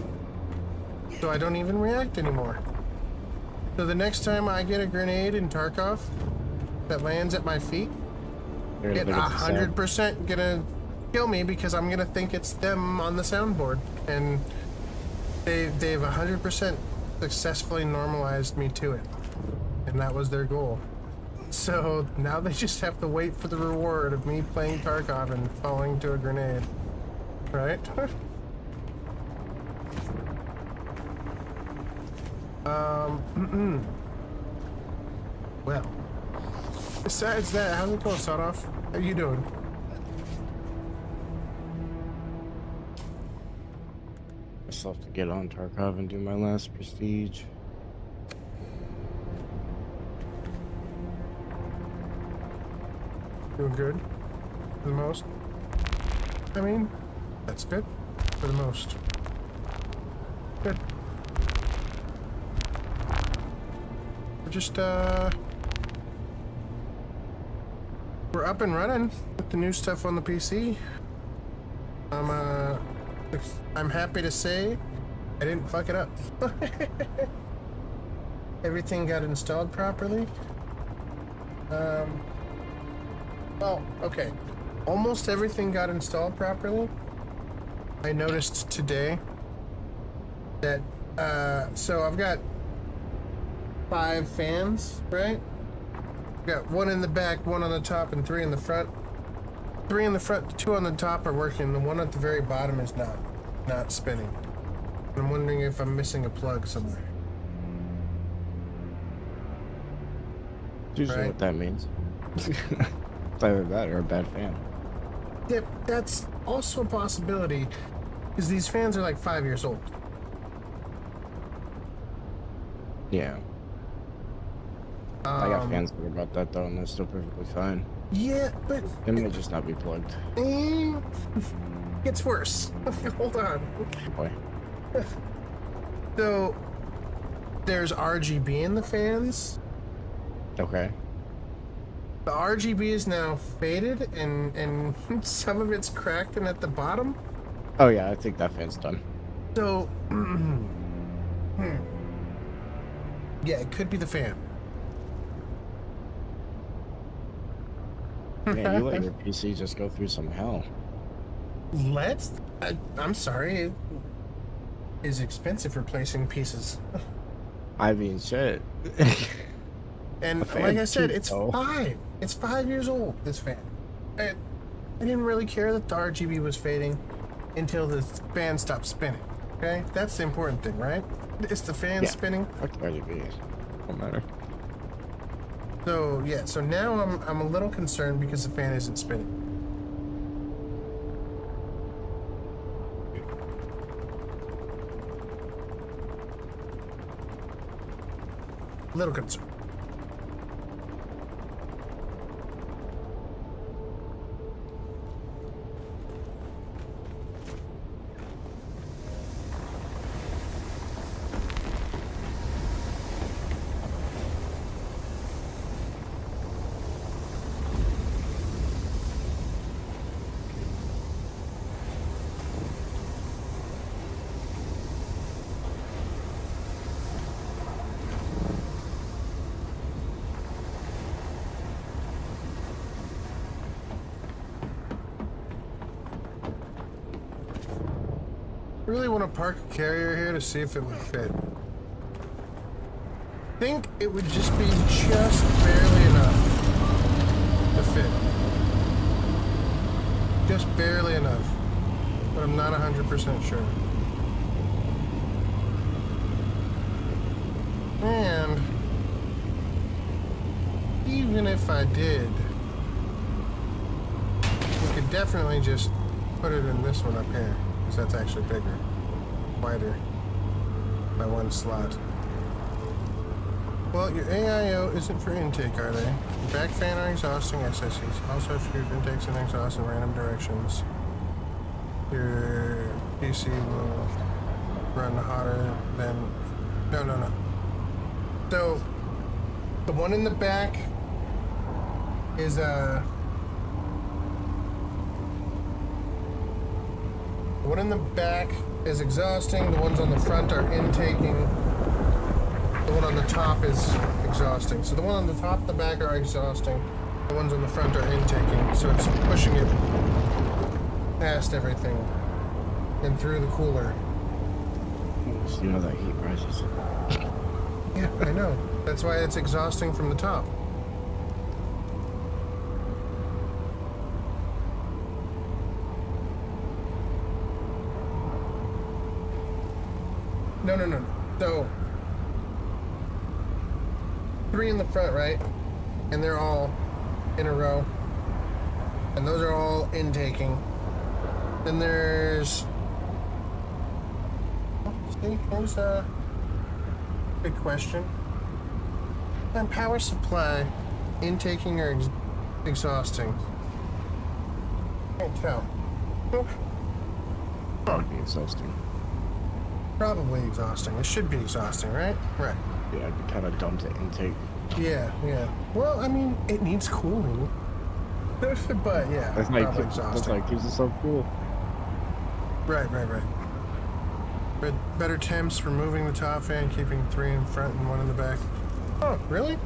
so I don't even react anymore. So the next time I get a grenade in Tarkov that lands at my feet, it's 100% gonna kill me because I'm gonna think it's them on the soundboard, and they've 100% successfully normalized me to it, and that was their goal. So now they just have to wait for the reward of me playing Tarkov and falling to a grenade, right? Well, besides that, how's it going, Sonoff? How you doing? I still have to get on Tarkov and do my last prestige. Doing good, for the most. I mean, that's good, for the most. Good. We're just, we're up and running with the new stuff on the PC. I'm happy to say I didn't fuck it up. Everything got installed properly. Well, okay. Almost everything got installed properly. I noticed today that, so I've got 5 fans, right? I've got 1 in the back, 1 on the top, and 3 in the front. 3 in the front, 2 on the top are working. The 1 at the very bottom is not spinning. I'm wondering if I'm missing a plug somewhere. It's usually what that means. It's either that or a bad fan. Yep, that's also a possibility, because these fans are like 5 years old. Yeah. I got fans that are about that though, and they're still perfectly fine. Yeah, but They may just not be plugged. Gets worse. Hold on. Boy. So there's RGB in the fans. Okay. The RGB is now faded, and some of it's cracked and at the bottom. Oh yeah, I think that fan's done. So, yeah, it could be the fan. Man, you let your PC just go through some hell. I'm sorry, it is expensive replacing pieces. I mean, shit. And like I said, it's 5. It's 5 years old, this fan. I didn't really care that the RGB was fading until the fan stopped spinning. Okay? That's the important thing, right? It's the fan spinning. Fuck RGB. Don't matter. So, yeah, so now I'm a little concerned because the fan isn't spinning. Little concerned. I really want to park a carrier here to see if it would fit. I think it would just be just barely enough to fit. Just barely enough. But I'm not 100% sure. And even if I did, we could definitely just put it in this one up here. Because that's actually bigger, wider by 1 slot. Well, your AIO isn't for intake, are they? Your back fan are exhausting SSEs. Also have your intakes and exhaust in random directions. Your PC will run hotter than... No. So, the one in the back is the one in the back is exhausting, the ones on the front are intaking, the one on the top is exhausting. So the one on the top and the back are exhausting, the ones on the front are intaking, so it's pushing it past everything and through the cooler. You know that heat rises. Yeah, I know. That's why it's exhausting from the top. No. So, 3 in the front, right? And they're all in a row. And those are all intaking. Then there's... See, here's a big question. And power supply, intaking or exhausting? Can't tell. Probably exhausting. Probably exhausting. It should be exhausting, right? Right. Yeah, I'd be kind of dumb to intake. Yeah. Well, I mean, it needs cooling. But yeah, That's like probably exhausting. that's like keeps itself cool. Right. But better temps, removing the top fan, keeping 3 in front and 1 in the back. Oh, really?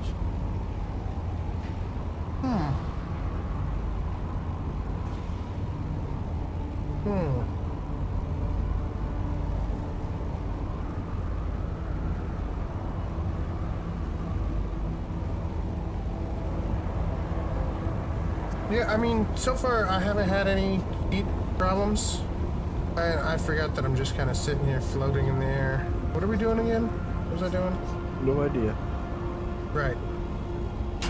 Yeah, I mean, so far I haven't had any heat problems. I forgot that I'm just kind of sitting here floating in the air. What are we doing again? What was I doing? No idea. Right.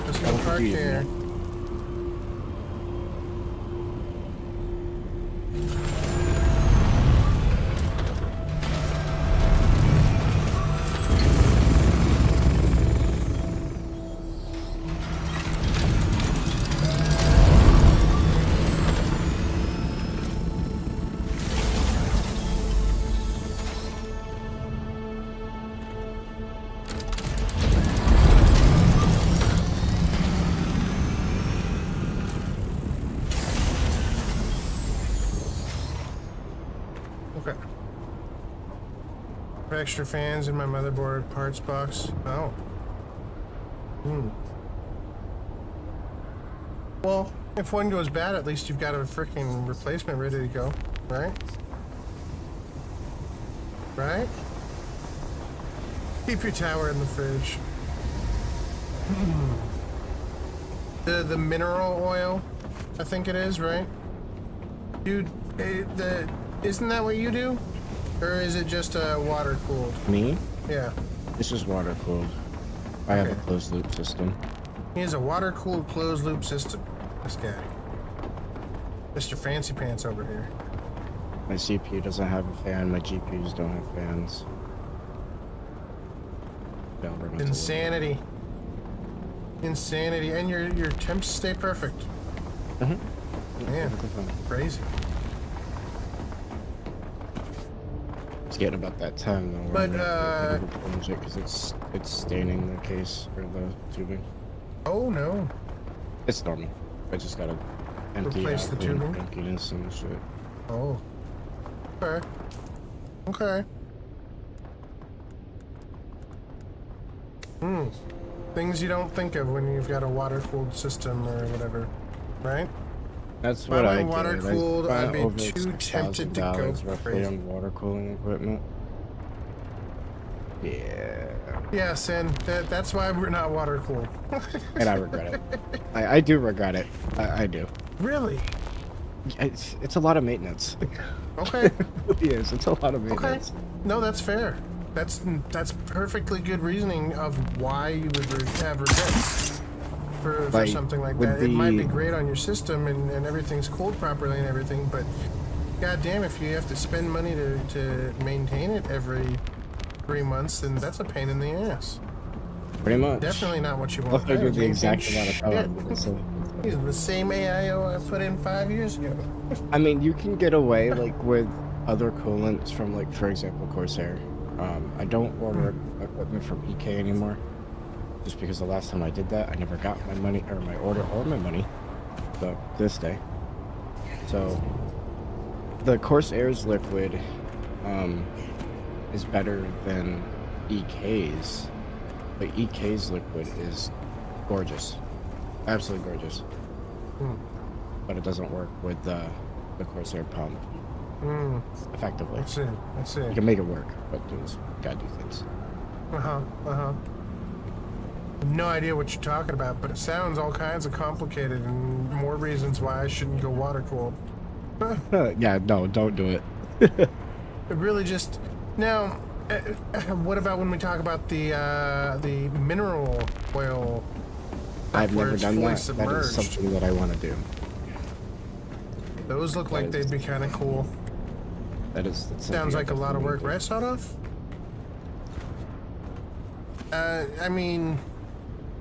Just gonna park here. Okay. Extra fans in my motherboard parts box. Oh. Well, if one goes bad, at least you've got a freaking replacement ready to go, right? Right? Keep your tower in the fridge. The mineral oil, I think it is, right? Dude, isn't that what you do? Or is it just water cooled? Me? Yeah. It's just water cooled. I have a closed loop system. He has a water cooled closed loop system. This guy. Mr. Fancy Pants over here. My CPU doesn't have a fan, my GPUs don't have fans. Insanity. Insanity. And your temps stay perfect. Man, crazy. It's getting about that time though. But because it's staining the case or the tubing. Oh no. It's normal. I just gotta empty Replace out the tubing? emptiness and shit. Oh. Okay. Okay. Things you don't think of when you've got a water-cooled system or whatever, right? That's what I did. Water-cooled, I'd be over too tempted to go roughly crazy. on water cooling equipment. Yeah. Yeah, Sin, that's why we're not water-cooled. And I regret it. I do regret it. I do. Really? It's a lot of maintenance. Okay. It really is. It's a lot of Okay. maintenance. No, that's fair. That's perfectly good reasoning of why you would have regrets for Like, something like with that. It might be the- great on your system and everything's cooled properly and everything, but goddamn, if you have to spend money to maintain it every 3 months, then that's a pain in the ass. Pretty much. Definitely not what you I'll want. figure the I exact mean, amount of power. shit. I'm gonna say. These are the same AIO I put in 5 years ago. I mean, you can get away like with other coolants from like, for example, Corsair. I don't order equipment from EK anymore, just because the last time I did that, I never got my money or my order or my money. So this day. So the Corsair's liquid is better than EK's, but EK's liquid is gorgeous, absolutely gorgeous. But it doesn't work with the Corsair pump effectively. I see. You can make it work, but you just gotta do things. No idea what you're talking about, but it sounds all kinds of complicated and more reasons why I shouldn't go water cooled. Yeah, no, don't do it. It really just now. What about when we talk about the mineral oil? I've where never it's done fully that. That submerged? is something that I want to do. Those look like they'd be kind of cool. That's Sounds like a lot of work, right, Sodoff? I mean,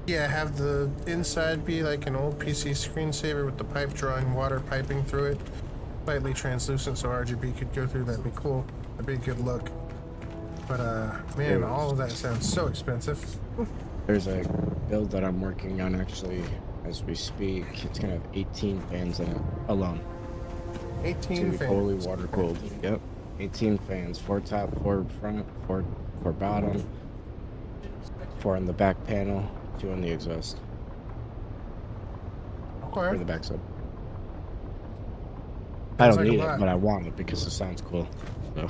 yeah, have the inside be like an old PC screensaver with the pipe drawing water piping through it. Slightly translucent so RGB could go through, that'd be cool. That'd be a good look. But, man, all of that sounds so expensive. There's a build that I'm working on actually as we speak. It's gonna have 18 fans in it alone. 18 Fully fans. water cooled. Yep. 18 fans. 4 top, 4 front, 4 bottom, 4 on the back panel, 2 on the exhaust. Or Okay. the back side. I don't like a need it, lot. but I want it because it sounds cool. So.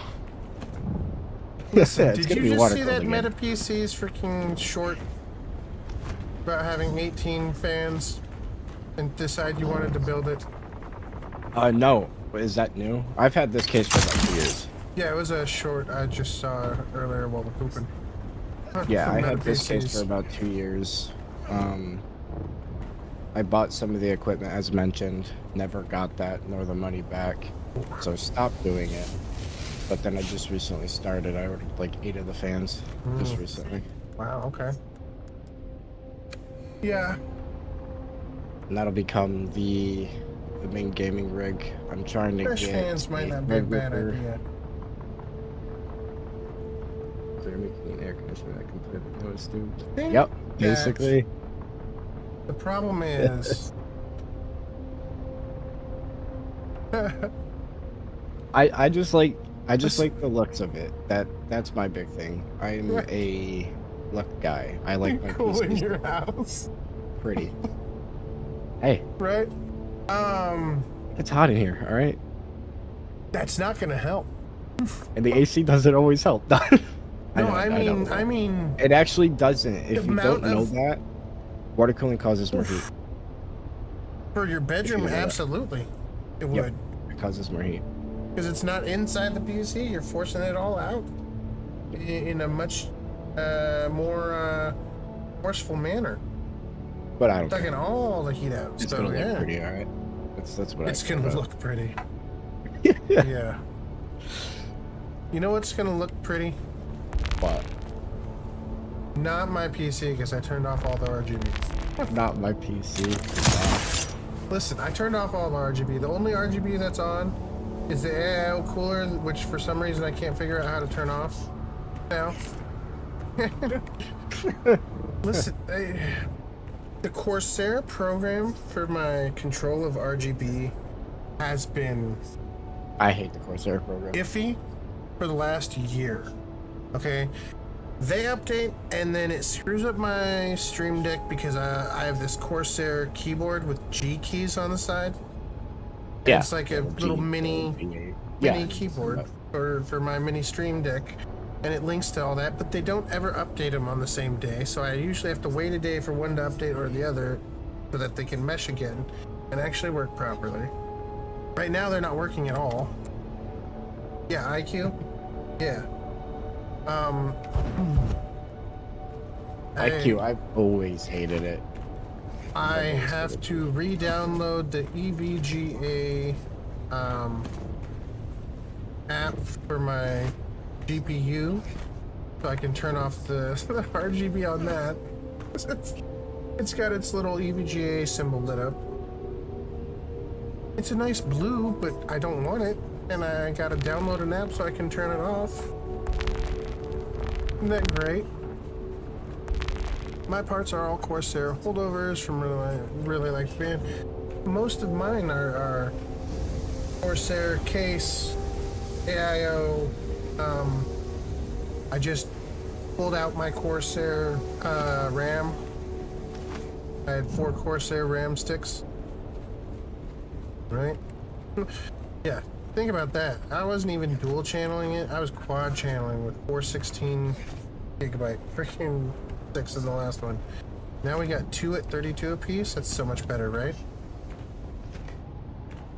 Listen, It's did gonna you be just water see cooled that again. Meta PC's freaking short about having 18 fans and decide you wanted to build it? No. Is that new? I've had this case for like 2 years. Yeah, it was a short I just saw earlier while we're pooping. Yeah, From I Meta had this case PCs. for about 2 years. I bought some of the equipment as mentioned, never got that nor the money back, so I stopped doing it. But then I just recently started. I ordered like 8 of the fans just recently, Wow, okay. Yeah. and that'll become the main gaming rig. I'm trying to Fresh get fans might not be a bad regular- idea. Thermic clean air conditioner that completely noise tube. Think Yep, that basically. The problem is I just like This- like the looks of it. That's my big thing. I'm Right. a look guy. I like my cool in PCs your house, pretty. Hey, right? it's hot in here, all right? That's not gonna help. And the AC doesn't always help. No, know, I mean, it actually doesn't. If you amount don't know of- that, water cooling causes more heat. for your bedroom, know that. absolutely, it Yep. would. It causes more heat. Because it's not inside the PC, you're forcing it all out in a much more forceful manner. But I don't Sucking care. all the heat out. It's So gonna look yeah, pretty, all right? That's what it's I care gonna about. look pretty. Yeah. You know what's gonna look pretty? But Not my PC, because I turned off all the RGB. not my PC. Listen, I turned off all the RGB. The only RGB that's on is the AIO cooler, which for some reason I can't figure out how to turn off now. Listen, the Corsair program for my control of RGB has been I hate the Corsair program. iffy for the last year. Okay? They update and then it screws up my Stream Deck because I have this Corsair keyboard with G keys on the side. And Yeah. It's like a little mini keyboard for my mini Stream Deck, and it links to all that, but they don't ever update them on the same day, so I usually have to wait a day for one to update or the other so that they can mesh again and actually work properly. Right now they're not working at all. Yeah, IQ? Yeah. IQ, I've always hated it. I have to re-download the EVGA app for my GPU so I can turn off the RGB on that. It's got its little EVGA symbol lit up. It's a nice blue, but I don't want it. And I gotta download an app so I can turn it off. Isn't that great? My parts are all Corsair holdovers from really like the band. Most of mine are Corsair case, AIO. I just pulled out my Corsair RAM. I had 4 Corsair RAM sticks. Right? Yeah, think about that. I wasn't even dual channeling it. I was quad channeling with 416 gigabyte freaking sticks in the last one. Now we got 2 at 32 apiece. That's so much better, right?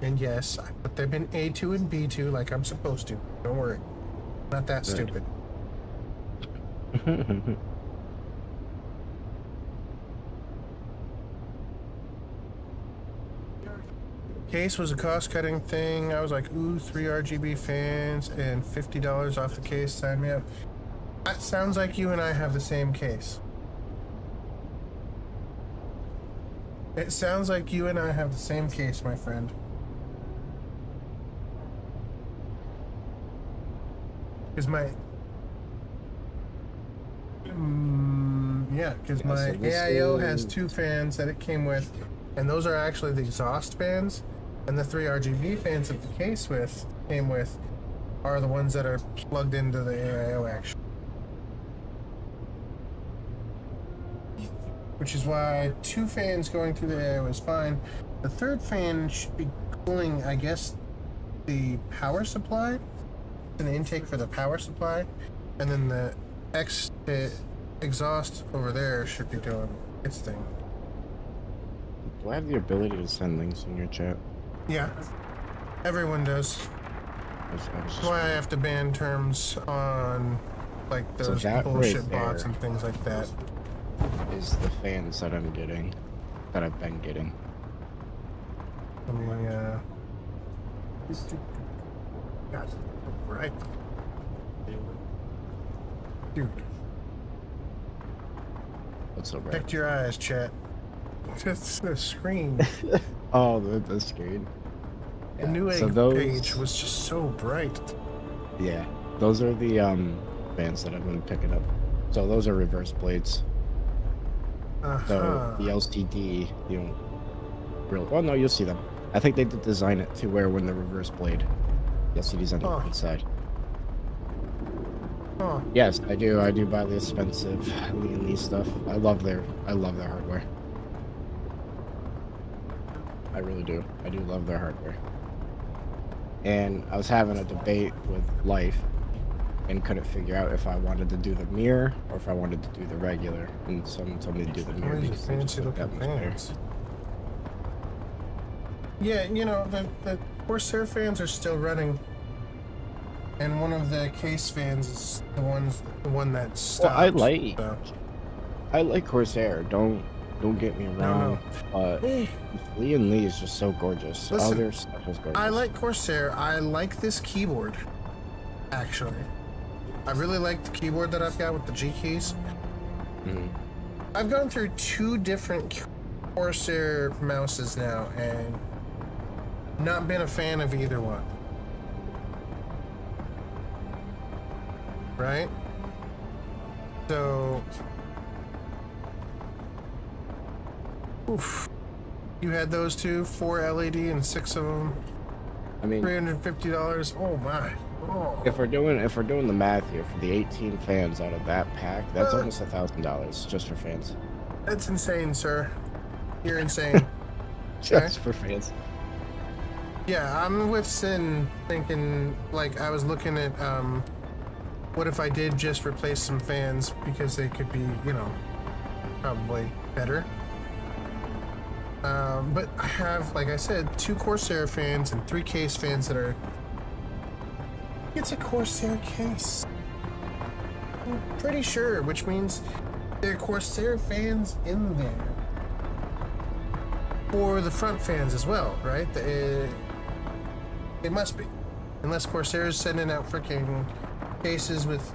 And yes, I put them in A2 and B2 like I'm supposed to. Don't worry. Not that stupid. Case was a cost-cutting thing. I was like, ooh, 3 RGB fans and $50 off the case. Sign me up. That sounds like you and I have the same case. It sounds like you and I have the same case, my friend. Because my... yeah, because my so AIO has 2 fans that it came with, and those are actually the exhaust fans, and the 3 RGB fans that the case came with are the ones that are plugged into the AIO actually. Which is why 2 fans going through the AIO is fine. The 3rd fan should be cooling, I guess, the power supply, an intake for the power supply, and then the exhaust over there should be doing its thing. Do I have the ability to send links in your chat? Yeah, everyone does. That's why I have to ban terms on like those that bullshit right bots there and things like that. is the fans that I'm getting, that I've been getting. Let me, God, right. Dude, What's up, right? protect your eyes, chat. Just the screen. Oh, the screen. The new egg page was just so bright. Yeah, those are the fans that I've been picking up. So those are reverse blades. So the LCD, you know, well, no, you'll see them. I think they did design it to where when the reverse blade, the LCD's on the right side. Oh, Yes, I do. I do buy the expensive Lee stuff. I love their hardware. I really do. I do love their hardware. And I was having a debate with Life and couldn't figure out if I wanted to do the mirror or if I wanted to do the regular. And someone told me to do the mirror these are because they just fancy look that looking much better. fans. Yeah, you know, the Corsair fans are still running. And one of the case fans is the one that stopped. Well, I like Corsair. Don't get me wrong. But Lee is just so gorgeous. Listen, All their stuff is gorgeous. I like Corsair. I like this keyboard, actually. I really like the keyboard that I've got with the G keys. I've gone through 2 different Corsair mouses now and not been a fan of either one. Right? So... Oof. You had those 2, 4 LED and 6 of them. I mean, $350. Oh my. Oh. if we're doing the math here for the 18 fans out of that pack, that's almost $1,000 just for fans. That's insane, sir. You're insane. Just for fans. Yeah, I'm with Sin thinking, like, I was looking at, what if I did just replace some fans because they could be, you know, probably better. But I have, like I said, 2 Corsair fans and 3 case fans that are... It's a Corsair case. I'm pretty sure, which means there are Corsair fans in there. For the front fans as well, right? It must be. Unless Corsair is sending out freaking cases with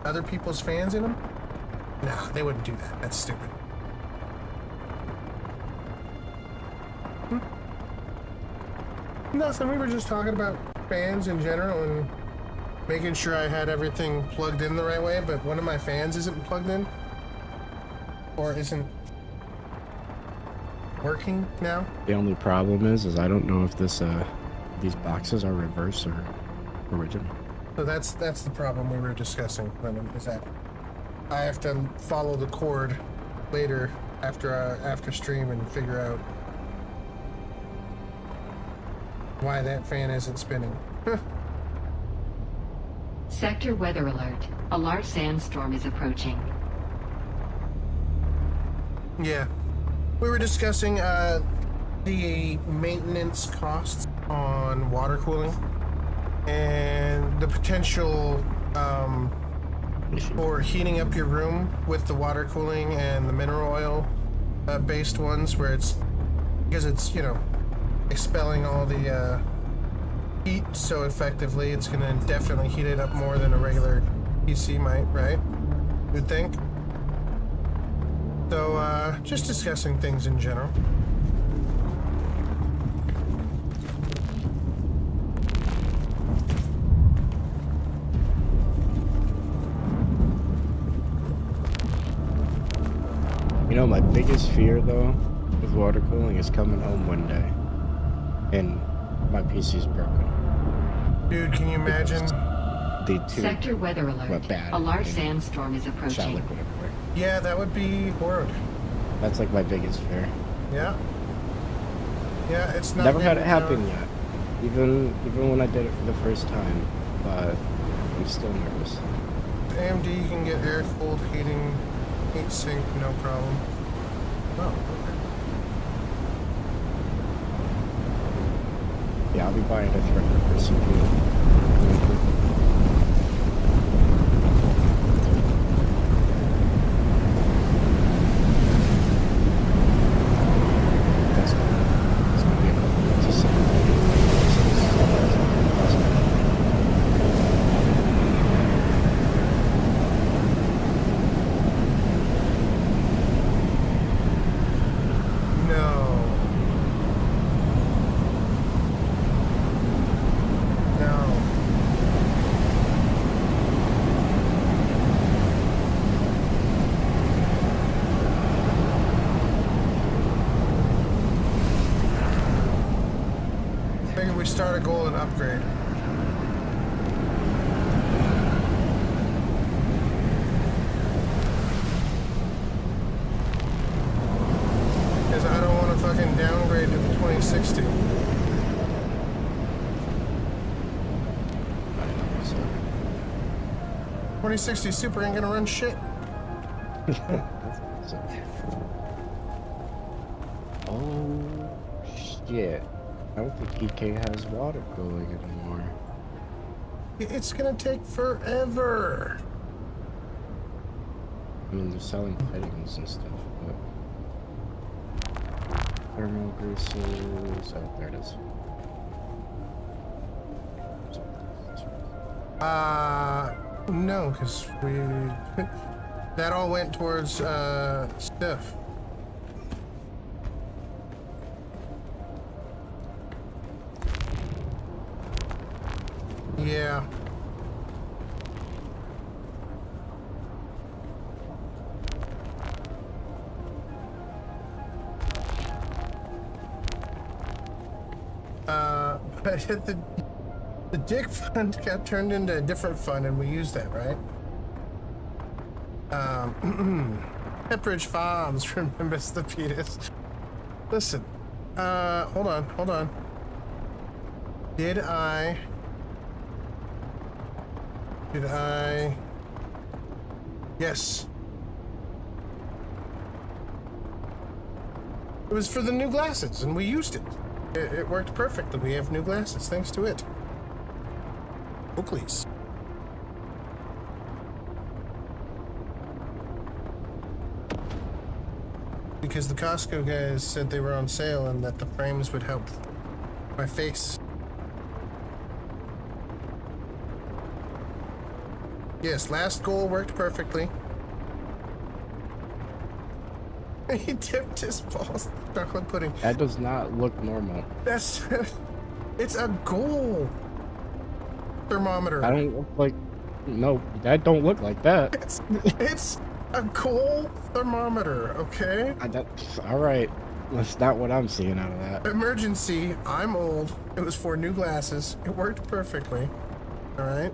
other people's fans in them? Nah, they wouldn't do that. That's stupid. Nothing. We were just talking about fans in general and making sure I had everything plugged in the right way, but one of my fans isn't plugged in. Or isn't working now. The only problem is I don't know if this these boxes are reverse or original. So that's the problem we were discussing, Lemon, is that I have to follow the cord later after stream and figure out why that fan isn't spinning. Sector weather alert. A large sandstorm is approaching. Yeah. We were discussing the maintenance costs on water cooling and the potential for heating up your room with the water cooling and the mineral oil based ones where it's because it's, you know, expelling all the heat so effectively, it's gonna definitely heat it up more than a regular PC might, right? You'd think. So, just discussing things in general. You know, my biggest fear though with water cooling is coming home one day and my PC's broken. Dude, can you imagine? The two Sector weather alert. bad A large and sandstorm is shot approaching. liquid everywhere. Yeah, that would be horrid. That's like my biggest fear. Yeah. Yeah, it's not. Never had it happen yet. Even when I did it for the first time, but I'm still nervous. AMD, you can get air-cooled heating, heat sink, no problem. Oh, okay. Yeah, I'll be buying a Threadripper CPU. That's gonna be a couple months to set. No. No. Maybe we start a goal and upgrade. Because I don't want to fucking downgrade to the 2060. So, 2060 Super ain't gonna run shit. so. Oh shit. I don't think EK has water cooling anymore. It's gonna take forever. I mean, they're selling fittings and stuff, but... Thermal greases... Oh, there it is. No, because we... that all went towards, stuff. Yeah. But the dick fund got turned into a different fund and we used that, right? Pepperidge Farms remembers the penis. Listen, hold on. Did I... Yes. It was for the new glasses, and we used it. It worked perfectly. We have new glasses thanks to it. Oakleys. Because the Costco guys said they were on sale and that the frames would help my face. Yes, last goal worked perfectly. He dipped his balls in chocolate pudding. That does not look normal. That's it's a goal thermometer. I don't look like. No, that don't look like that. It's a goal thermometer, okay? All right. That's not what I'm seeing out of that. Emergency. I'm old. It was for new glasses. It worked perfectly. All right.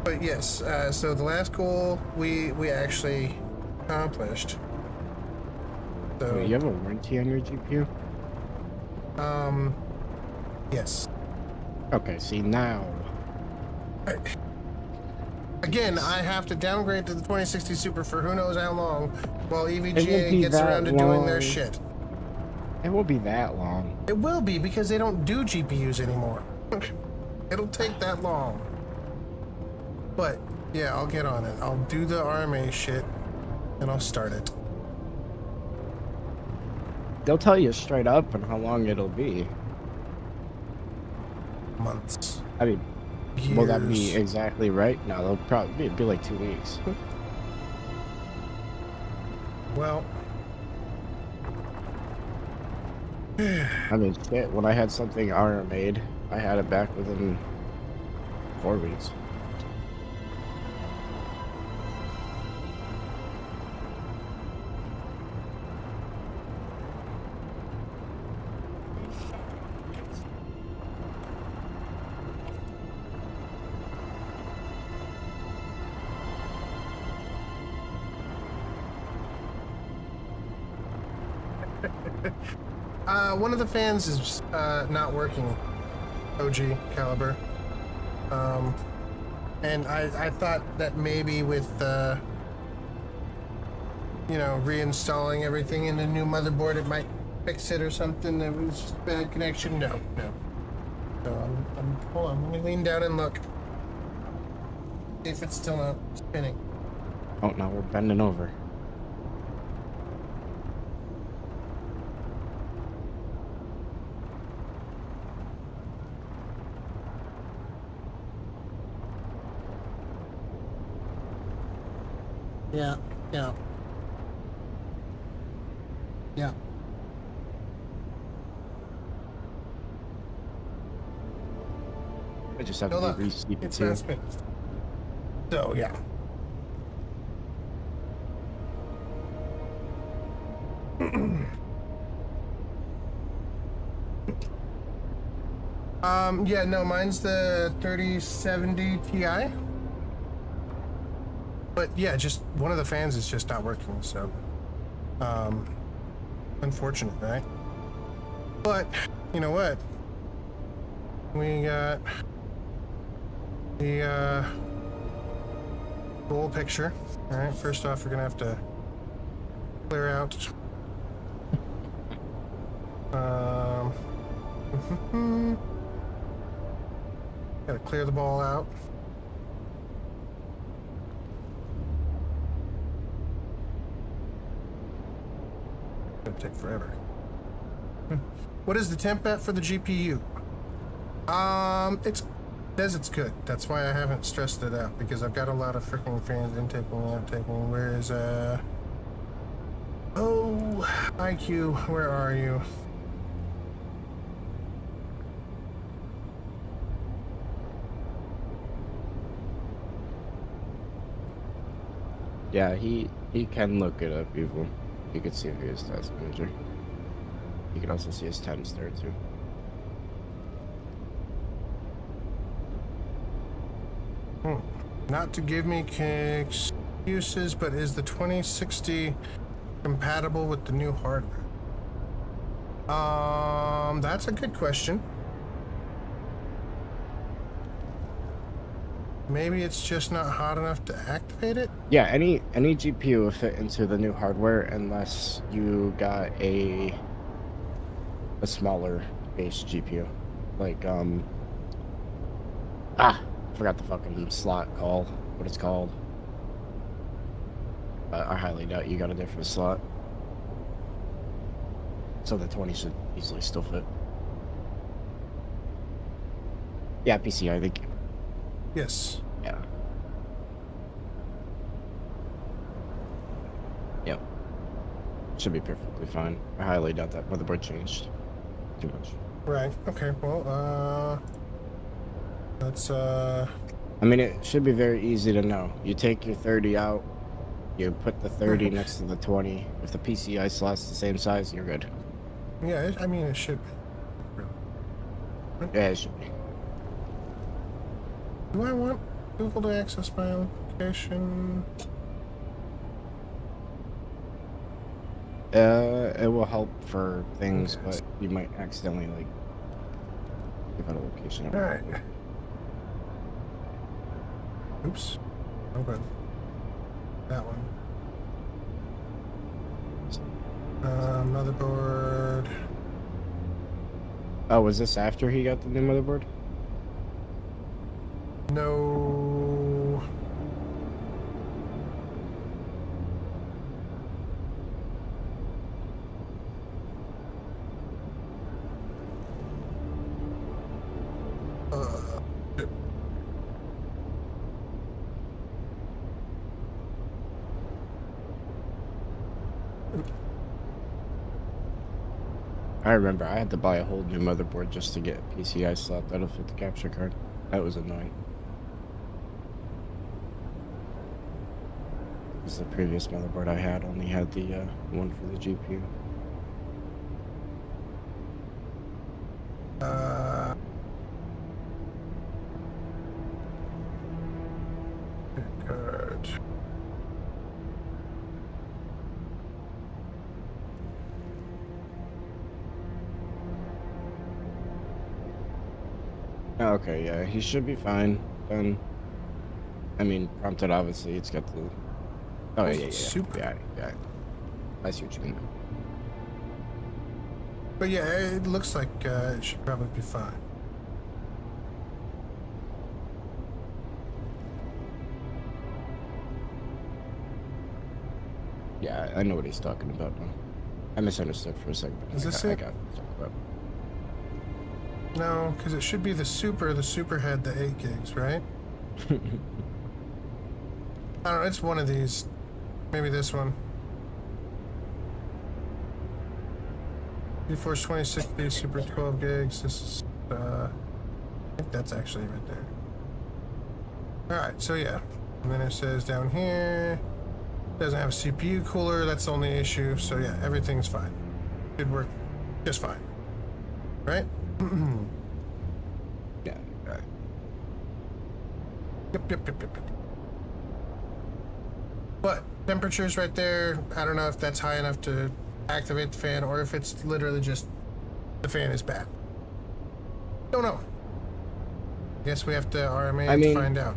But yes, so the last goal we actually accomplished. So Wait, you have a warranty on your GPU? yes. Okay, see now. Again, I have to downgrade to the 2060 Super for who knows how long, while It won't EVGA be gets that around to doing their long. shit. It won't be that long. It will be because they don't do GPUs anymore. It'll take that long. But yeah, I'll get on it. I'll do the RMA shit and I'll start it. They'll tell you straight up and how long it'll be. Months. I mean, Years. will that be exactly right? No, they'll probably be like 2 weeks. Well, I mean, shit, when I had something RMA'd, I had it back within 4 weeks. one of the fans is not working. OG caliber. And I thought that maybe with you know, reinstalling everything in the new motherboard, it might fix it or something. It was just a bad connection. No. So hold on. Let me lean down and look. See if it's still not spinning. Oh, now we're bending over. Yeah. I just have Hold to on. re-sleep it It's too. not spinning. So yeah. Yeah, no, mine's the 3070 Ti. But yeah, just one of the fans is just not working, so unfortunate, right? But you know what? We got the goal picture. All right, first off, we're gonna have to clear out gotta clear the ball out. Gonna take forever. What is the temp at for the GPU? It says it's good. That's why I haven't stressed it out, because I've got a lot of freaking fans intaking and outtaking. Where is oh, IQ, where are you? Yeah, he can look it up even. You can see his task manager. You can also see his temps there too. Not to give me excuses, but is the 2060 compatible with the new hardware? That's a good question. Maybe it's just not hot enough to activate it? Yeah, any GPU will fit into the new hardware unless you got a smaller base GPU. Like I forgot the fucking slot call, what it's called. I highly doubt you got a different slot. So the 20 should easily still fit. Yeah, PCI, I think. Yes. Yeah. Yep. Should be perfectly fine. I highly doubt that motherboard changed too much. Right. Okay. Well, let's I mean, it should be very easy to know. You take your 30 out, you put the 30 next to the 20. If the PCI slot's the same size, you're good. Yeah. I mean, it should be. Yeah, it should be. Do I want Google to access my location? It will help for things, Okay. but you might accidentally, like, give out a location. All right. Oops. Okay. That one. Motherboard. Oh, was this after he got the new motherboard? No. Shit. I remember I had to buy a whole new motherboard just to get a PCI slot that'll fit the capture card. That was annoying. Because the previous motherboard I had only had the one for the GPU. Good. Oh, okay, yeah, he should be fine. Then, I mean, prompted obviously, it's got the. Oh yeah. Super. Yeah. I see what you mean. But yeah, it looks like it should probably be fine. Yeah, I know what he's talking about now. I misunderstood for a second. Is this I it? got what he's talking about. No, because it should be the Super. The Super had the 8 gigs, right? I don't know. It's one of these. Maybe this one. GeForce 2060 Super 12 gigs. This is, I think that's actually right there. Alright, so yeah. And then it says down here, doesn't have a CPU cooler. That's the only issue. So yeah, everything's fine. Should work just fine. Right? Yeah. Right. Yep. But temperature's right there. I don't know if that's high enough to activate the fan or if it's literally just the fan is bad. Don't know. Guess we have to RMA to find out.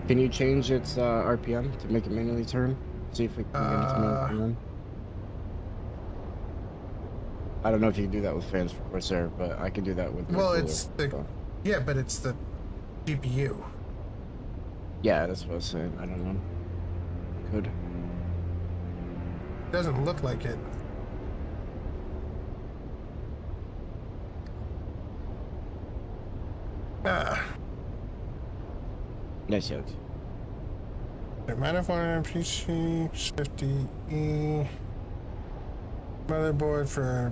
Can you change its RPM to make it manually turn? See if we can get it to manually turn. I don't know if you can do that with fans for Corsair, but I can do that with. Well, it's the yeah, but it's the GPU. Yeah, that's what I was saying. I don't know. Could. Doesn't look like it. Nice jokes. Microphone PC 50E motherboard for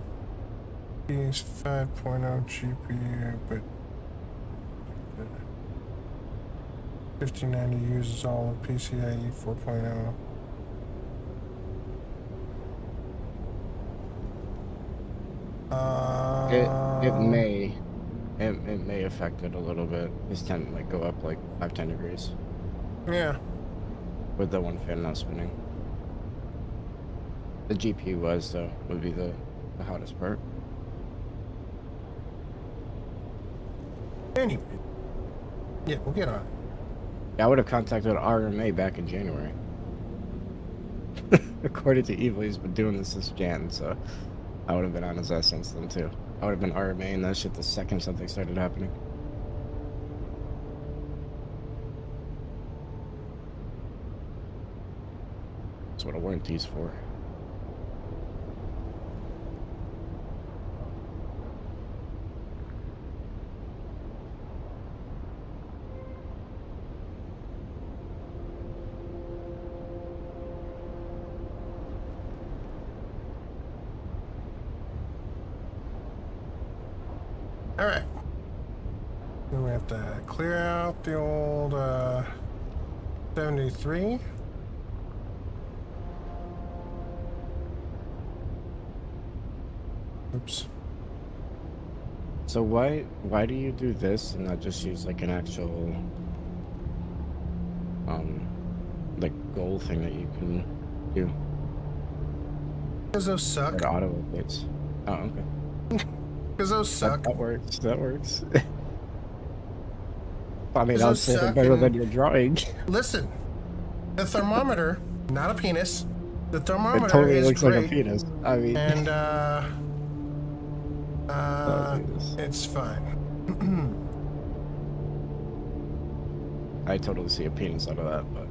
PS 5.0 GPU, but 5090 uses all of PCIe 4.0. It may affect it a little bit. This temp might go up like 5-10 degrees Yeah. with the one fan not spinning. The GPU was though would be the hottest part. Anyway. Yeah, we'll get on it. Yeah, I would have contacted RMA back in January. According to Evil, he's been doing this since Jan, so I would have been on his ass since then too. I would have been RMA and that shit the second something started happening. That's what a warranty's for. All right. Then we have to clear out the old 73. Oops. So why do you do this and not just use like an actual like goal thing that you can do? Because those suck. That auto updates. Oh, okay. Because those suck. That works. That works. I mean, Does I'll those say they're suck better and- than your drawing. Listen, the thermometer, not a penis. The It thermometer totally is looks great. like a penis. I mean, And Jesus. it's fine. I totally see a penis out of that, but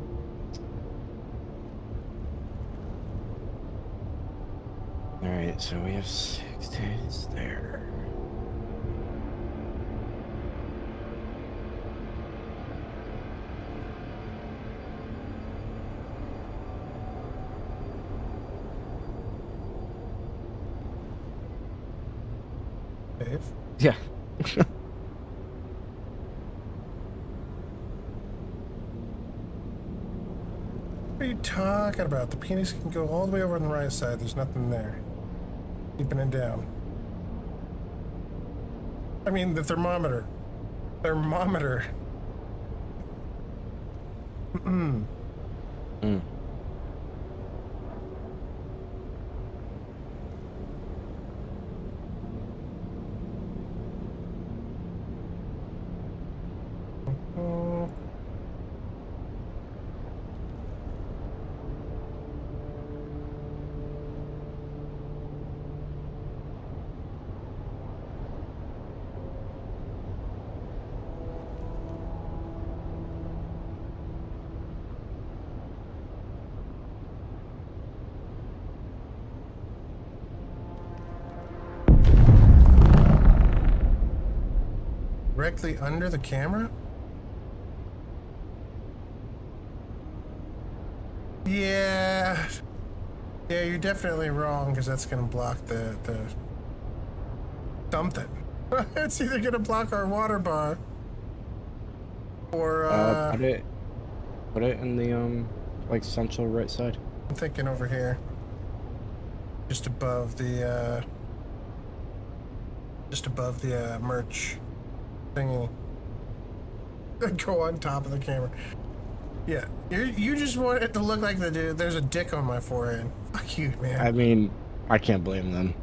all right. So we have 6 days there. Dave? Yeah. What are you talking about? The penis can go all the way over on the right side. There's nothing there. Keeping it down. I mean, the thermometer. Thermometer. Mm. Oh. Directly under the camera? Yeah. Yeah, you're definitely wrong, because that's going to block the something. It's either going to block our water bar or Put it in the like central right side. I'm thinking over here. Just above the merch thingy. Go on top of the camera. Yeah, you just want it to look like there's a dick on my forehead. Fuck you, man. I mean, I can't blame them.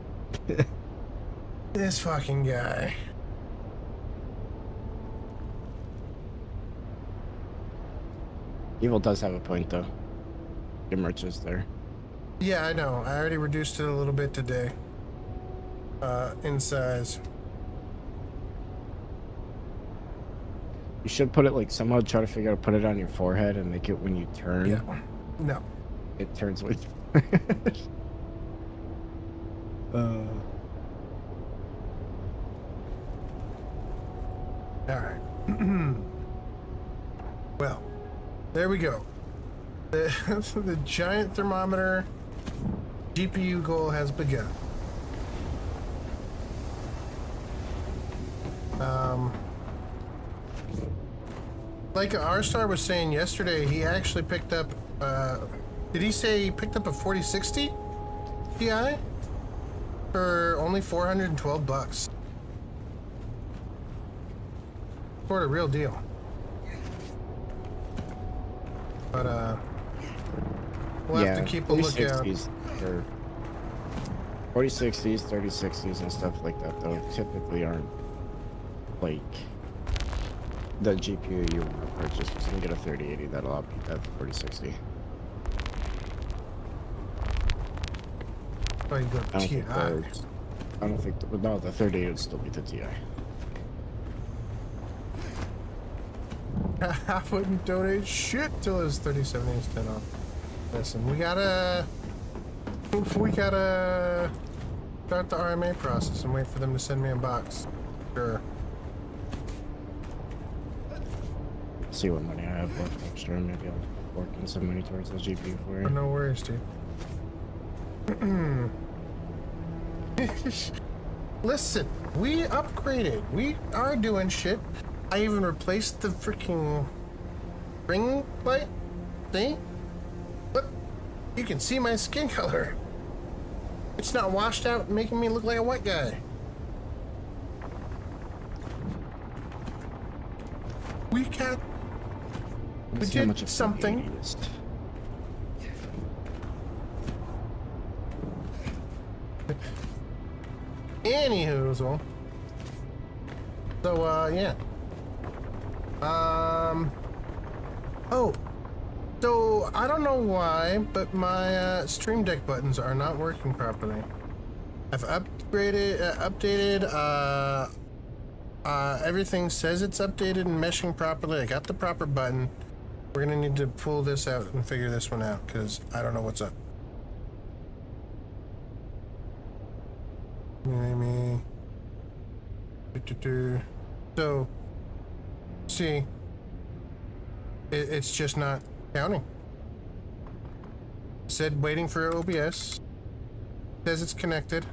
This fucking guy. Evil does have a point though. Your merch is there. Yeah, I know. I already reduced it a little bit today. In size. You should put it like somehow try to figure out to put it on your forehead and make it when you turn. Yeah. No. It turns with. Alright. Well, there we go. The giant thermometer GPU goal has begun. Like R-Star was saying yesterday, he actually picked up, did he say he picked up a 4060 Ti? For only $412. For a real deal. But, we'll have to keep a lookout. 4060s, 3060s, and stuff like that, though, typically aren't like the GPU you want to purchase. Because you can get a 3080 that'll outbeat that 4060. Oh, you go I don't TI. think no, the 3080 would still be the TI. I wouldn't donate shit till his 3070 is 10 off. Listen, we gotta start the RMA process and wait for them to send me a box. Sure. See what money I have left extra, and maybe I'll work in some money towards the GPU for Oh, you. no worries, dude. Listen, we upgraded. We are doing shit. I even replaced the freaking ring light. See? Look, you can see my skin color. It's not washed out, making me look like a white guy. We got. We Let's see how much did of something. 80 is. Anywho, so yeah. Oh, so I don't know why, but my Stream Deck buttons are not working properly. I've updated. Everything says it's updated and meshing properly. I got the proper button. We're gonna need to pull this out and figure this one out because I don't know what's up. Maybe. So, see, it's just not counting. Said waiting for OBS. Says it's connected.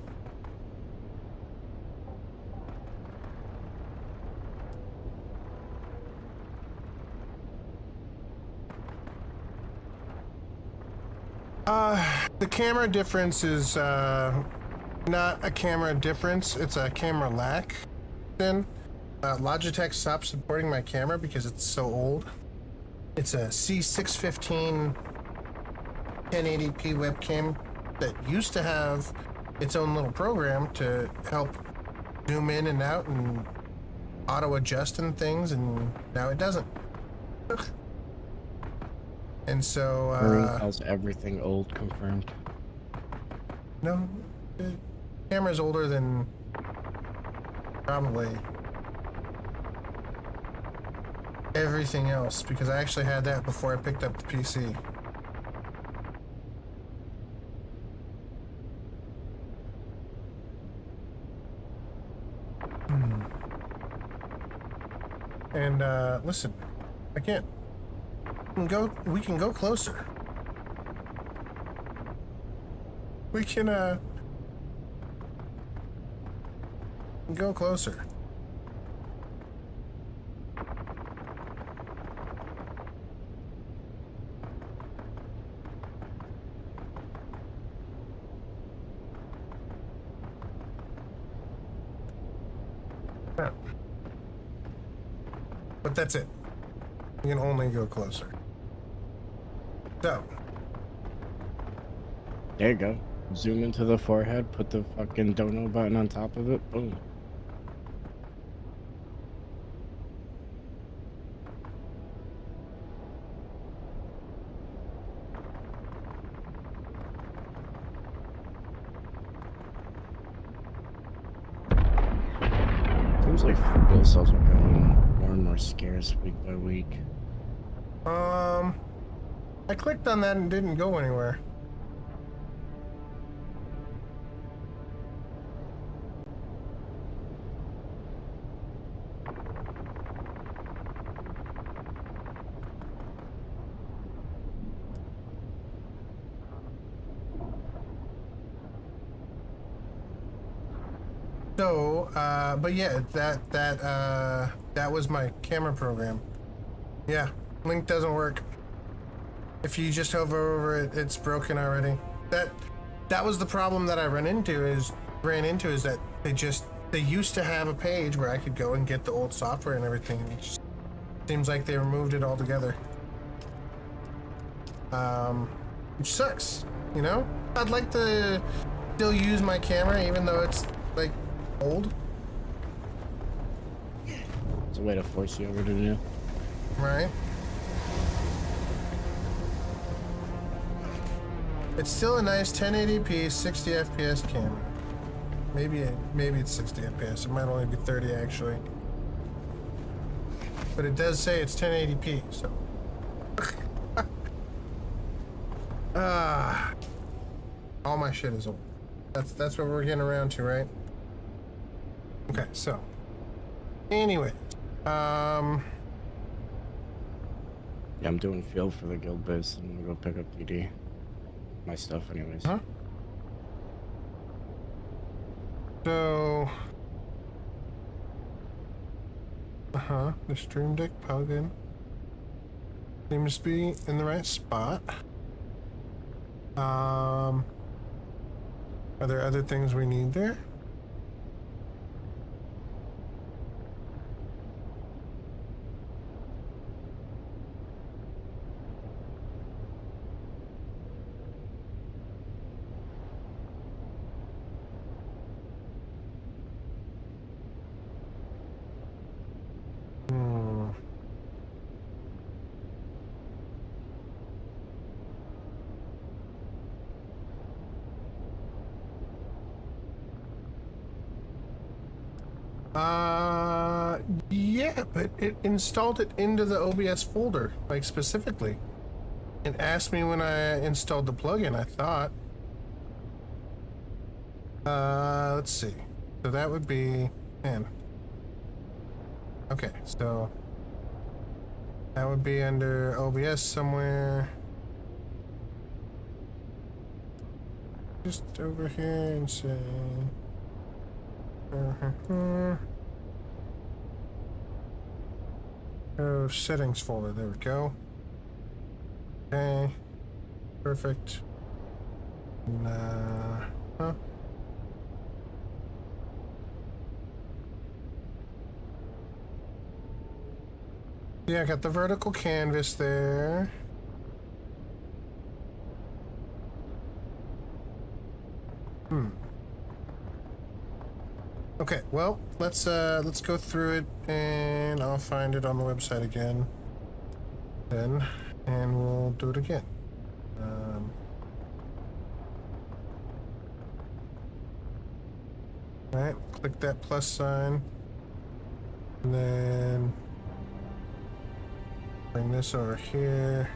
The camera difference is not a camera difference, it's a camera lack. Then Logitech stopped supporting my camera because it's so old. It's a C615 1080p webcam that used to have its own little program to help zoom in and out and auto adjust and things, and now it doesn't. And so has everything old confirmed. no, the camera's older than probably everything else because I actually had that before I picked up the PC. And listen, I can't. We can go closer. We can go closer. Yeah. But that's it. We can only go closer. So. There you go. Zoom into the forehead, put the fucking dono button on top of it, boom. Seems like fuel cells are going more and more scarce week by week. I clicked on that and didn't go anywhere. So, but yeah, that was my camera program. Yeah, link doesn't work. If you just hover over it, it's broken already. That was the problem that I ran into is that they used to have a page where I could go and get the old software and everything. And it just seems like they removed it altogether. Which sucks, you know? I'd like to still use my camera even though it's like old. It's a way to force you over to new. Right. It's still a nice 1080p 60 FPS camera. Maybe it's 60 FPS. It might only be 30 actually. But it does say it's 1080p, so. All my shit is old. That's what we're getting around to, right? Okay, so. Anyway, Yeah, I'm doing field for the guild biz. I'm gonna go pick up DD. My stuff anyways. Huh? So, the Stream Deck plugin seems to be in the right spot. Are there other things we need there? Yeah, but it installed it into the OBS folder, like specifically. It asked me when I installed the plugin, I thought. Let's see. So that would be, man. Okay, so that would be under OBS somewhere. Just over here and say, oh, settings folder, there we go. Okay, perfect. Huh? Yeah, I got the vertical canvas there. Okay, well, let's go through it, and I'll find it on the website again. Then, and we'll do it again. All right, click that plus sign, and then bring this over here.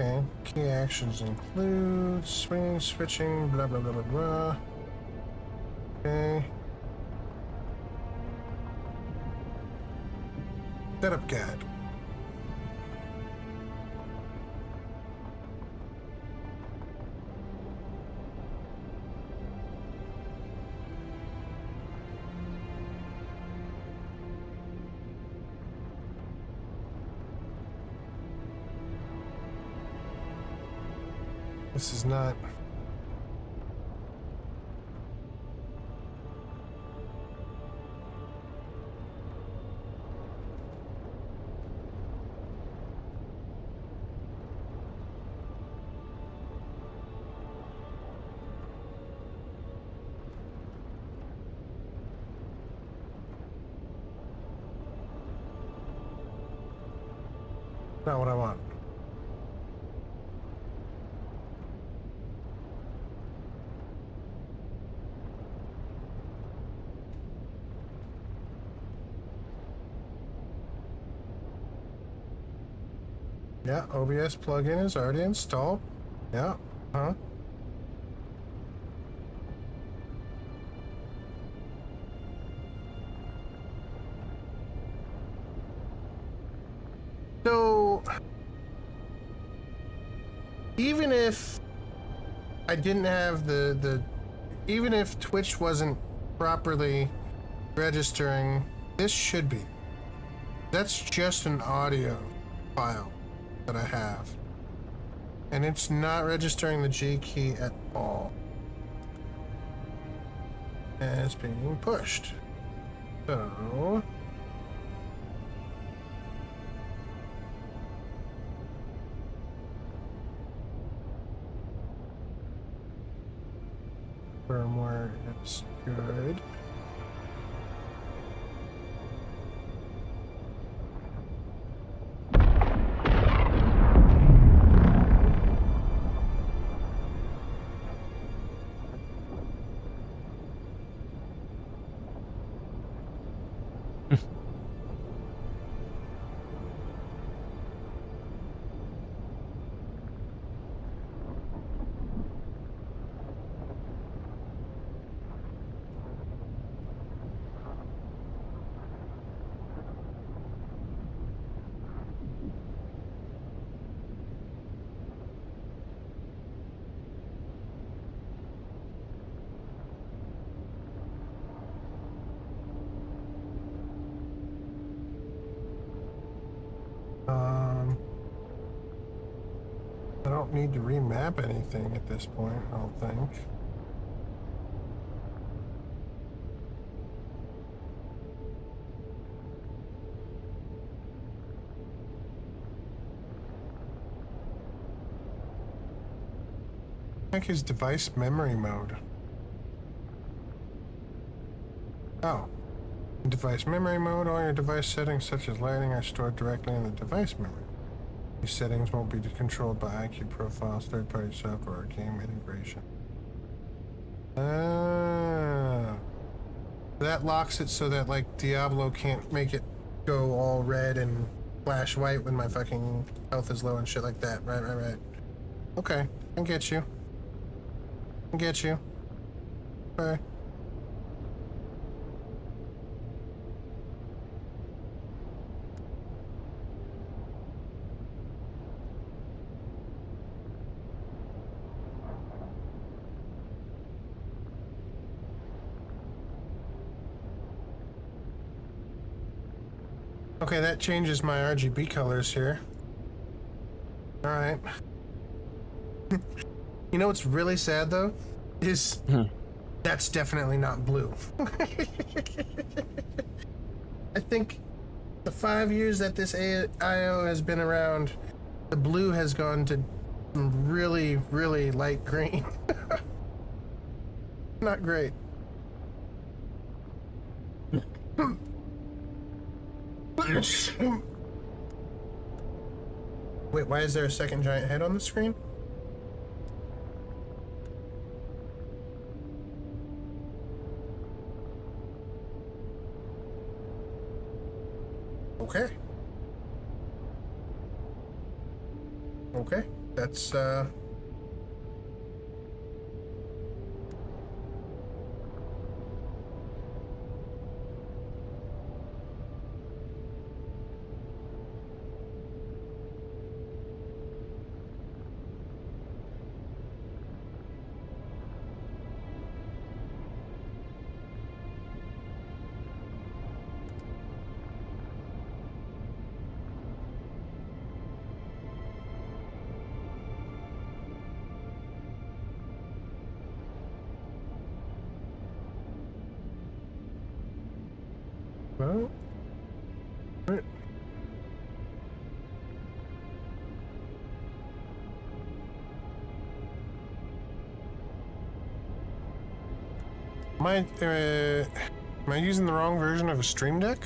Okay, key actions include swinging, switching, blah, blah, blah, blah, blah. Okay. Setup guide. This is not... not what I want. Yeah, OBS plugin is already installed. Yeah, So, even if I didn't have even if Twitch wasn't properly registering, this should be. That's just an audio file that I have. And it's not registering the G key at all. And it's being pushed. So... firmware is good. don't need to remap anything at this point, I don't think. I think his device memory mode. Oh. In device memory mode, all your device settings such as lighting are stored directly in the device memory. These settings won't be controlled by IQ profiles, third-party software, or game integration. That locks it so that, like, Diablo can't make it go all red and flash white when my fucking health is low and shit like that. Right. Okay, I get you. Okay. Okay, that changes my RGB colors here. Alright. You know what's really sad, though? Is that's definitely not blue. I think the 5 years that this IO has been around, the blue has gone to really, really light green. Not great. Wait, why is there a second giant head on the screen? Okay. Okay, that's well. Right. Am I using the wrong version of a Stream Deck?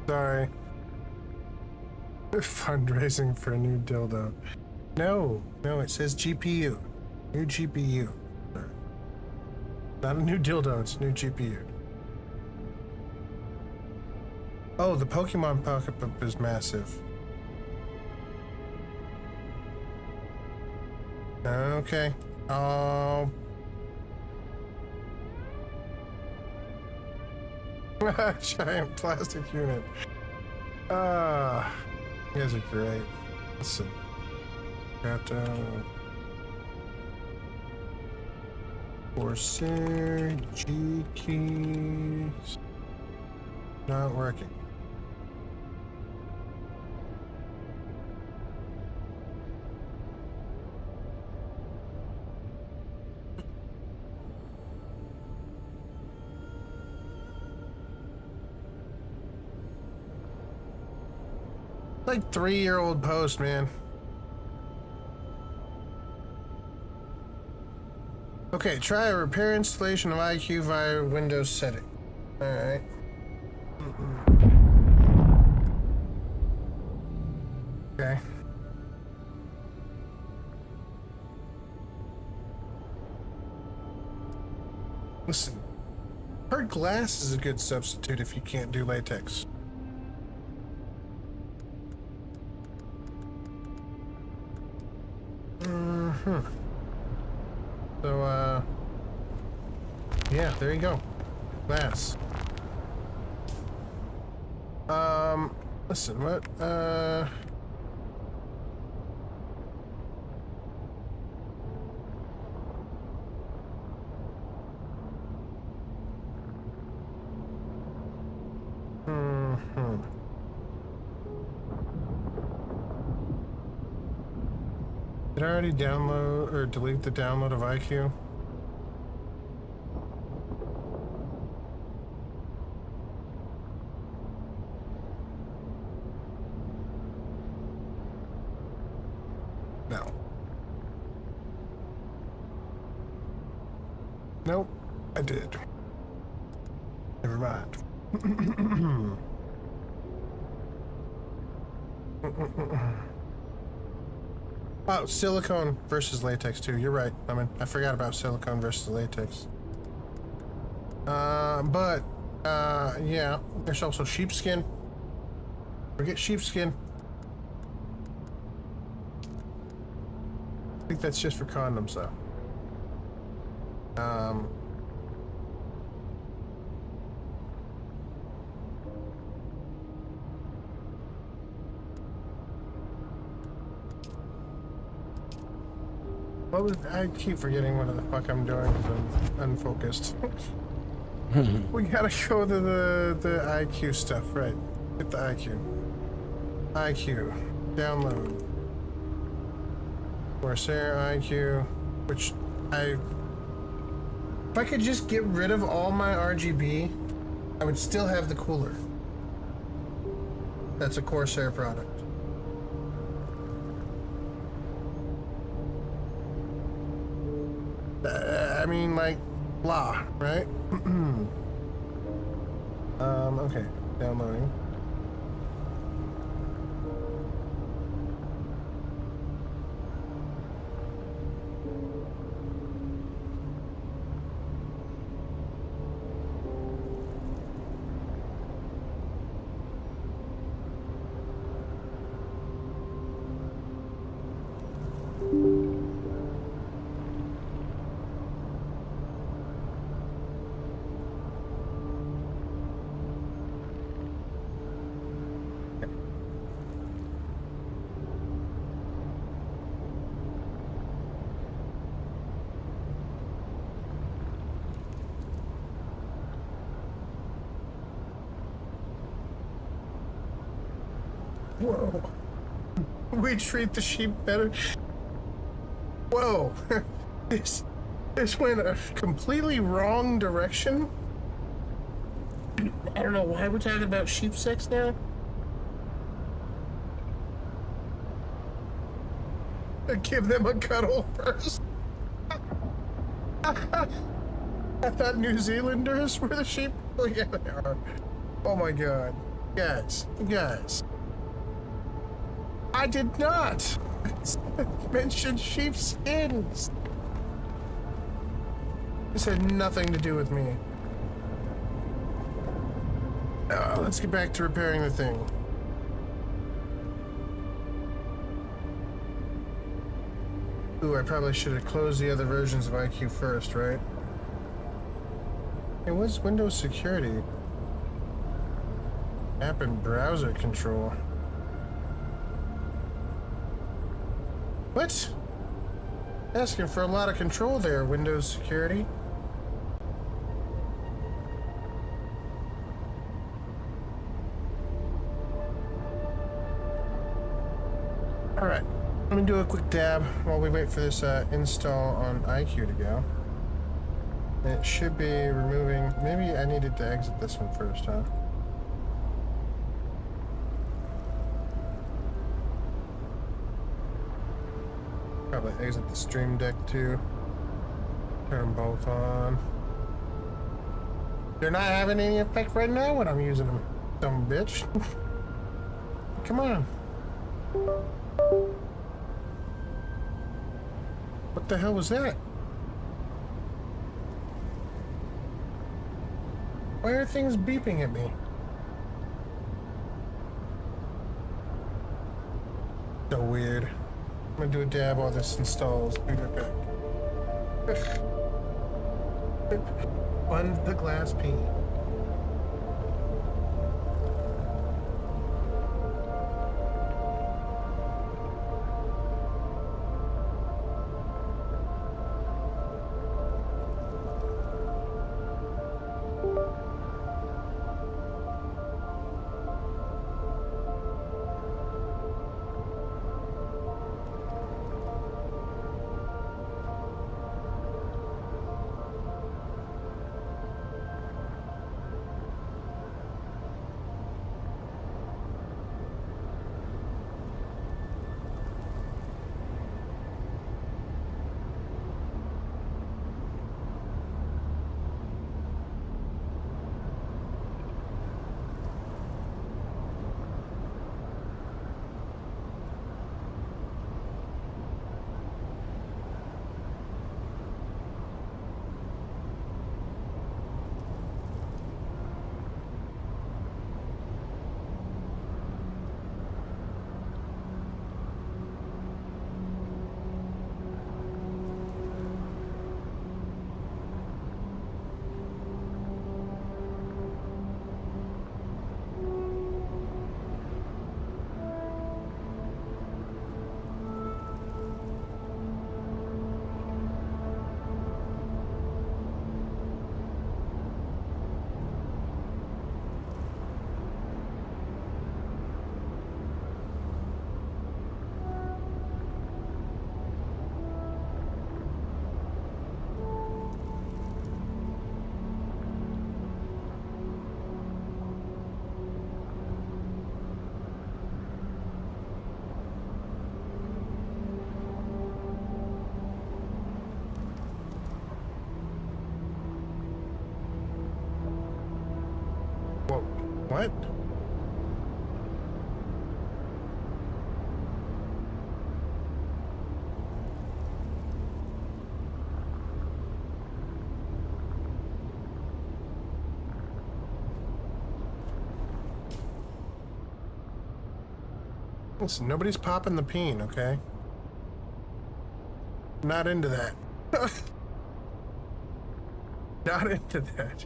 Sorry. Fundraising for a new dildo. No, it says GPU. New GPU. Not a new dildo, it's a new GPU. Oh, the Pokemon pocketbook is massive. Okay. Giant plastic unit. You guys are great. Listen. Got Corsair G keys. Not working. Like 3-year-old post, man. Okay, try a repair installation of IQ via Windows setting. Alright. Okay. Listen, hard glass is a good substitute if you can't do latex. So, yeah, there you go. Glass. Listen, what, Did I already download or delete the download of IQ? No. Nope, I did. Never mind. Oh, silicone versus latex too. You're right. I forgot about silicone versus latex. Yeah, there's also sheepskin. Forget sheepskin. I think that's just for condoms though. What was, I keep forgetting what the fuck I'm doing because I'm unfocused. We gotta go to the IQ stuff, right? Get the IQ. IQ. Download. Corsair IQ. Which if I could just get rid of all my RGB, I would still have the cooler. That's a Corsair product. I mean, like, blah, right? Okay, downloading. Whoa. We treat the sheep better. Whoa. This went a completely wrong direction. I don't know why we're talking about sheep sex now. Give them a cuddle first. I thought New Zealanders were the sheep. Oh yeah, they are. Oh my god. Guys. I did not mention sheepskins. This had nothing to do with me. Let's get back to repairing the thing. Ooh, I probably should have closed the other versions of IQ first, right? Hey, what's Windows security? App and browser control. What? Asking for a lot of control there, Windows security. Alright, let me do a quick dab while we wait for this install on IQ to go. It should be removing, maybe I needed to exit this one first, huh? Probably exit the stream deck too. Turn them both on. They're not having any effect right now when I'm using them, dumb bitch. Come on. What the hell was that? Why are things beeping at me? So weird. I'm gonna do a dab while this installs. Be right back. Fund the glass pea. Whoa, what? Listen, nobody's popping the peen, okay? Not into that. Not into that.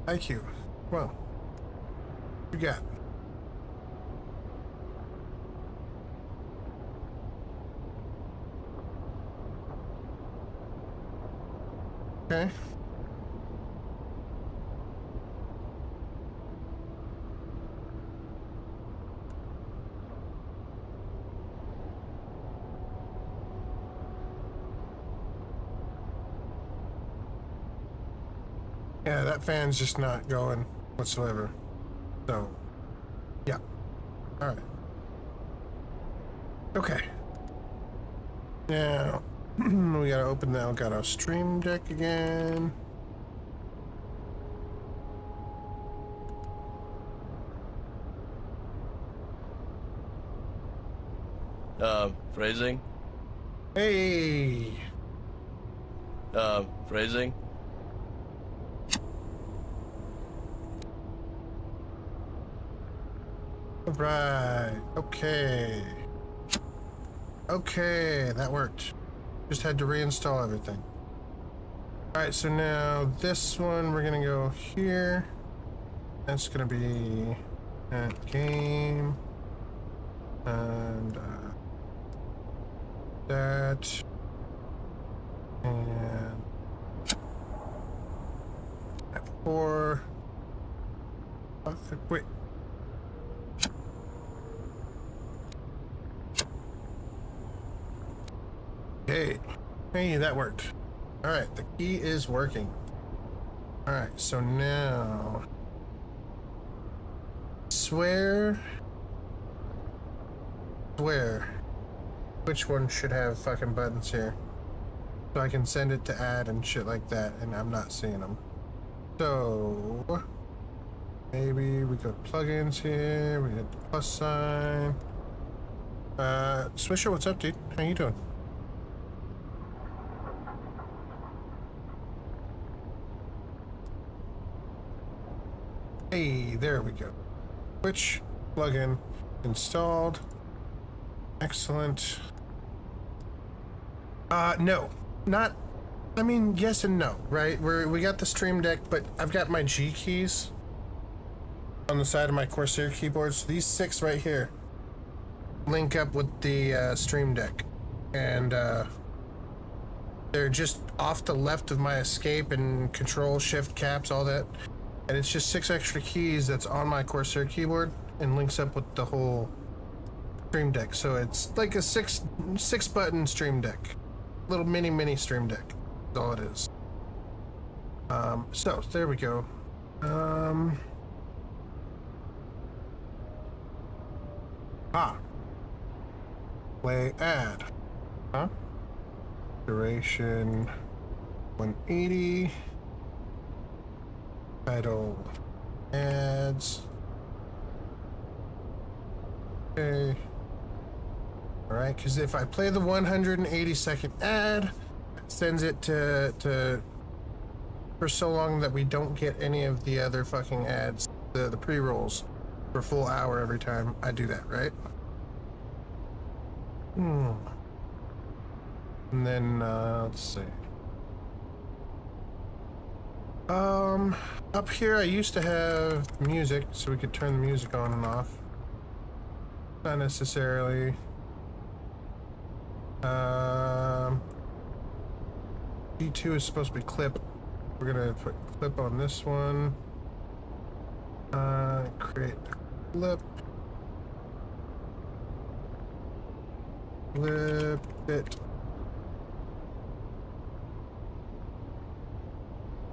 IQ. Well, you got. Okay. Yeah, that fan's just not going whatsoever. So, yeah. All right. Okay. Now, we gotta open that. We got our stream deck again. Phrasing? Hey! Phrasing? All right. Okay. Okay, that worked. Just had to reinstall everything. All right, so now this one, we're gonna go here. That's gonna be that game. And that. And that 4. Wait. Hey, that worked. All right, the key is working. All right, so now swear which one should have fucking buttons here so I can send it to add and shit like that, and I'm not seeing them. So maybe we go to plugins here, we hit the plus sign. Swisher, what's up, dude? How you doing? Hey, there we go. Switch plugin installed. Excellent. No, not. I mean, yes and no, right? We got the Stream Deck, but I've got my G keys on the side of my Corsair keyboard. So these 6 right here link up with the Stream Deck, and they're just off the left of my escape and control, shift, caps, all that. And it's just 6 extra keys that's on my Corsair keyboard and links up with the whole Stream Deck. So it's like a six button Stream Deck, little mini Stream Deck. That's all it is. So there we go. Play ad. Huh? Duration 180. Title ads. Okay. Alright, because if I play the 180-second ad, it sends it to for so long that we don't get any of the other fucking ads, the pre-rolls, for a full hour every time I do that, right? And then, let's see. Up here I used to have music, so we could turn the music on and off. Not necessarily. G2 is supposed to be clip. We're gonna put clip on this one. Create a clip. Flip it.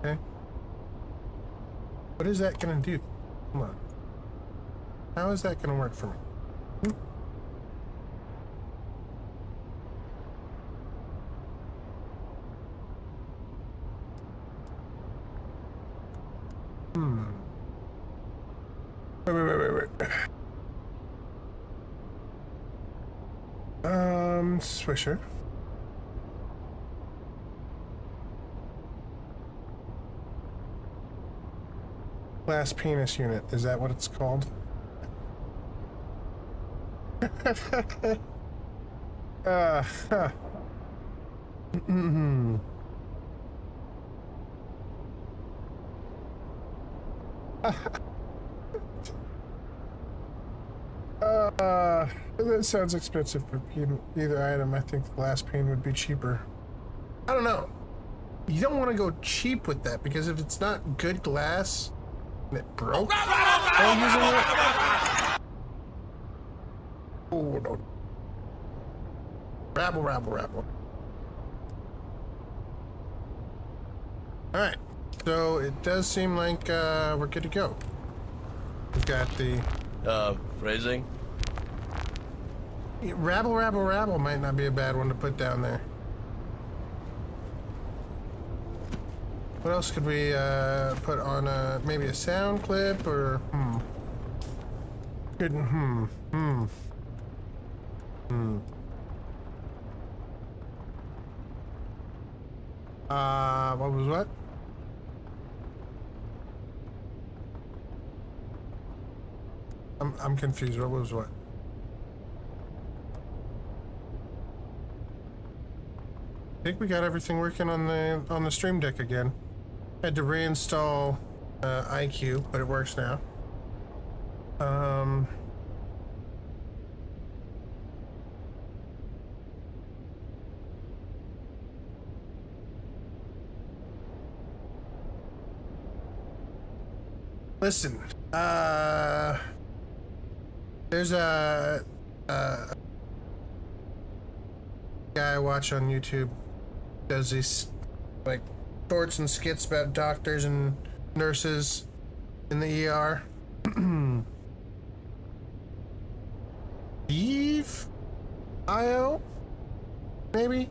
Okay. What is that gonna do? Come on. How is that gonna work for me? Wait. Swisher. Glass penis unit, is that what it's called? That sounds expensive for either item. I think the glass pane would be cheaper. I don't know. You don't want to go cheap with that, because if it's not good glass and it broke while using it. Oh no. Rabble. Alright. So it does seem like we're good to go. We've got the phrasing? Rabble might not be a bad one to put down there. What else could we put on maybe a sound clip or good what was what? I'm confused. What was what? I think we got everything working on the Stream Deck again. Had to reinstall IQ, but it works now. Listen, there's a guy I watch on YouTube, does these like shorts and skits about doctors and nurses in the ER. Eve IO, maybe.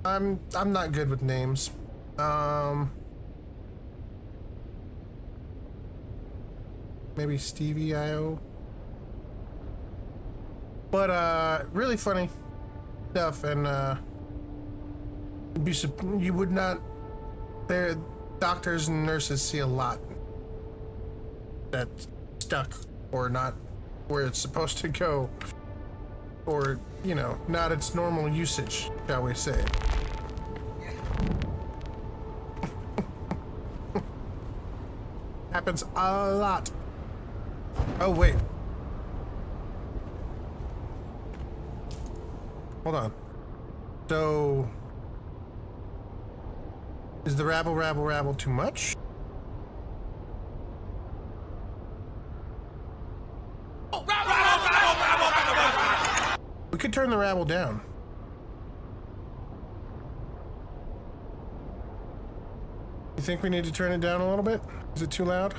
I'm not good with names. Maybe Stevie IO. But really funny stuff, and you would not. Their doctors and nurses see a lot that's stuck or not where it's supposed to go, or, you know, not its normal usage, shall we say. Happens a lot. Oh, wait. Hold on. So, is the rabble too much? We could turn the rabble down. You think we need to turn it down a little bit? Is it too loud?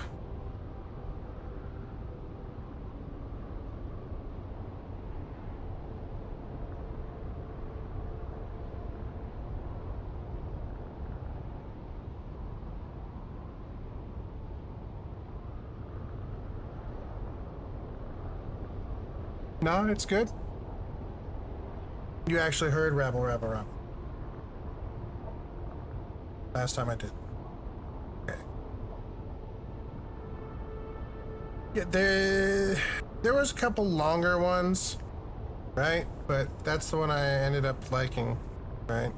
No, it's good. You actually heard rabble. Last time I did. Okay. Yeah, there was a couple longer ones, right? But that's the one I ended up liking, right?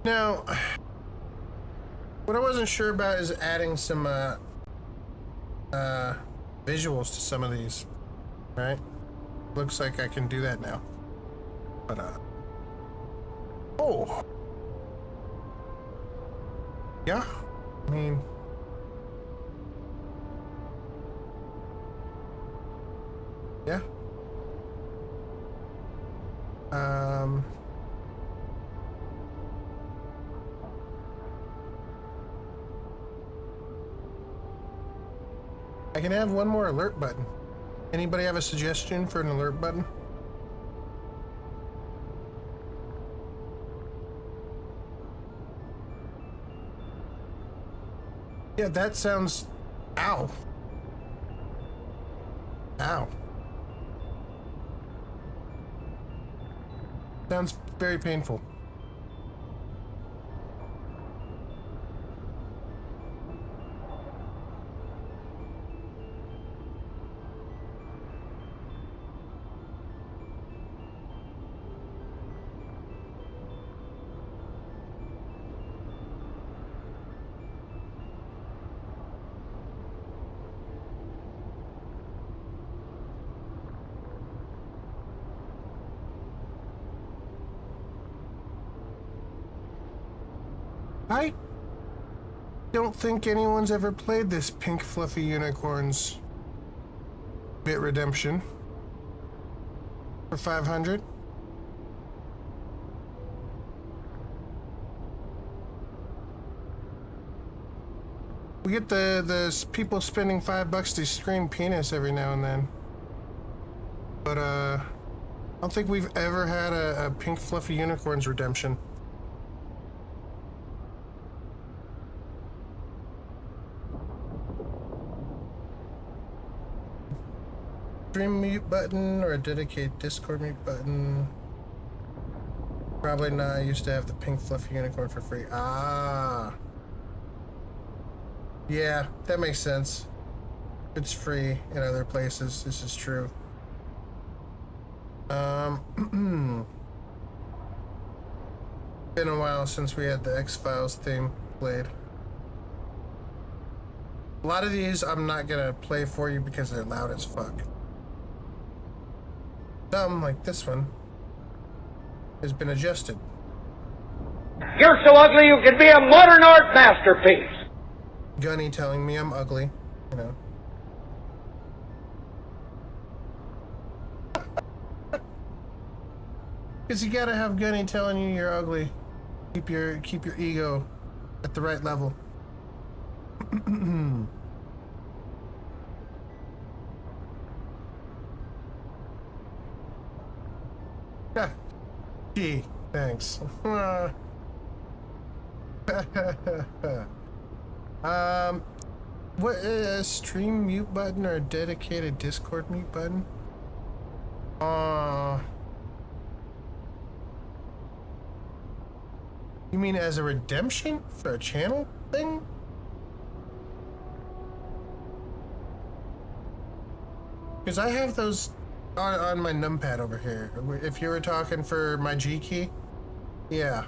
Now, what I wasn't sure about is adding some visuals to some of these, right? Looks like I can do that now. But oh, yeah, I mean, yeah. I can have one more alert button. Anybody have a suggestion for an alert button? Yeah, that sounds... Ow. Ow. Sounds very painful. I don't think anyone's ever played this Pink Fluffy Unicorns bit redemption for 500. We get the people spending $5 to scream penis every now and then. But I don't think we've ever had a Pink Fluffy Unicorns redemption. Stream mute button or a dedicated Discord mute button? Probably not. I used to have the Pink Fluffy Unicorn for free. Ah. Yeah, that makes sense. It's free in other places. This is true. Been a while since we had the X-Files theme played. A lot of these I'm not gonna play for you because they're loud as fuck. Some, like this one, has been adjusted. You're so ugly you could be a modern art masterpiece. Gunny telling me I'm ugly, you know. Because you gotta have Gunny telling you you're ugly. Keep your ego at the right level. Gee, thanks. What a stream mute button or a dedicated Discord mute button? You mean as a redemption for a channel thing? Because I have those on my numpad over here. If you were talking for my G key, yeah.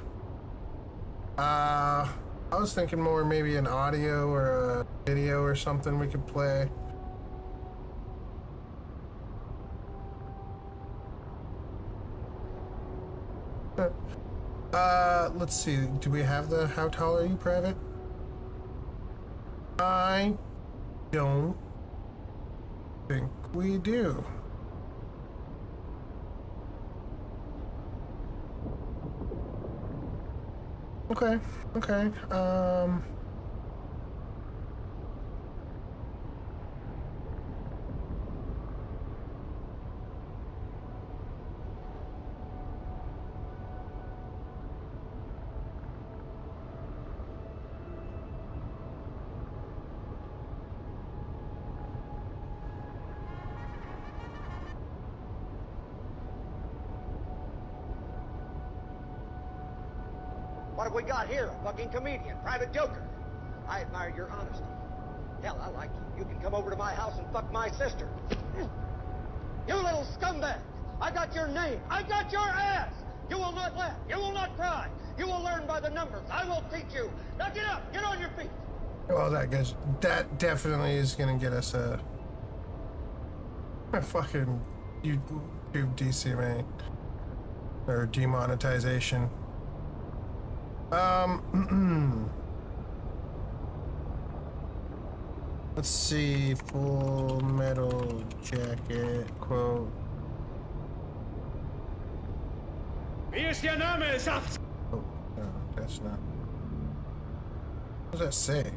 I was thinking more maybe an audio or a video or something we could play. Let's see. Do we have the how tall are you, Private? I don't think we do. Okay, okay. What have we got here? A fucking comedian, private joker. I admire your honesty. Hell, I like you. You can come over to my house and fuck my sister. You little scumbag! I got your name. I got your ass! You will not laugh. You will not cry. You will learn by the numbers. I will teach you. Now get up. Get on your feet. Well, that definitely is gonna get us a fucking YouTube DCMA or demonetization. Let's see, Full Metal Jacket quote. Wie ist Ihr Name, Saft? Oh, no, that's not. What does that say?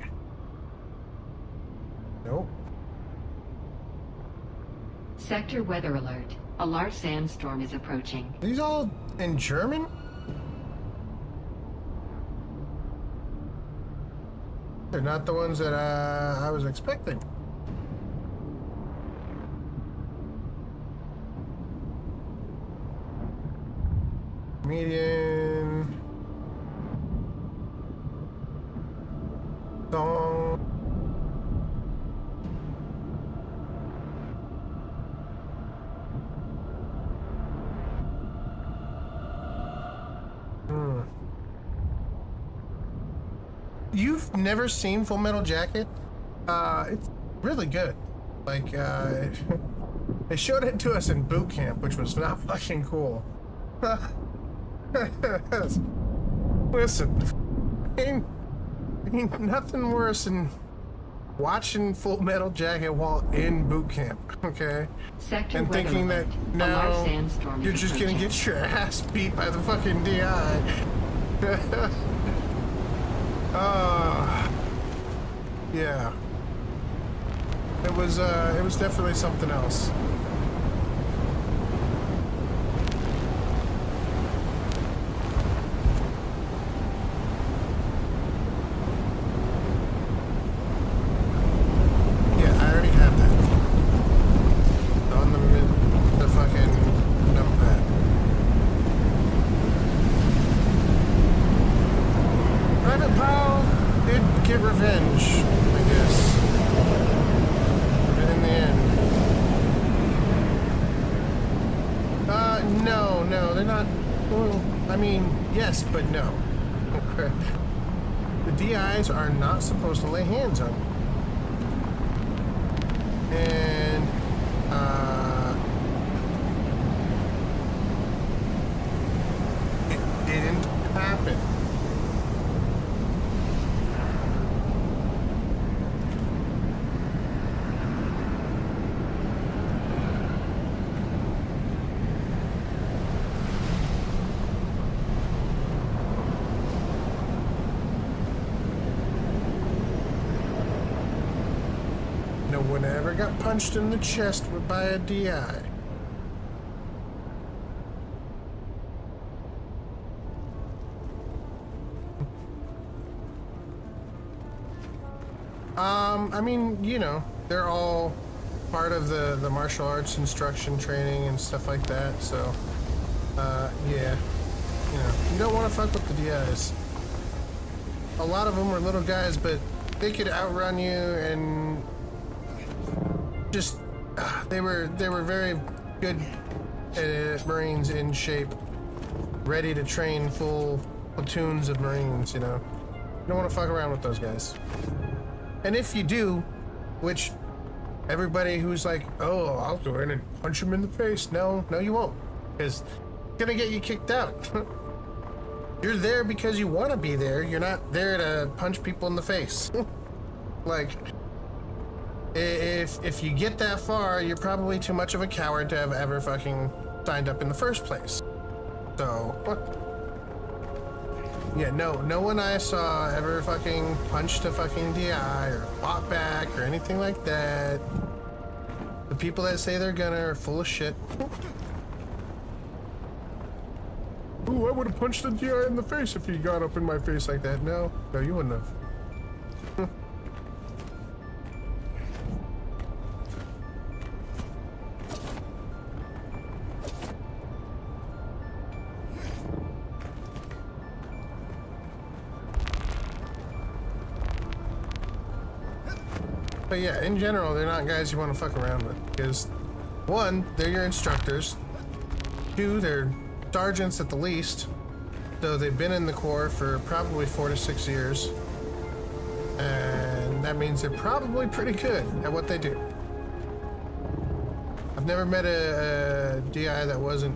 Nope. Sector weather alert. A large sandstorm is approaching. Are these all in German? They're not the ones that I was expecting. Median song. You've never seen Full Metal Jacket? It's really good. Like, they showed it to us in boot camp, which was not fucking cool. Listen, ain't nothing worse than watching Full Metal Jacket while in boot camp, okay? Sector And weather thinking alert. that A now large sandstorm you're is just gonna approaching. get your ass beat by the fucking DI. Yeah. It was definitely something else. Yeah, I already have that. On the fucking numpad. Private Powell did get revenge, I guess. In the end. No, they're not. Well, I mean, yes, but no. The DIs are not supposed to lay hands on you. And, it didn't happen. No one ever got punched in the chest by a DI. I mean, you know, they're all part of the martial arts instruction training and stuff like that, so, yeah. You know, you don't want to fuck with the DIs. a lot of them were little guys, but they could outrun you and just they were very good Marines in shape, ready to train full platoons of Marines. You know, you don't want to fuck around with those guys. And if you do, which everybody who's like, oh, I'll go in and punch him in the face. No, you won't, because it's gonna get you kicked out. You're there because you want to be there. You're not there to punch people in the face. Like, if you get that far, you're probably too much of a coward to have ever fucking signed up in the first place. So, yeah, no one I saw ever fucking punched a fucking DI or fought back or anything like that. The people that say they're gonna are full of shit. Ooh, I would have punched the DI in the face if he got up in my face like that. No, you wouldn't have. But yeah, in general, they're not guys you want to fuck around with, because one, they're your instructors. Two, they're sergeants at the least, so they've been in the Corps for probably 4 to 6 years, and that means they're probably pretty good at what they do. I've never met a DI that wasn't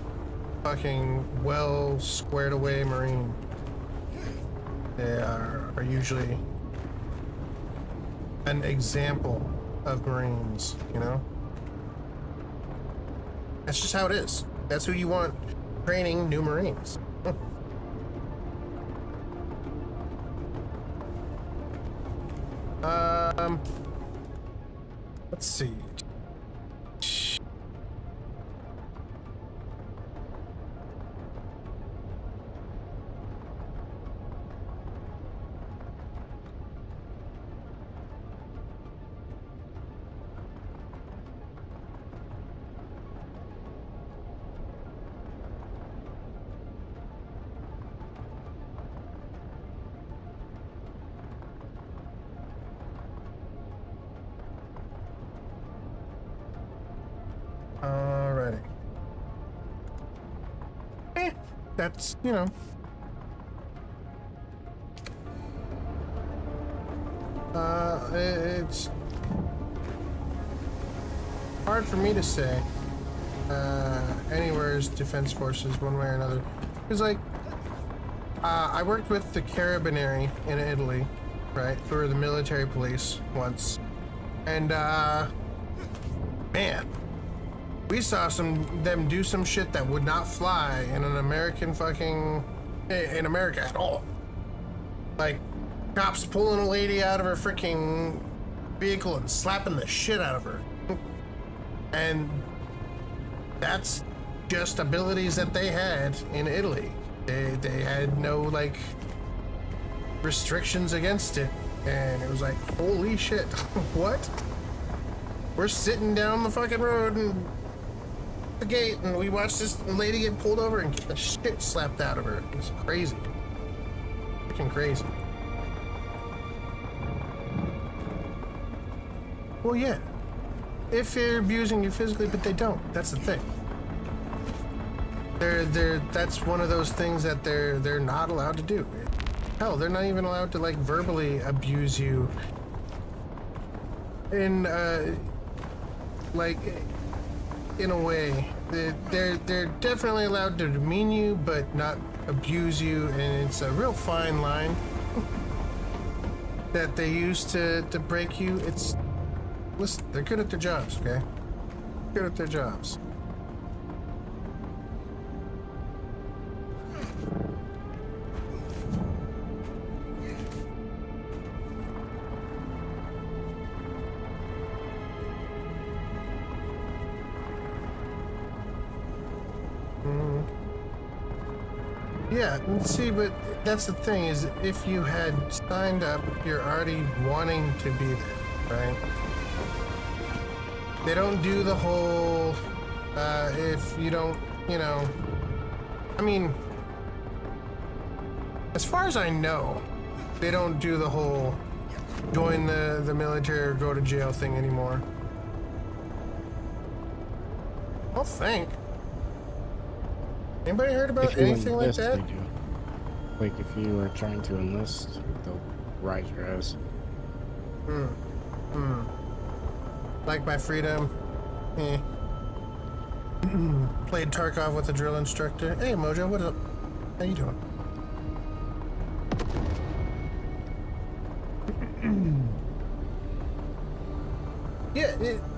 fucking well squared away Marine. They are usually an example of Marines, you know? That's just how it is. That's who you want training new Marines. Let's see. Alrighty. That's, you know. It's hard for me to say. Anywhere's defense forces, one way or another. Because, like, I worked with the Carabinieri in Italy, right, for the military police once. And, man, we saw them do some shit that would not fly in an American fucking, in America at all. Like, cops pulling a lady out of her freaking vehicle and slapping the shit out of her. And that's just abilities that they had in Italy. They had no, like, restrictions against it. And it was like, holy shit, what? We're sitting down the fucking road and the gate, and we watched this lady get pulled over and get the shit slapped out of her. It's crazy. Freaking crazy. Well, yeah. If they're abusing you physically, but they don't. That's the thing. That's one of those things that they're not allowed to do. Hell, they're not even allowed to, like, verbally abuse you in like, in a way. They're definitely allowed to demean you, but not abuse you, and it's a real fine line that they use to break you. It's, listen, they're good at their jobs, okay? Good at their jobs. Yeah, see, but that's the thing, is if you had signed up, you're already wanting to be there, right? They don't do the whole, if you don't, you know, I mean, as far as I know, they don't do the whole join the military or go to jail thing anymore. I don't think. Anybody heard about If you anything like enlist, that? they do. Like if you are trying to enlist, they'll rise your ass. Like my freedom. Eh. Played Tarkov with a drill instructor. Hey Mojo, what up? How you doing? Yeah,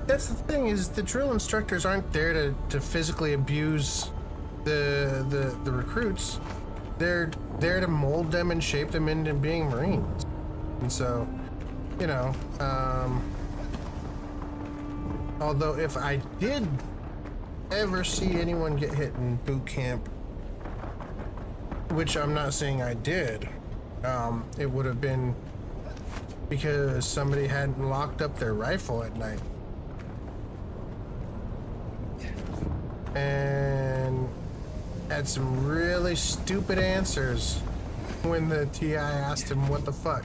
that's the thing, is the drill instructors aren't there to physically abuse the recruits. They're there to mold them and shape them into being Marines. And so, you know, although if I did ever see anyone get hit in boot camp, which I'm not saying I did, it would have been because somebody hadn't locked up their rifle at night. And had some really stupid answers when the TI asked him what the fuck.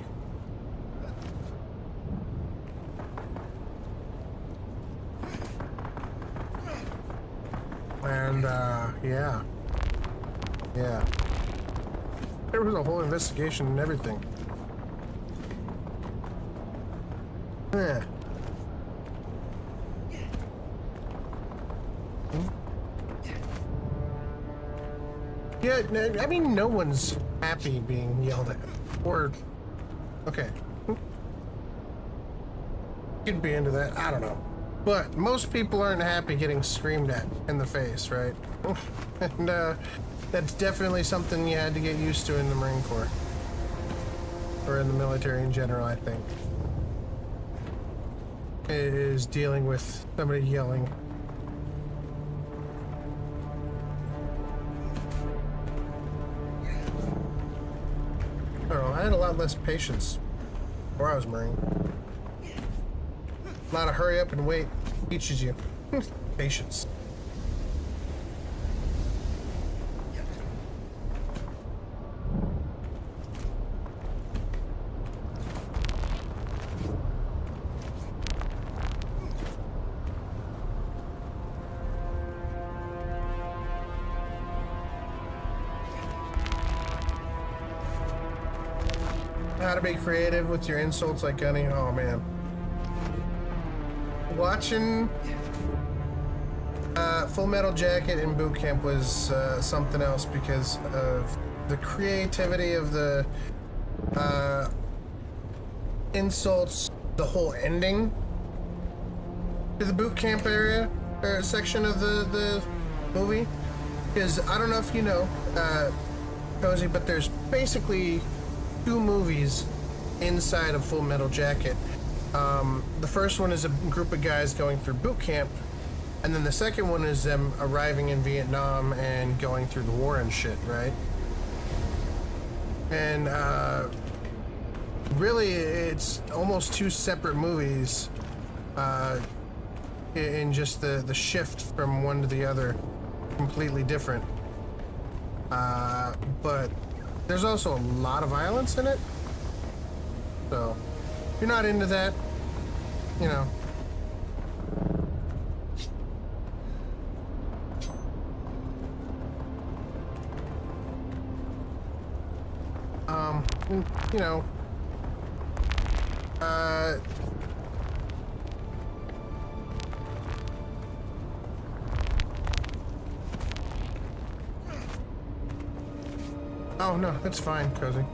And yeah. There was a whole investigation and everything. Yeah. Yeah, I mean, no one's happy being yelled at. Or, okay. Could be into that, I don't know. But most people aren't happy getting screamed at in the face, right? And that's definitely something you had to get used to in the Marine Corps. Or in the military in general, I think. Is dealing with somebody yelling. I don't know, I had a lot less patience before I was Marine. A lot of hurry up and wait teaches you patience. How to be creative with your insults like Gunny. Oh man. Watching Full Metal Jacket in boot camp was something else because of the creativity of the insults, the whole ending to the boot camp area or section of the movie. Because I don't know if you know, Cozy, but there's basically 2 movies inside of Full Metal Jacket. The first one is a group of guys going through boot camp, and then the second one is them arriving in Vietnam and going through the war and shit, right? And really, it's almost 2 separate movies in just the shift from one to the other, completely different. But there's also a lot of violence in it. So, if you're not into that, you know. You know. Oh no, that's fine, Cozy.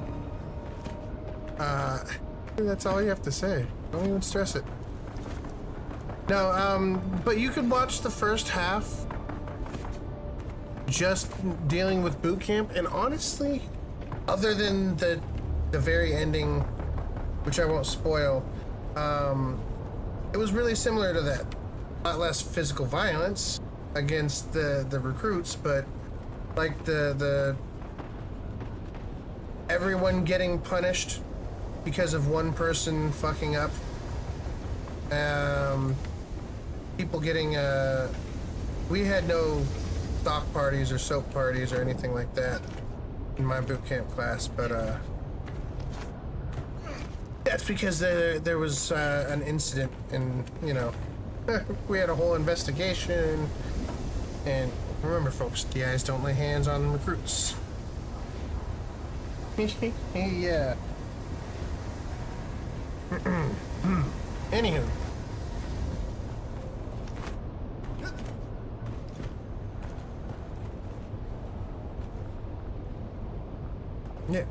That's all you have to say. Don't even stress it. No, but you could watch the first half just dealing with boot camp, and honestly, other than the very ending, which I won't spoil, it was really similar to that. A lot less physical violence against the recruits, but like the everyone getting punished because of one person fucking up. People getting we had no stock parties or soap parties or anything like that in my boot camp class, but That's because there was an incident, and you know, we had a whole investigation. And remember, folks, DIs don't lay hands on recruits. Yeah. Anywho. Yeah.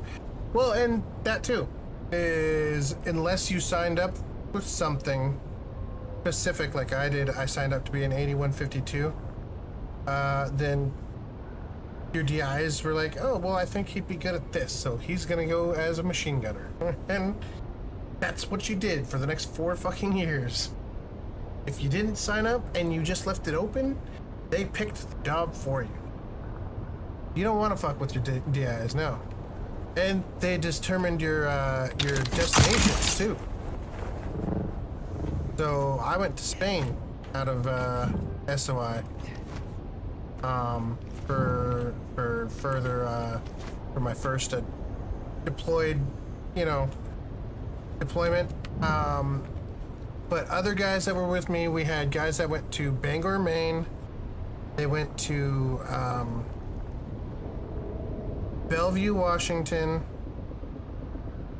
Well, and that too is unless you signed up with something specific like I did, I signed up to be an 8152, then your DIs were like, oh, well, I think he'd be good at this, so he's gonna go as a machine gunner. And that's what you did for the next 4 fucking years. If you didn't sign up and you just left it open, they picked the job for you. You don't want to fuck with your DIs, no. And they determined your destinations too. So I went to Spain out of SOI for further for my first deployment. But other guys that were with me, we had guys that went to Bangor, Maine. They went to Bellevue, Washington.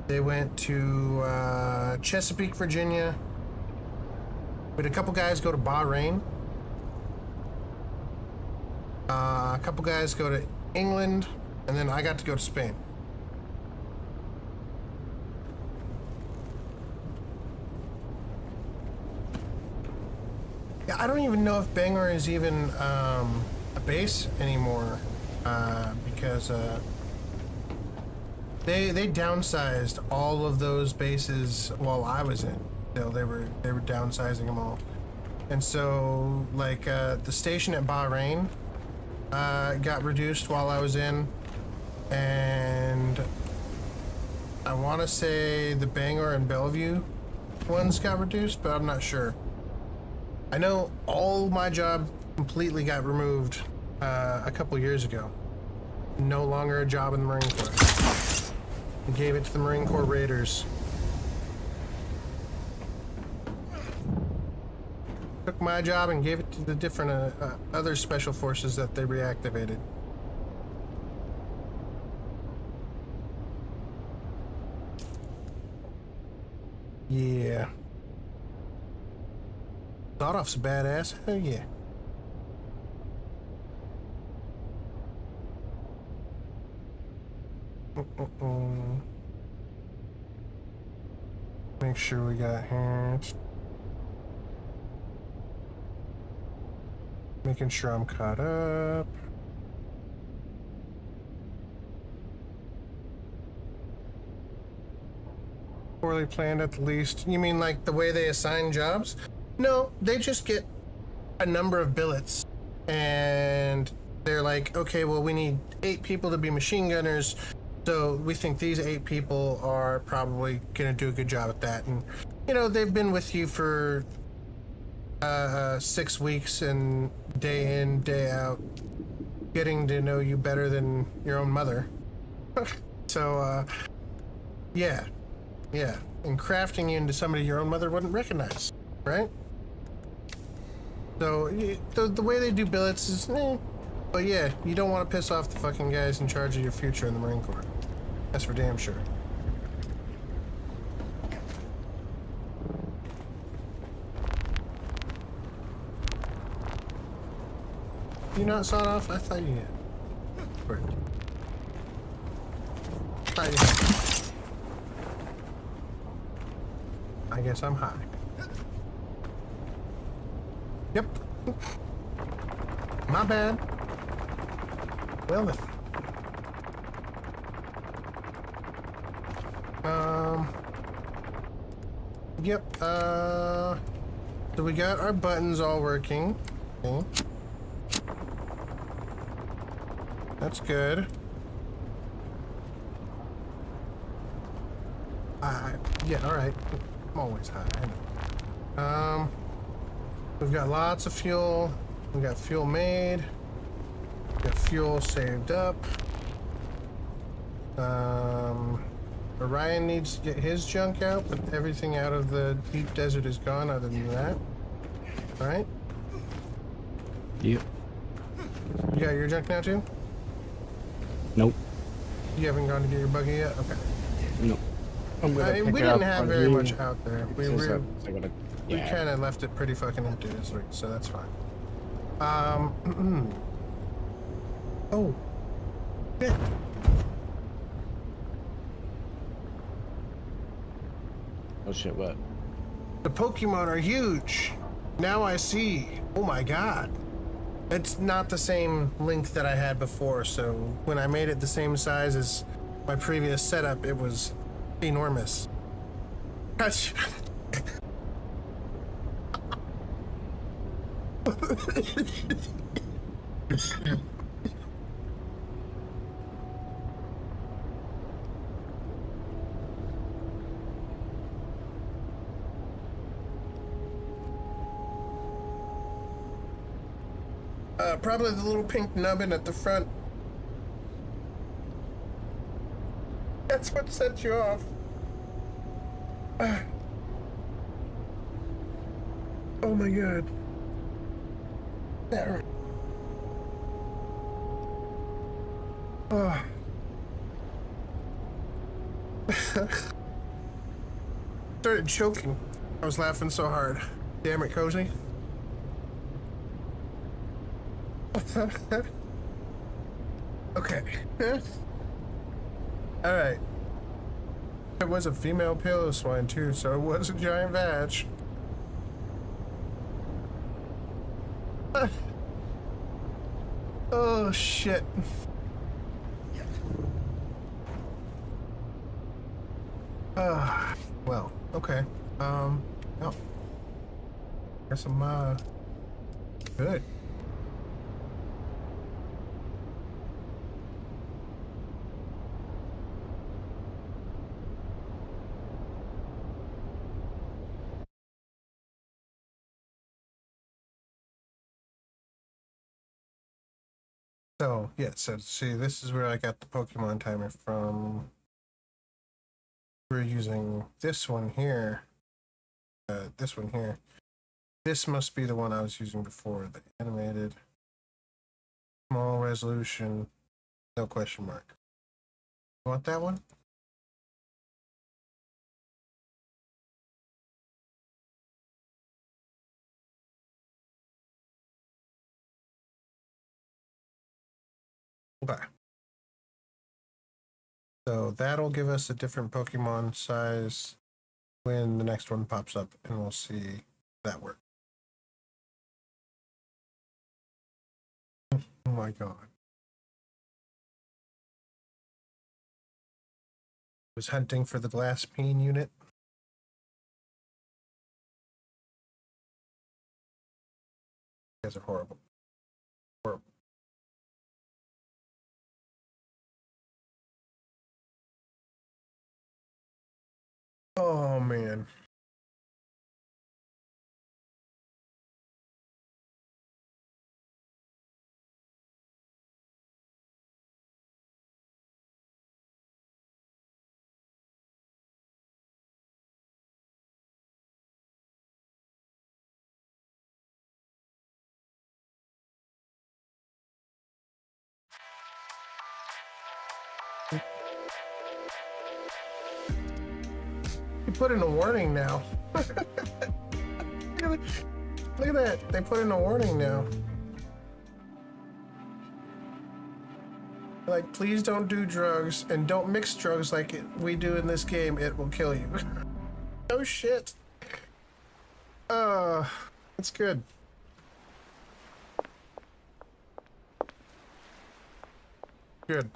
They went to Chesapeake, Virginia. We had a couple guys go to Bahrain. A couple guys go to England, and then I got to go to Spain. Yeah, I don't even know if Bangor is even a base anymore, because they downsized all of those bases while I was in. So they were downsizing them all, and so like the station at Bahrain got reduced while I was in, and I want to say the Bangor and Bellevue ones got reduced, but I'm not sure. I know all my job completely got removed a couple years ago. No longer a job in the Marine Corps. We gave it to the Marine Corps Raiders. Took my job and gave it to the different other special forces that they reactivated. Yeah. Thought-off's a badass. Hell yeah. Make sure we got here. Making sure I'm caught up. Poorly planned at the least. You mean like the way they assign jobs? No, they just get a number of billets and they're like, okay, well, we need 8 people to be machine gunners, so we think these 8 people are probably gonna do a good job at that. And you know, they've been with you for 6 weeks and day in, day out, getting to know you better than your own mother. So yeah, and crafting you into somebody your own mother wouldn't recognize, right? So the way they do billets is but yeah, you don't want to piss off the fucking guys in charge of your future in the Marine Corps. That's for damn sure. You not sawed off? I thought you had. Where? Thought you had. I guess I'm high. Yep. My bad. Well then. Yep, so we got our buttons all working. Okay. That's good. Yeah, alright. I'm always high, I know. We've got lots of fuel. We got fuel made. We got fuel saved up. Orion needs to get his junk out, but everything out of the deep desert is gone other than that. Alright? Yep. You got your junk now too? Nope. You haven't gone to get your buggy yet? Okay. Nope. I'm gonna I mean, pick we it didn't up have on very you. much out there. We Yeah. kind of left it pretty fucking empty this week, so that's fine. Oh. Shit. Oh shit, what? The Pokemon are huge. Now I see. Oh my god. It's not the same link that I had before, so when I made it the same size as my previous setup, it was enormous. That's... probably the little pink nubbin at the front. That's what set you off. Oh my god. That hurt. Oh. Started choking. I was laughing so hard. Damn it, Cozy. Okay. Alright. It was a female pillow swine too, so it was a giant vag. Oh shit. Well, okay. Oh. Guess I'm good. So, yeah, so see, this is where I got the Pokemon timer from. We're using this one here. This one here. This must be the one I was using before, the animated, small resolution, no question mark. You want that one? Okay. So that'll give us a different Pokemon size when the next one pops up, and we'll see if that works. Oh my god. Was hunting for the glass peen unit. You guys are horrible. Horrible. Oh man. You put in a warning now. Look at that. They put in a warning now. Like, please don't do drugs and don't mix drugs like we do in this game. It will kill you. Oh shit. That's good. Good.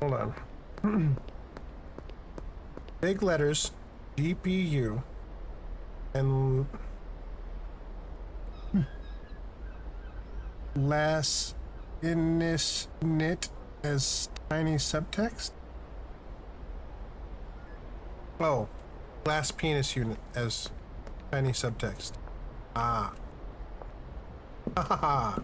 Hold on. Big letters, GPU, and last init as tiny subtext. Oh, glass penis unit as tiny subtext. Ah. Ha ha ha.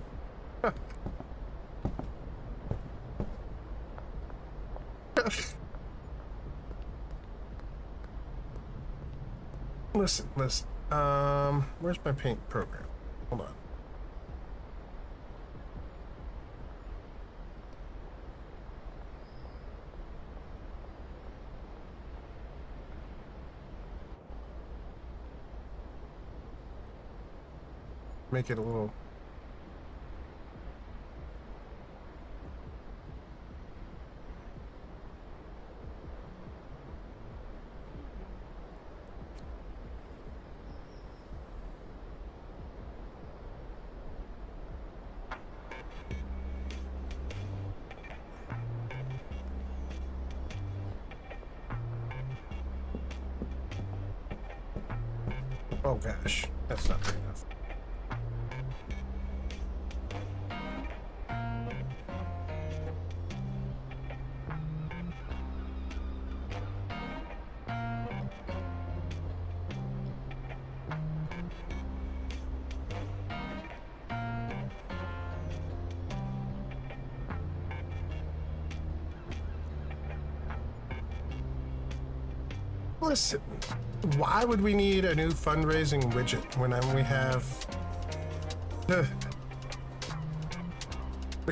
Listen. Where's my paint program? Hold on. Make it a little. Oh gosh, that's not big enough. Listen, why would we need a new fundraising widget when we have the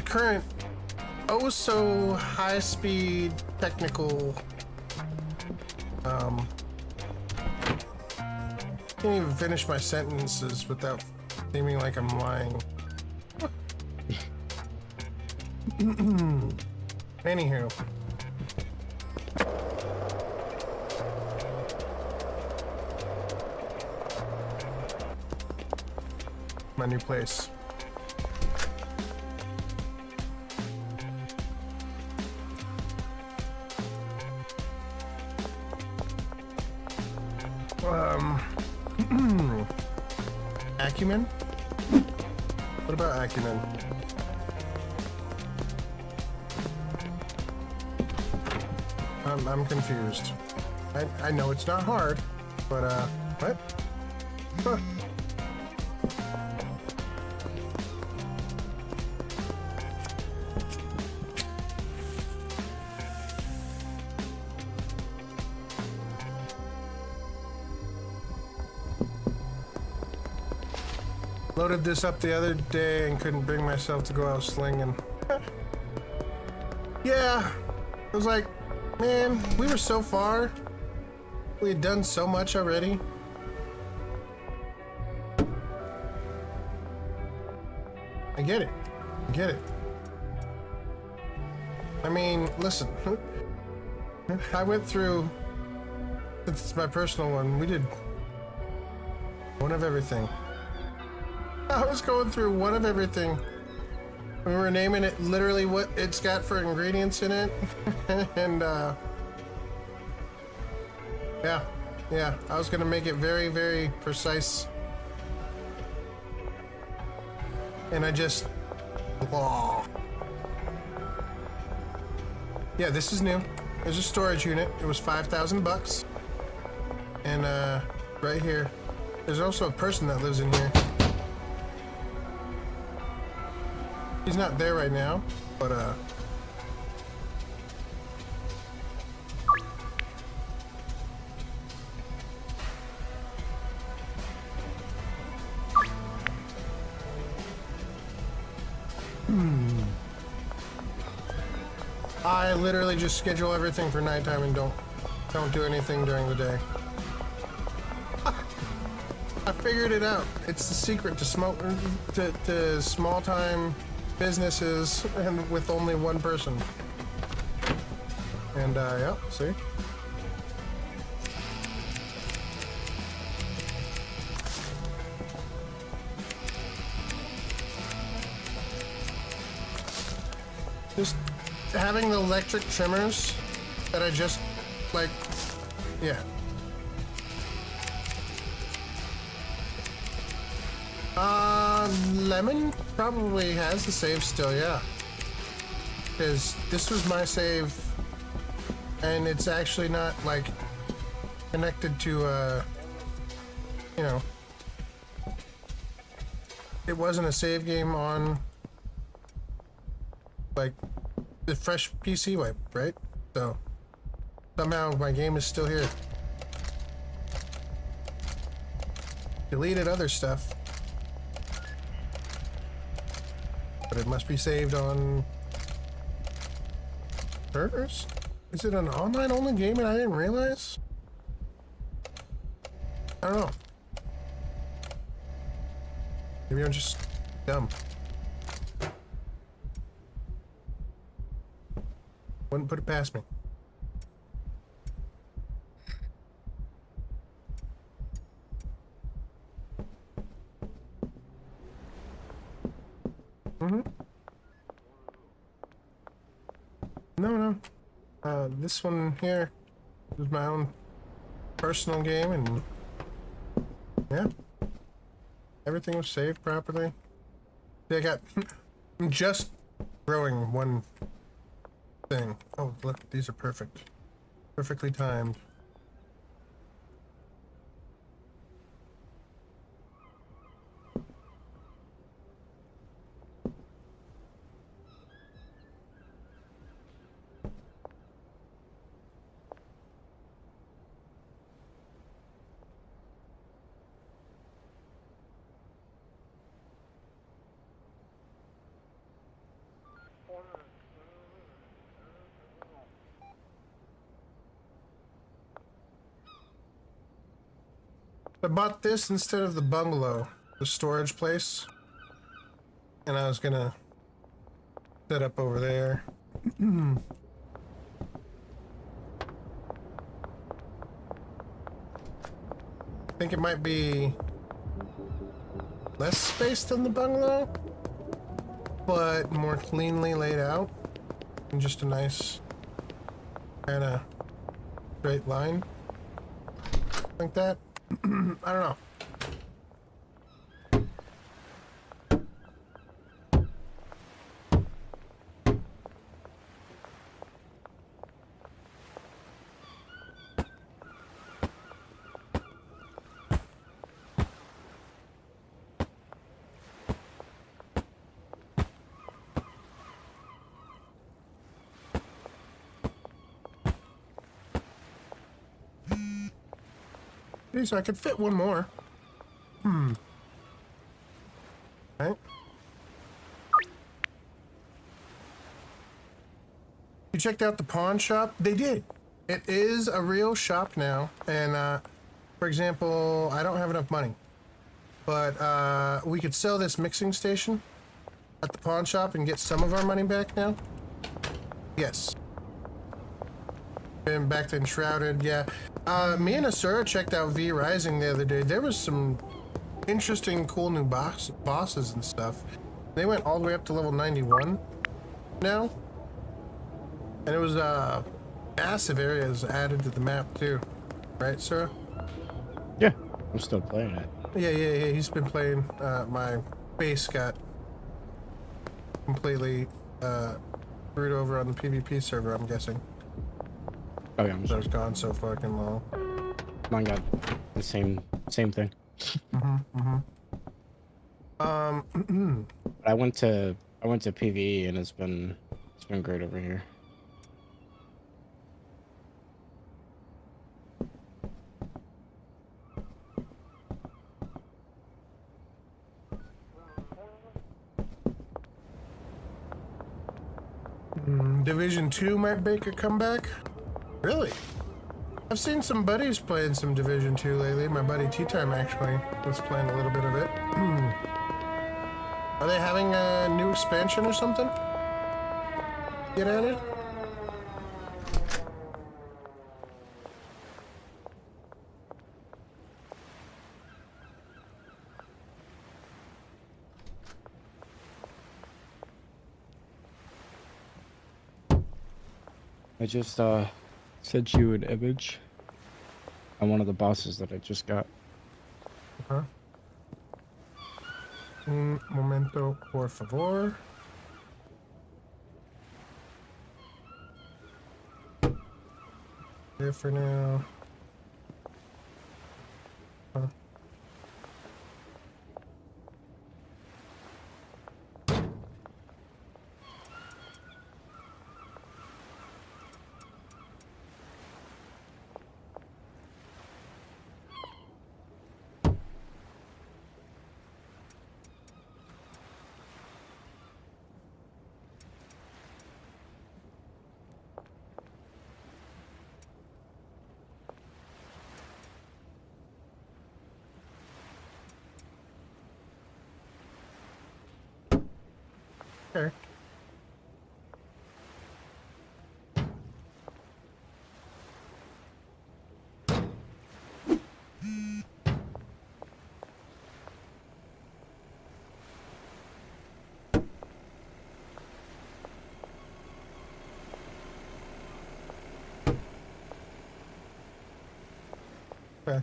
current oh so high-speed technical can't even finish my sentences without seeming like I'm lying. Anywho. My new place. Acumen? What about Acumen? I'm confused. I know it's not hard, but what? Huh. Loaded this up the other day and couldn't bring myself to go out slinging. Yeah, I was like, man, we were so far. We had done so much already. I get it. I get it. I mean, listen. I went through, it's my personal one, we did one of everything. I was going through one of everything. We were naming it literally what it's got for ingredients in it. And yeah, I was gonna make it very, very precise. And I just, yeah, this is new. There's a storage unit. It was $5,000. And right here, there's also a person that lives in here. He's not there right now, but I literally just schedule everything for nighttime and don't do anything during the day. I figured it out. It's the secret to small time businesses and with only one person. And yeah, see? Just having the electric trimmers that I just like, yeah. Lemon probably has the save still, yeah. Because this was my save, and it's actually not like connected to, you know, it wasn't a save game on, like, the fresh PC wipe, right? So, somehow my game is still here. Deleted other stuff. But it must be saved on servers? Is it an online only game and I didn't realize? I don't know. Maybe I'm just dumb. Wouldn't put it past me. No. This one here was my own personal game, and yeah, everything was saved properly. See, I got. I'm just growing one thing. Oh, look, these are perfect, perfectly timed. I bought this instead of the bungalow, the storage place, and I was gonna set up over there. I think it might be less space than the bungalow, but more cleanly laid out, and just a nice kind of straight line like that. I don't know. So I could fit one more. Right. You checked out the pawn shop? They did. It is a real shop now. And, for example, I don't have enough money. But, we could sell this mixing station at the pawn shop and get some of our money back now. Yes. Been back to Enshrouded, yeah. Me and Asura checked out V Rising the other day. There was some interesting, cool new bosses and stuff. They went all the way up to level 91 now. And it was, massive areas added to the map, too. Right, Asura? Yeah, I'm still playing it. Yeah, he's been playing. My base got completely, screwed over on the PvP server, I'm guessing. Oh yeah, I'm So it's gone so fucking long. Mine got the same thing. I went to PvE and it's been great over here. Division 2 might make a comeback? Really? I've seen some buddies playing some Division 2 lately. My buddy Tea Time actually was playing a little bit of it. Are they having a new expansion or something? Get at it? I just sent you an image on one of the bosses that I just got. Huh? Un momento, por favor. There for now. Huh? Okay. Okay.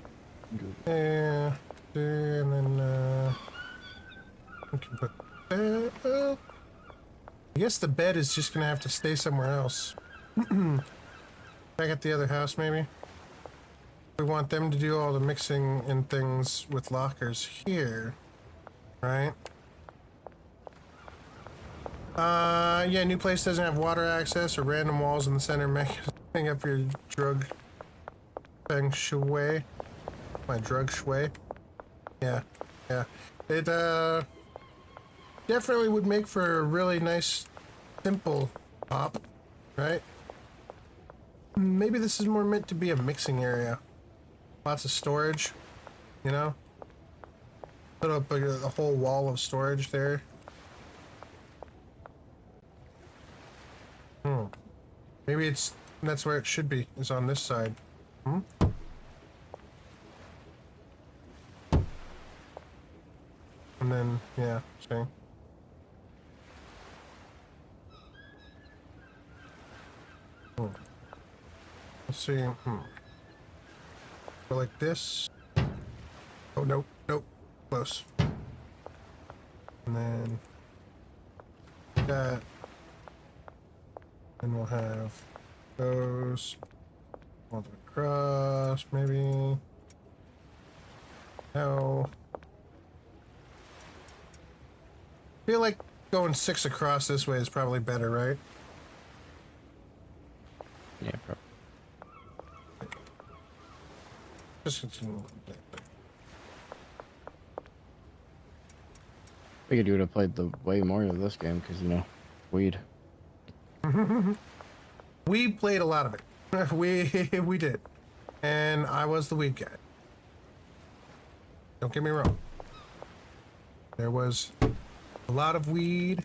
Yeah. And then we can put that. I guess the bed is just gonna have to stay somewhere else. Back at the other house, maybe. We want them to do all the mixing and things with lockers here, right? Yeah, new place doesn't have water access or random walls in the center. Making up your drug feng shui. My drug shui. Yeah, yeah. It definitely would make for a really nice, simple pop, right? Maybe this is more meant to be a mixing area. Lots of storage, you know? Put up a whole wall of storage there. Maybe that's where it should be, is on this side. And then, yeah, see? Let's see. Go like this. Oh, nope, nope. Close. And then that. And we'll have those. All the way across, maybe. No. I feel like going 6 across this way is probably better, right? Yeah, probably. Just continue. Figured you would have played the way more of this game because, you know, weed. We played a lot of it. We did. And I was the weed guy. Don't get me wrong. There was a lot of weed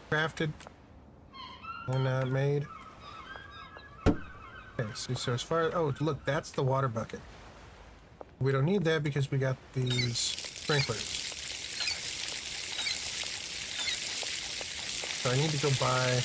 crafted and made. Okay, so as far as, oh, look, that's the water bucket. We don't need that because we got these sprinklers. So I need to go buy.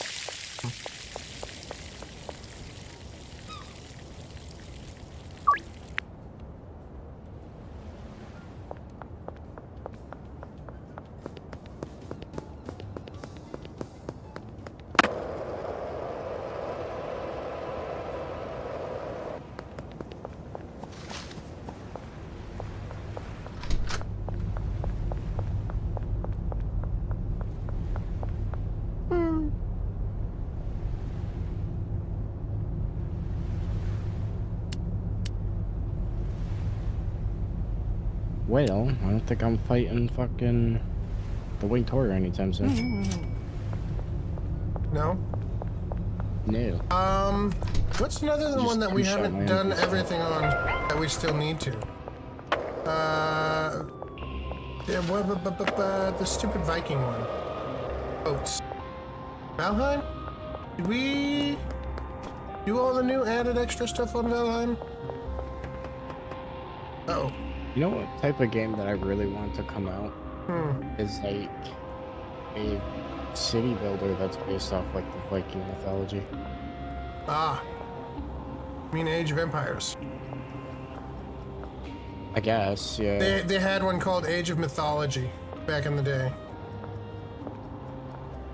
Well, I don't think I'm fighting fucking the Winged Horror anytime soon. No? No. What's another Just one that we two-shot haven't my done MP5. everything on that we still need to? Yeah, the stupid Viking one. Boats. Valheim? Did we do all the new added extra stuff on Valheim? Uh-oh. You know what type of game that I really want to come out is like a city builder that's based off like the Viking mythology. Ah. I mean Age of Empires. I guess, yeah. They had one called Age of Mythology back in the day.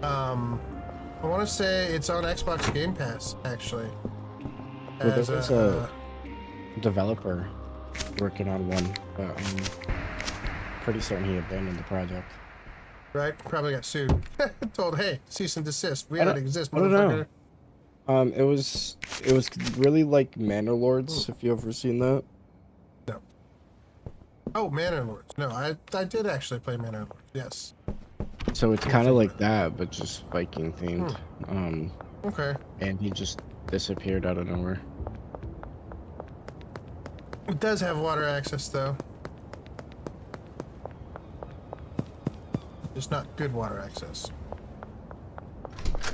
I want to say it's on Xbox Game Pass, actually. Well, there was a developer working on one, but I'm pretty certain he abandoned the project. Right? Probably got sued. Told, hey, cease and desist. We don't exist, I don't know. motherfucker. It was really like Manor Lords, if you ever seen that. No. Oh, Manor Lords. No, I did actually play Manor Lords. Yes. So it's kind of like that, but just Viking themed. Okay. And he just disappeared out of nowhere. It does have water access, though. Just not good water access.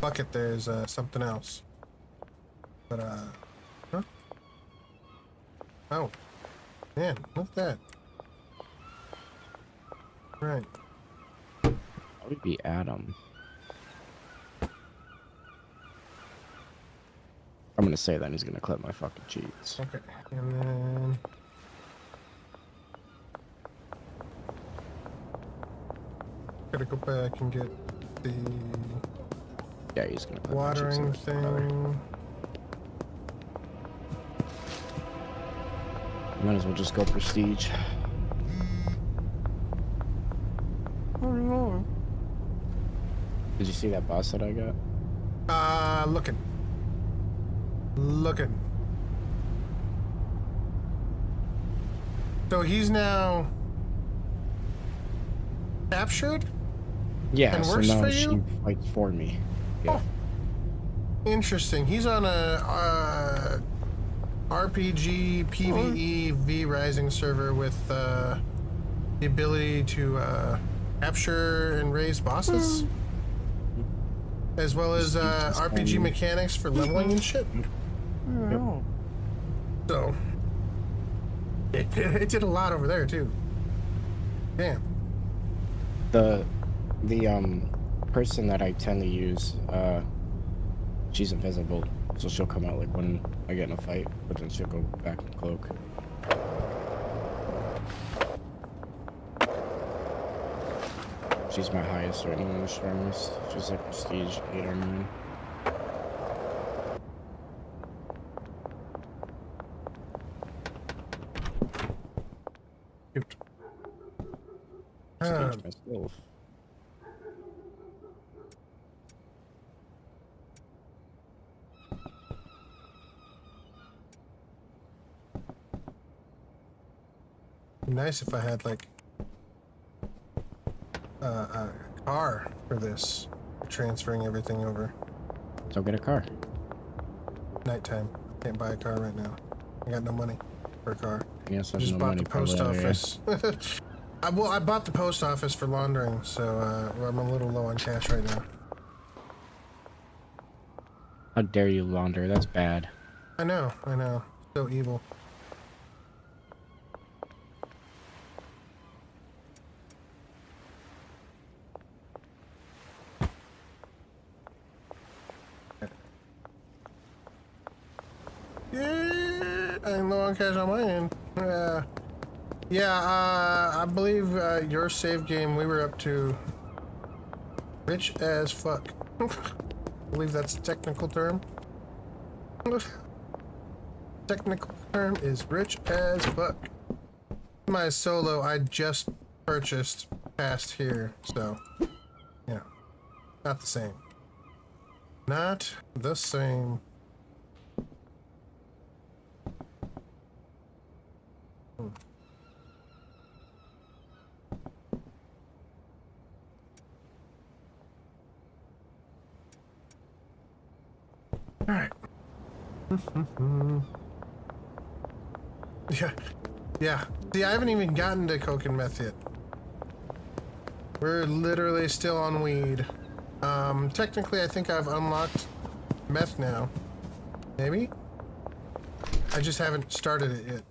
Bucket, there's something else. But, huh? Oh. Man, look at that. Right. That would be Adam. I'm gonna say that and he's gonna clip my fucking cheats. Okay. And then... gotta go back and get the Yeah, he's gonna clip watering my cheats. thing. Might as well just go prestige. Did you see that boss that I got? Looking. So he's now captured? Yeah, And so works now for she you? fights for me. Yeah. Interesting. He's on a RPG PvE V Rising server with the ability to capture and raise bosses, as well as RPG mechanics for leveling and shit. So it did a lot over there too. Damn. The person that I tend to use, she's invisible, so she'll come out like when I get in a fight, but then she'll go back and cloak. She's my highest right now, and the strongest. She's like prestige 8 or 9. Cute. Prestige myself. Nice if I had like a car for this, transferring everything over. So get a car. Nighttime. Can't buy a car right now. I got no money for a car. Yes, I there's just no bought money the post probably out office. I bought the post office for laundering, so I'm a little low on cash right now. How dare you launder? That's bad. I know. So evil. Yeah, I'm low on cash on my end. I believe your save game we were up to rich as fuck. I believe that's a technical term. Technical term is rich as fuck. My solo I just purchased past here, so you know, not the same. Not the same. All right. Yeah. See, I haven't even gotten to coke and meth yet. We're literally still on weed. Technically, I think I've unlocked meth now. Maybe? I just haven't started it yet.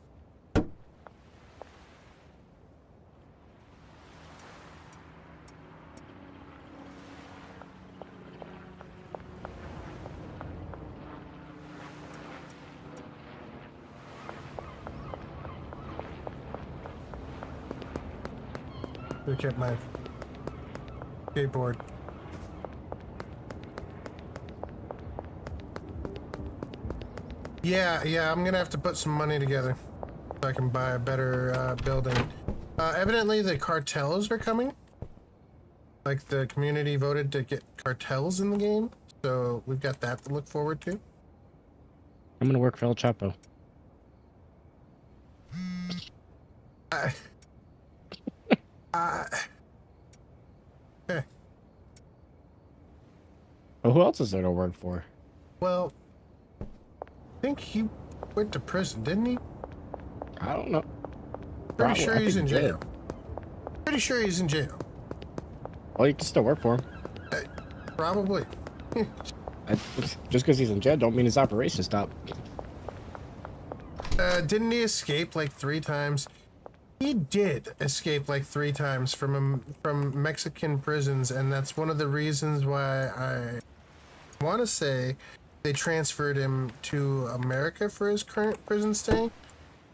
Look at my skateboard. Yeah, I'm gonna have to put some money together. so I can buy a better building. Evidently, the cartels are coming. Like, the community voted to get cartels in the game, so we've got that to look forward to. I'm gonna work for El Chapo. Okay. Well, who else is there to work for? Well, I think he went to prison, didn't he? I don't know. Pretty sure I he's think in he did. jail. Pretty sure he's in jail. Well, you can still work for him. Probably. Just because he's in jail don't mean his operation stopped. Didn't he escape like 3 times? He did escape like 3 times from Mexican prisons, and that's one of the reasons why I want to say they transferred him to America for his current prison stay,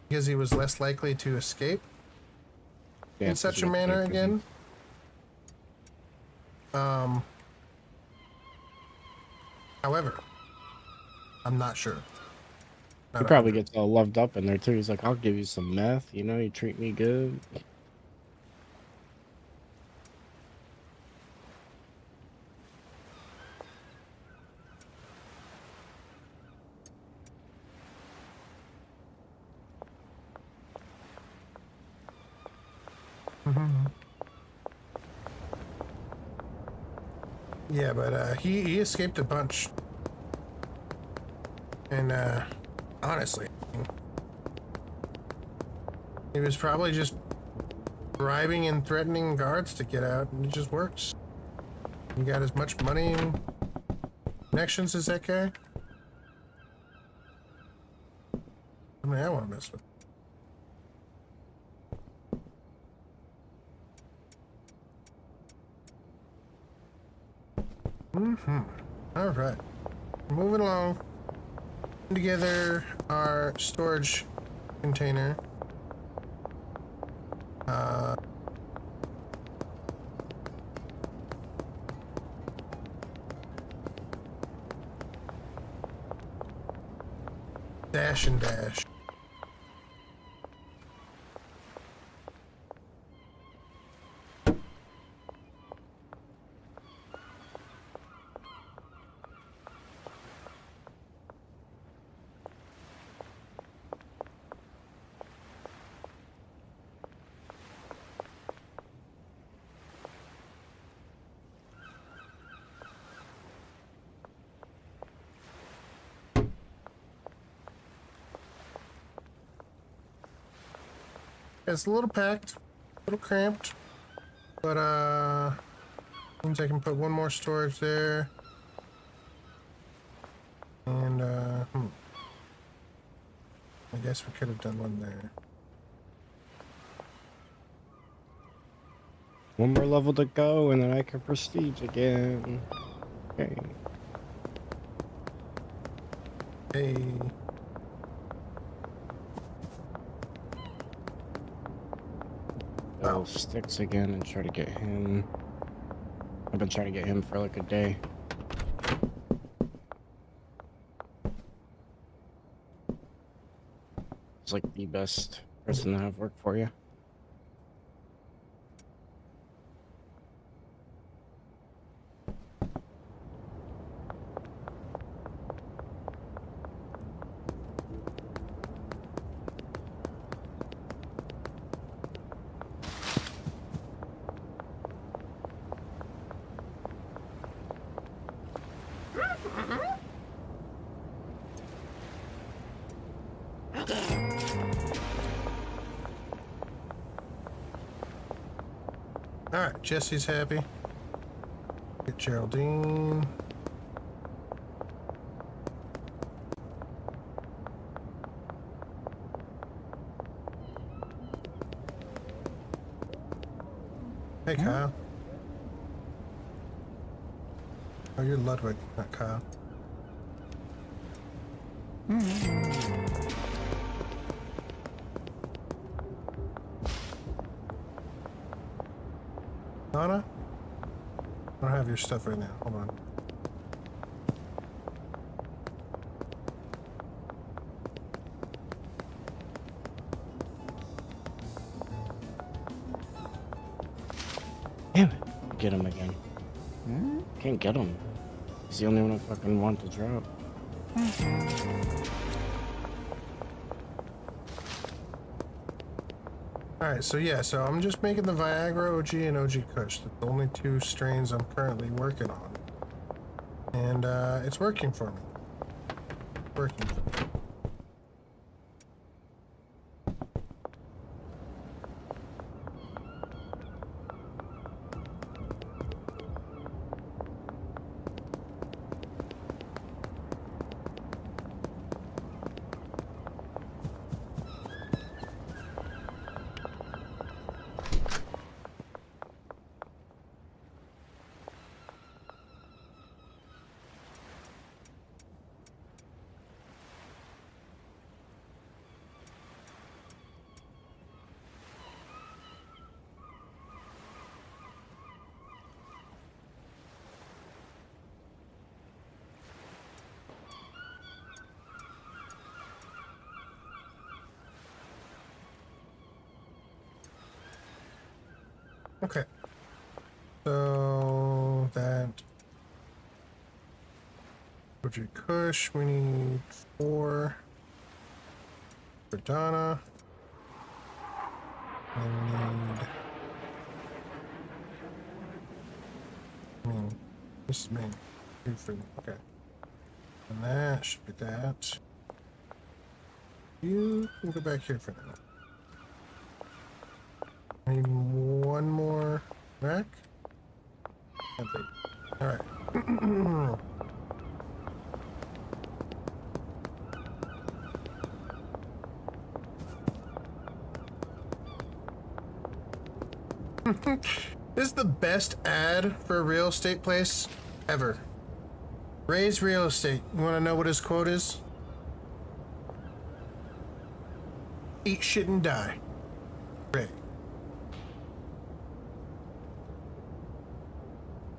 because he was less likely to escape in such a manner again. However, I'm not sure. He probably gets all loved up in there too. He's like, I'll give you some meth, you know, you treat me good. Yeah, but he escaped a bunch. And honestly, he was probably just bribing and threatening guards to get out, and it just works. He got as much money and connections as that guy. I mean, I want to mess with. All right, moving along. Together our storage container. Dash and dash. It's a little packed, a little cramped, but means I can put one more storage there. And I guess we could have done one there. One more level to go, and then I can prestige again. Okay. Hey. Oh, Sticks again and try to get him. I've been trying to get him for like a day. It's like the best person to have work for you. Alright, Jesse's happy. Get Geraldine. Hey, Kyle. Oh, you're Ludwig, not Kyle. Anna? I don't have your stuff right now. Hold on. Get him again. Can't get him. He's the only one I fucking want to drop. Alright, so yeah, so I'm just making the Viagra OG and OG Kush. That's the only two strains I'm currently working on. And it's working for me. Working for me. Okay. So that OG Kush, we need 4 for Donna. And we need, this is main. 2 for, okay. And that should be that. You can go back here for now. I need one more rack. Alright. This is the best ad for a real estate place ever. Ray's Real Estate. You want to know what his quote is? Eat shit and die. Ray.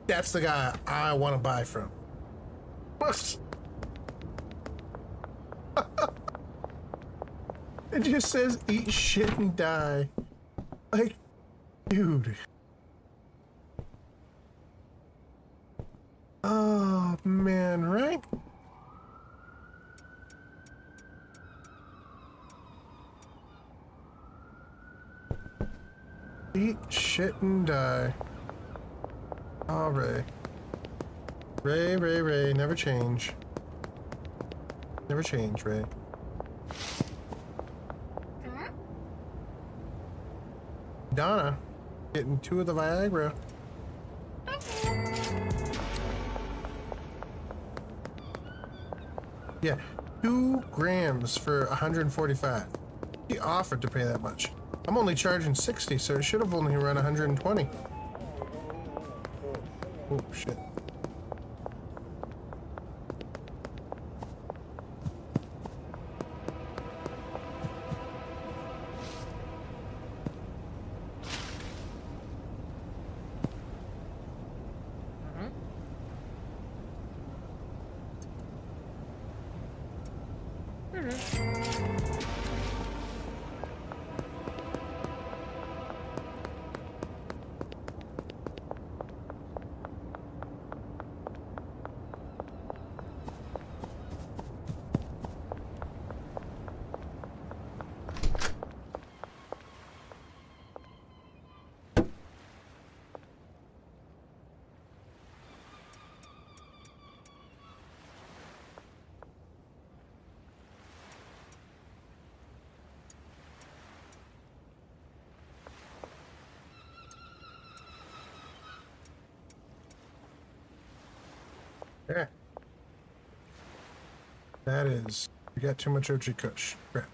That's the guy I want to buy from. It just says eat shit and die. Like, dude. Oh, man, right? Eat shit and die. Oh, Ray. Ray, never change. Never change, Ray. Donna, getting 2 of the Viagra. Yeah, 2 grams for 145. He offered to pay that much. I'm only charging 60, so it should have only run 120. Oh, shit. Yeah. That is, we got too much OG Kush. Crap.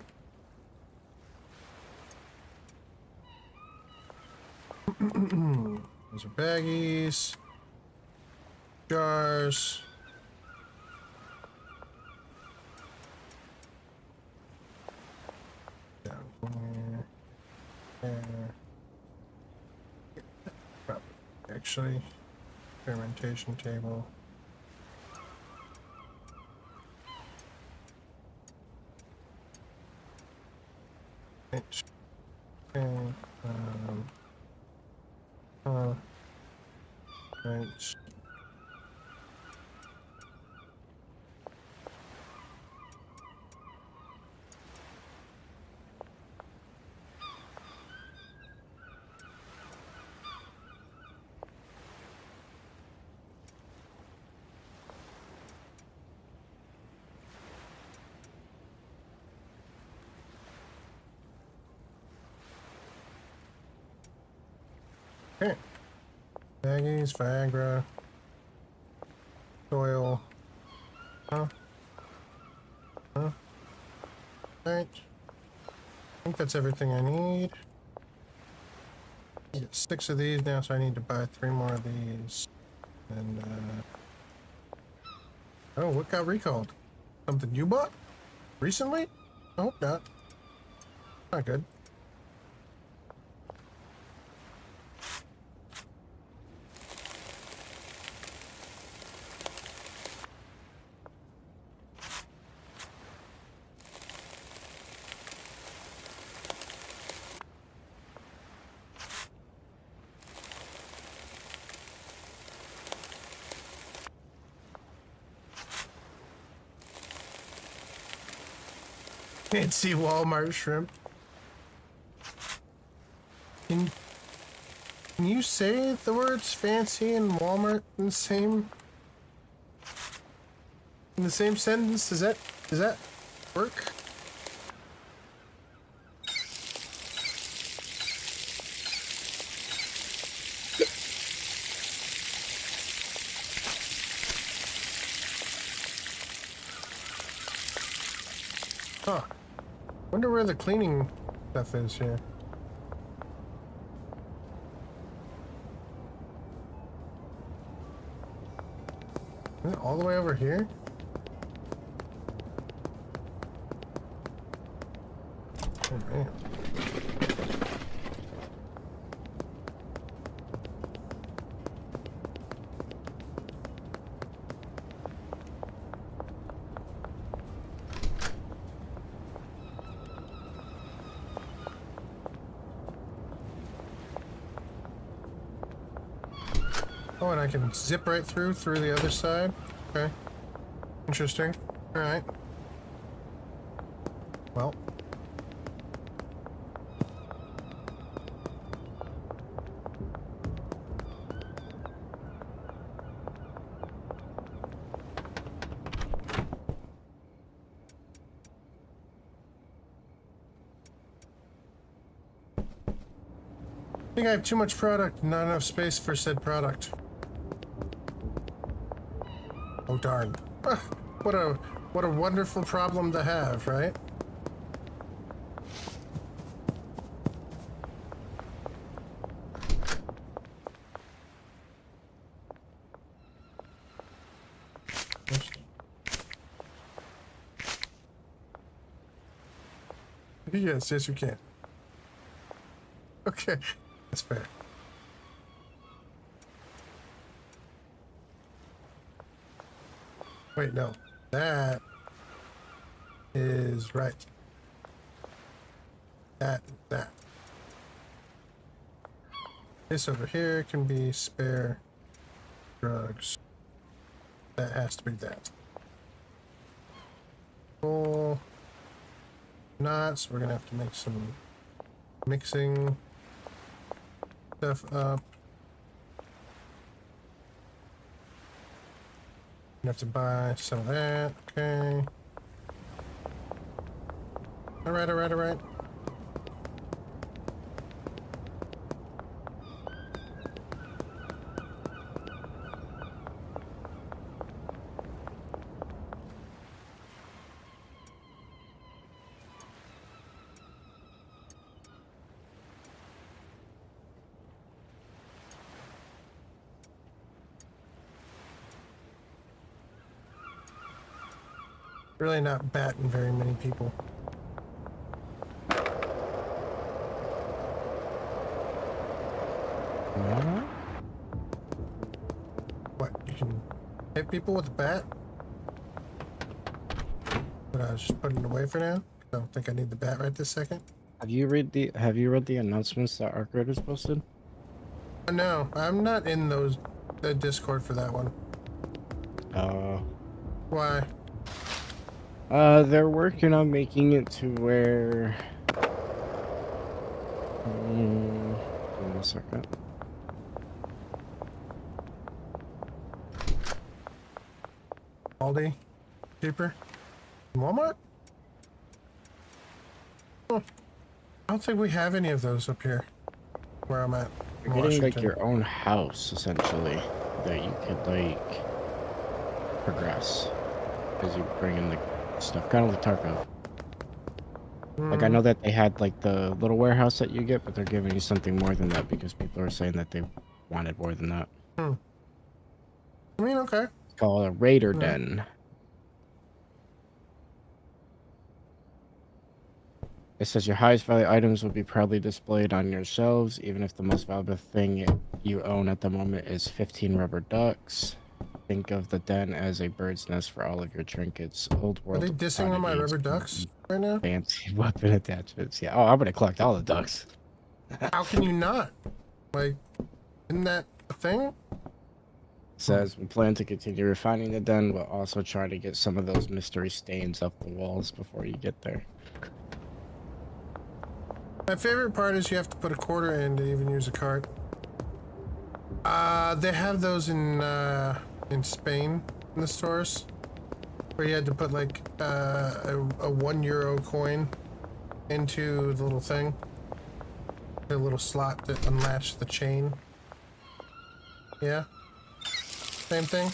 Those are baggies. Jars. Down here. There. Probably. Actually, fermentation table. Okay, these. Okay. Baggies, Viagra, oil. Huh? Huh? Right. I think that's everything I need. I get 6 of these now, so I need to buy 3 more of these. And, oh, what got recalled? Something you bought? Recently? I hope not. Not good. Can't see Walmart shrimp. Can you say the words fancy and Walmart in the same sentence? Does that work? Huh. Wonder where the cleaning stuff is here. Is it all the way over here? Oh man. Oh, and I can zip right through the other side. Okay. Interesting. Alright. Well. I think I have too much product, not enough space for said product. Oh darn. What a wonderful problem to have, right? Yes, yes you can. Okay, that's fair. Wait, no. That is right. That. This over here can be spare drugs. That has to be that. Cool. Not, so we're gonna have to make some mixing stuff up. Have to buy some of that. Okay. Alright. Really not batting very many people. What? You can hit people with a bat? But I was just putting it away for now. I don't think I need the bat right this second. Have you read the announcements that Arc Raiders posted? No, I'm not in those the Discord for that one. Why? They're working on making it to where. Give me a second. Aldi? Cheaper? Walmart? Huh. I don't think we have any of those up here. Where I'm at. You're getting like your own house essentially that you could like progress as you bring in the stuff, kind of like Tarkov. Like I know that they had like the little warehouse that you get, but they're giving you something more than that because people are saying that they wanted more than that. I mean, okay. It's called a Raider Den. It says your highest value items will be proudly displayed on your shelves, even if the most valuable thing you own at the moment is 15 rubber ducks. Think of the den as a bird's nest for all of your trinkets. Old Are world. they dissing on my rubber ducks right now? Fancy weapon attachments. Yeah. Oh, I'm gonna collect all the ducks. How can you not? Like, isn't that a thing? Says we plan to continue refining the den, but also try to get some of those mystery stains off the walls before you get there. My favorite part is you have to put a quarter in to even use a cart. They have those in Spain in the stores, where you had to put like a €1 coin into the little thing, the little slot that unlatched the chain. Yeah, same thing.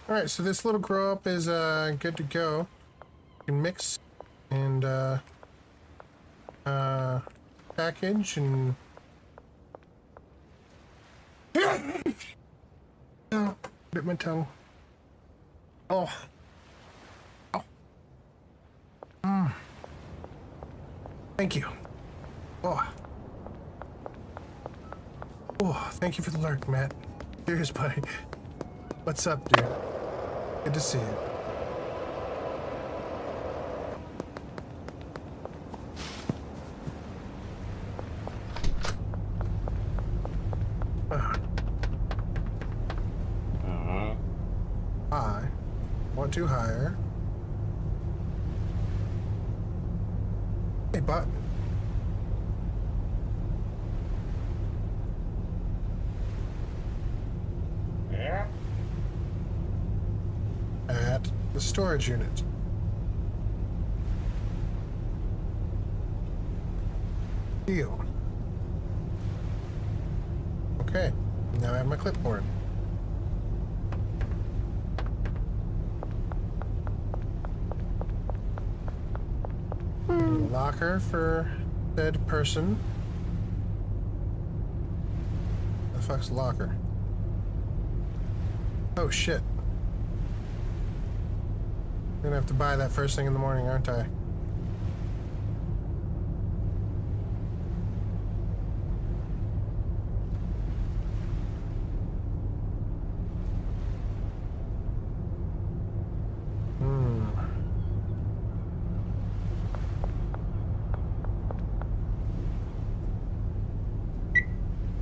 Alright, so this little grow up is good to go. You can mix and package and oh, bit my tongue. Oh. Oh. Thank you. Oh. Oh, thank you for the lurk, Matt. Cheers, buddy. What's up, dude? Good to see you. I want to hire a bot. At the storage unit. Deal. Okay, now I have my clipboard. Locker for dead person. The fuck's a locker? Oh shit. I'm gonna have to buy that first thing in the morning, aren't I?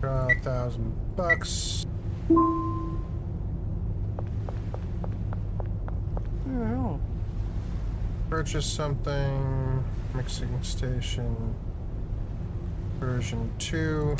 Draw $1,000. Purchase something. Mixing station. Version 2.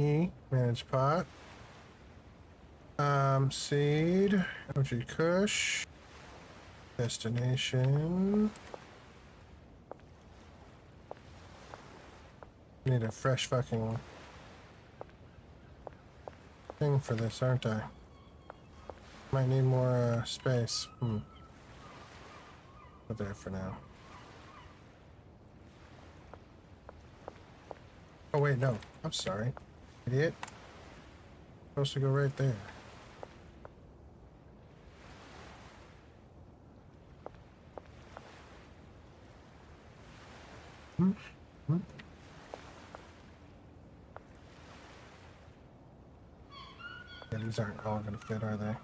E, manage pot. Seed, OG Kush. Destination. Need a fresh fucking thing for this, aren't I? Might need more space. Put there for now. Oh wait, no. I'm sorry. Idiot. Supposed to go right there. Yeah, these aren't all gonna fit, are they?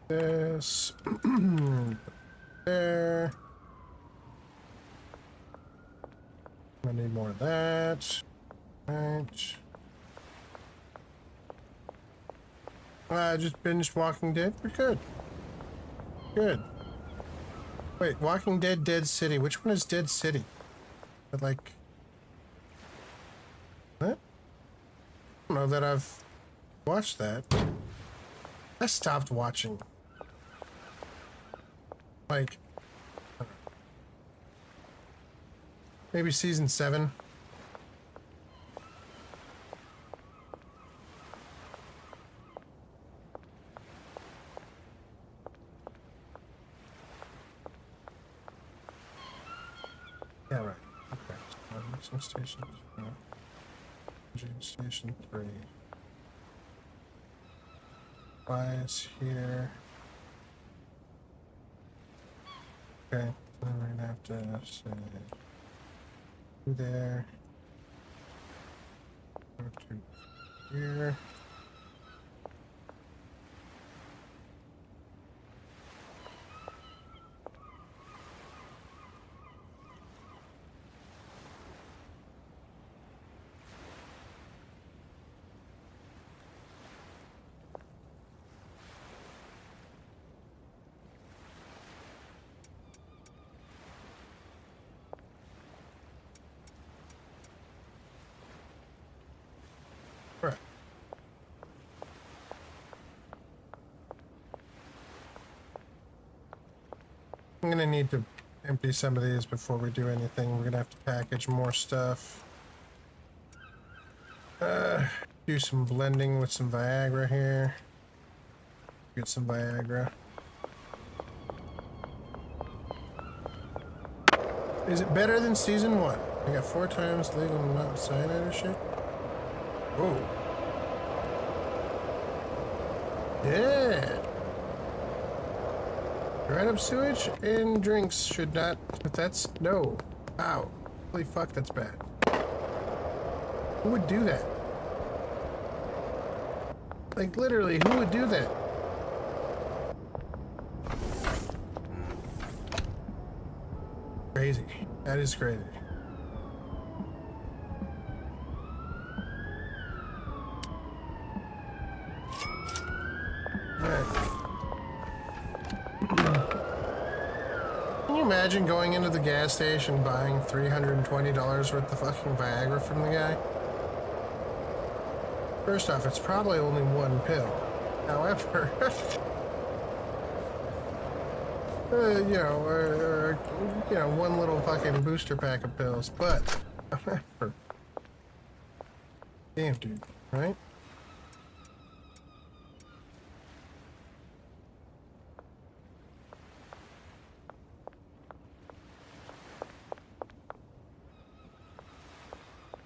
This there. I need more of that. Right. I just binged Walking Dead. We're good. Good. Wait, Walking Dead, Dead City. Which one is Dead City? But like, what? I don't know that I've watched that. I stopped watching. Like, maybe season 7. Yeah, right. Okay. Mixing station 4. Station 3. Bias here. Okay, then we're gonna have to say there. Go to here. Right. I'm gonna need to empty some of these before we do anything. We're gonna have to package more stuff. Do some blending with some Viagra here. Get some Viagra. Is it better than season 1? I got 4 times legal not cyanide or shit. Whoa. Yeah. Dried up sewage and drinks should not, but that's, no. Ow. Holy fuck, that's bad. Who would do that? Like, literally, who would do that? Crazy. That is crazy. Can you imagine going into the gas station buying $320 worth of fucking Viagra from the guy? First off, it's probably only 1 pill. However, you know, or 1 little fucking booster pack of pills. But Damn, dude, right?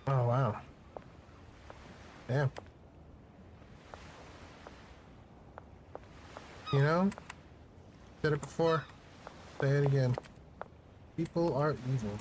Oh, wow. Damn. You know, said it before, say it again. People are evil.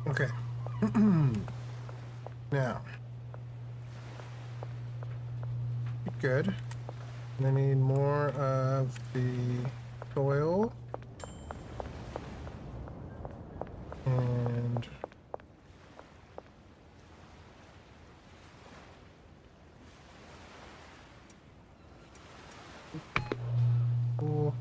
Okay. Now, good. And I need more of the soil. And cool.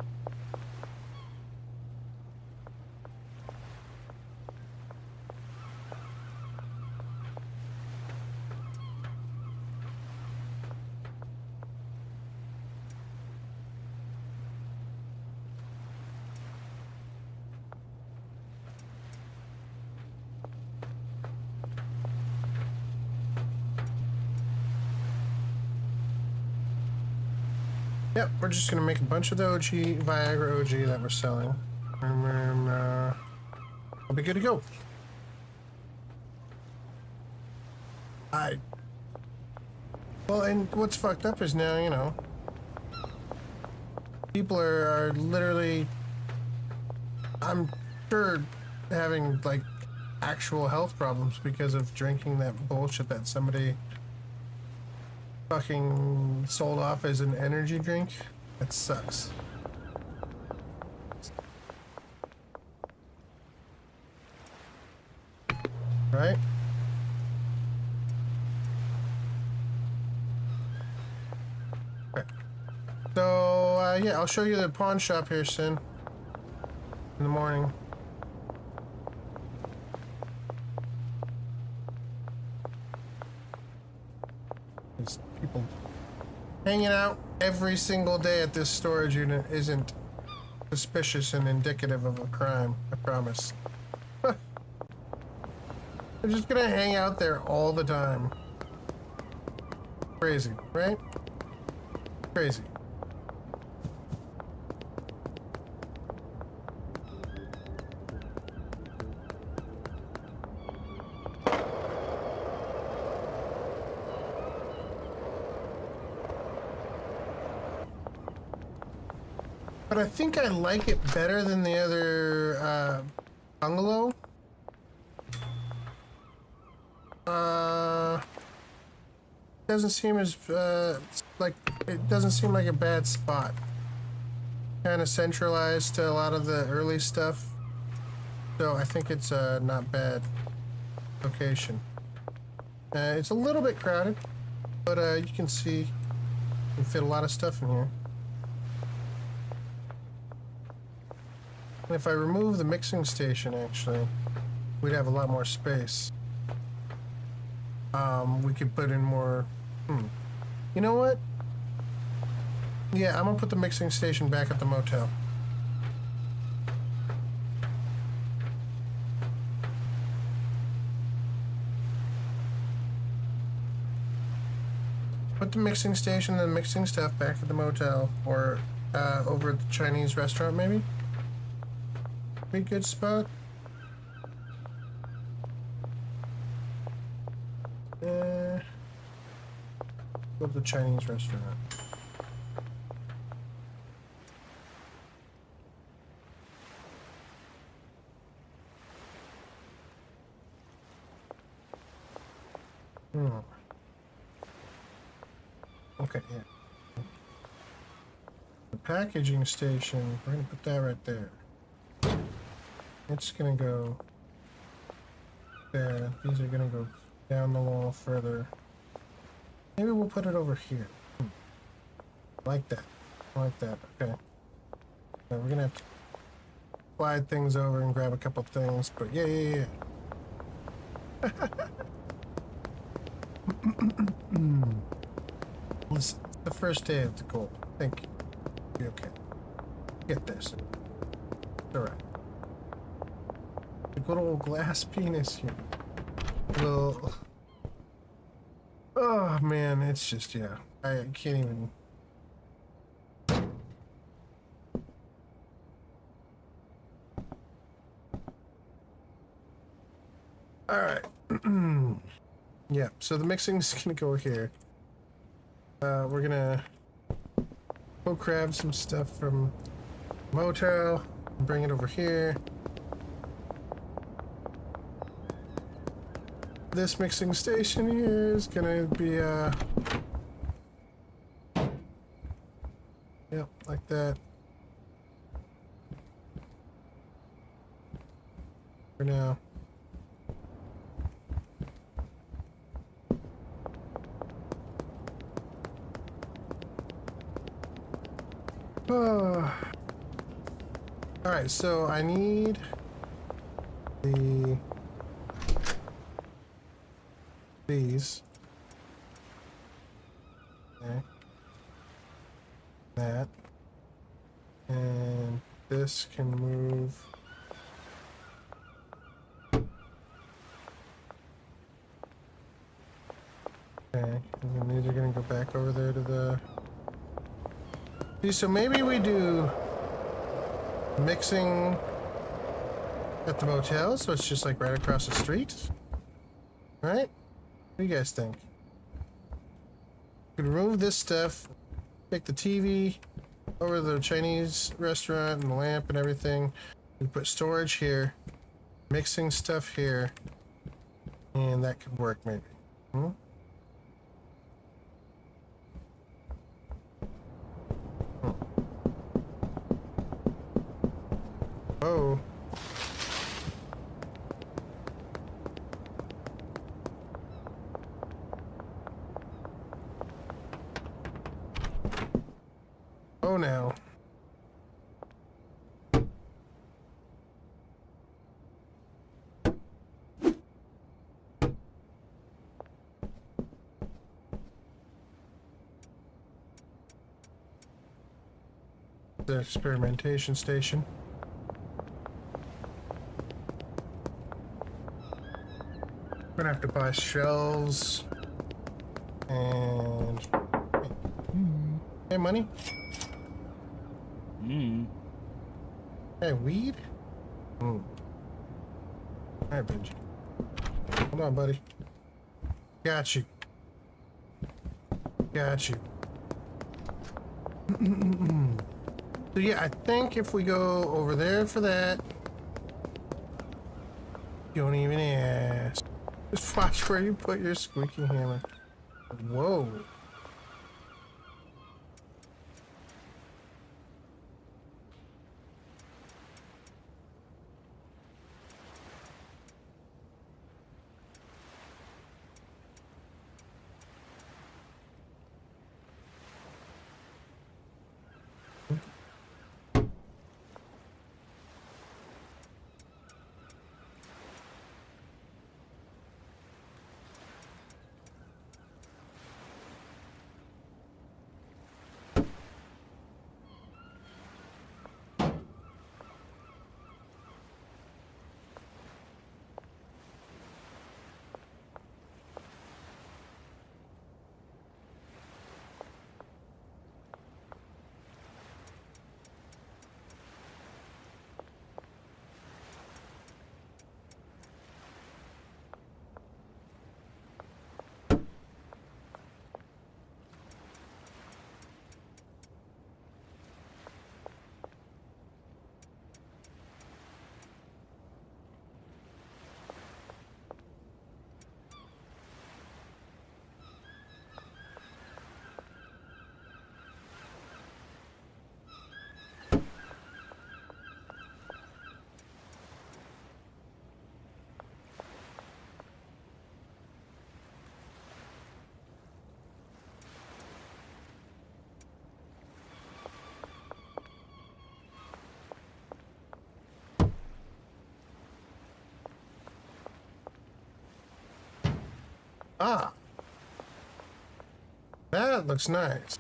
Yep, we're just gonna make a bunch of the OG, Viagra OG that we're selling. And then, we'll be good to go. Well, and what's fucked up is now, you know, people are literally, I'm sure, having, like, actual health problems because of drinking that bullshit that somebody fucking sold off as an energy drink. That sucks. Right? Okay. So, yeah, I'll show you the pawn shop here soon. In the morning. There's people hanging out every single day at this storage unit isn't suspicious and indicative of a crime, I promise. They're just gonna hang out there all the time. Crazy, right? Crazy. But I think I like it better than the other bungalow. Doesn't seem as like it doesn't seem like a bad spot. Kind of centralized to a lot of the early stuff, so I think it's a not bad location. It's a little bit crowded, but you can see you can fit a lot of stuff in here. And if I remove the mixing station, actually, we'd have a lot more space. We could put in more. You know what? Yeah, I'm gonna put the mixing station back at the motel. Put the mixing station and the mixing stuff back at the motel, or over at the Chinese restaurant, maybe? Be a good spot. Go go to the Chinese restaurant. Okay, yeah. The packaging station, we're gonna put that right there. It's gonna go there. These are gonna go down the wall further. Maybe we'll put it over here. Like that. Like that. Okay. Now we're gonna have to slide things over and grab a couple things, but yeah. Listen, it's the first day of the goal. Think you'll be okay. Get this. It's alright. The good old glass penis here. Little. Oh man, it's just, yeah. I can't even. Alright. Yeah, so the mixing's gonna go here. We're gonna go grab some stuff from motel and bring it over here. This mixing station here is gonna be yep, like that. For now. Alright, so I need these. Okay. That. And this can move. Okay, and then these are gonna go back over there to the. See, so maybe we do mixing at the motel, so it's just like right across the street. Right? What do you guys think? We could remove this stuff, take the TV over to the Chinese restaurant and the lamp and everything. We put storage here, mixing stuff here, and that could work maybe. Hmm? Oh. Oh, now. The experimentation station. We're gonna have to buy shelves and hey, money. Hey, weed. All right, Benji. Hold on, buddy. Got you. Got you. So yeah, I think if we go over there for that, don't even ask. Just watch where you put your squeaky hammer. Whoa. Ah, that looks nice.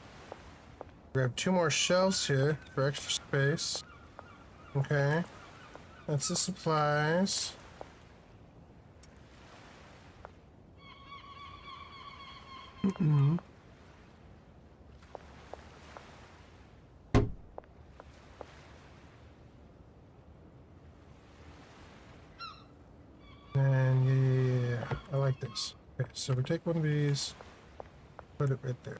Grab 2 more shelves here for extra space. Okay, that's the supplies. And yeah, I like this. Okay, so we take one of these, put it right there.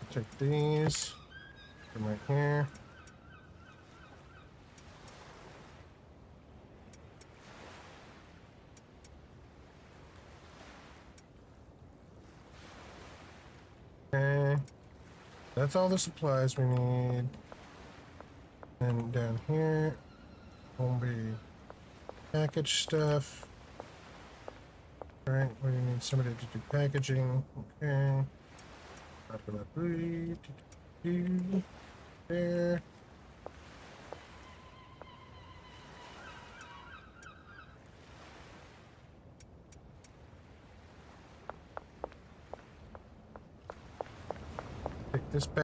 Take these, put them right here. Okay, that's all the supplies we need. And down here will be package stuff. Alright, we need somebody to do packaging. Okay. There. Take this back.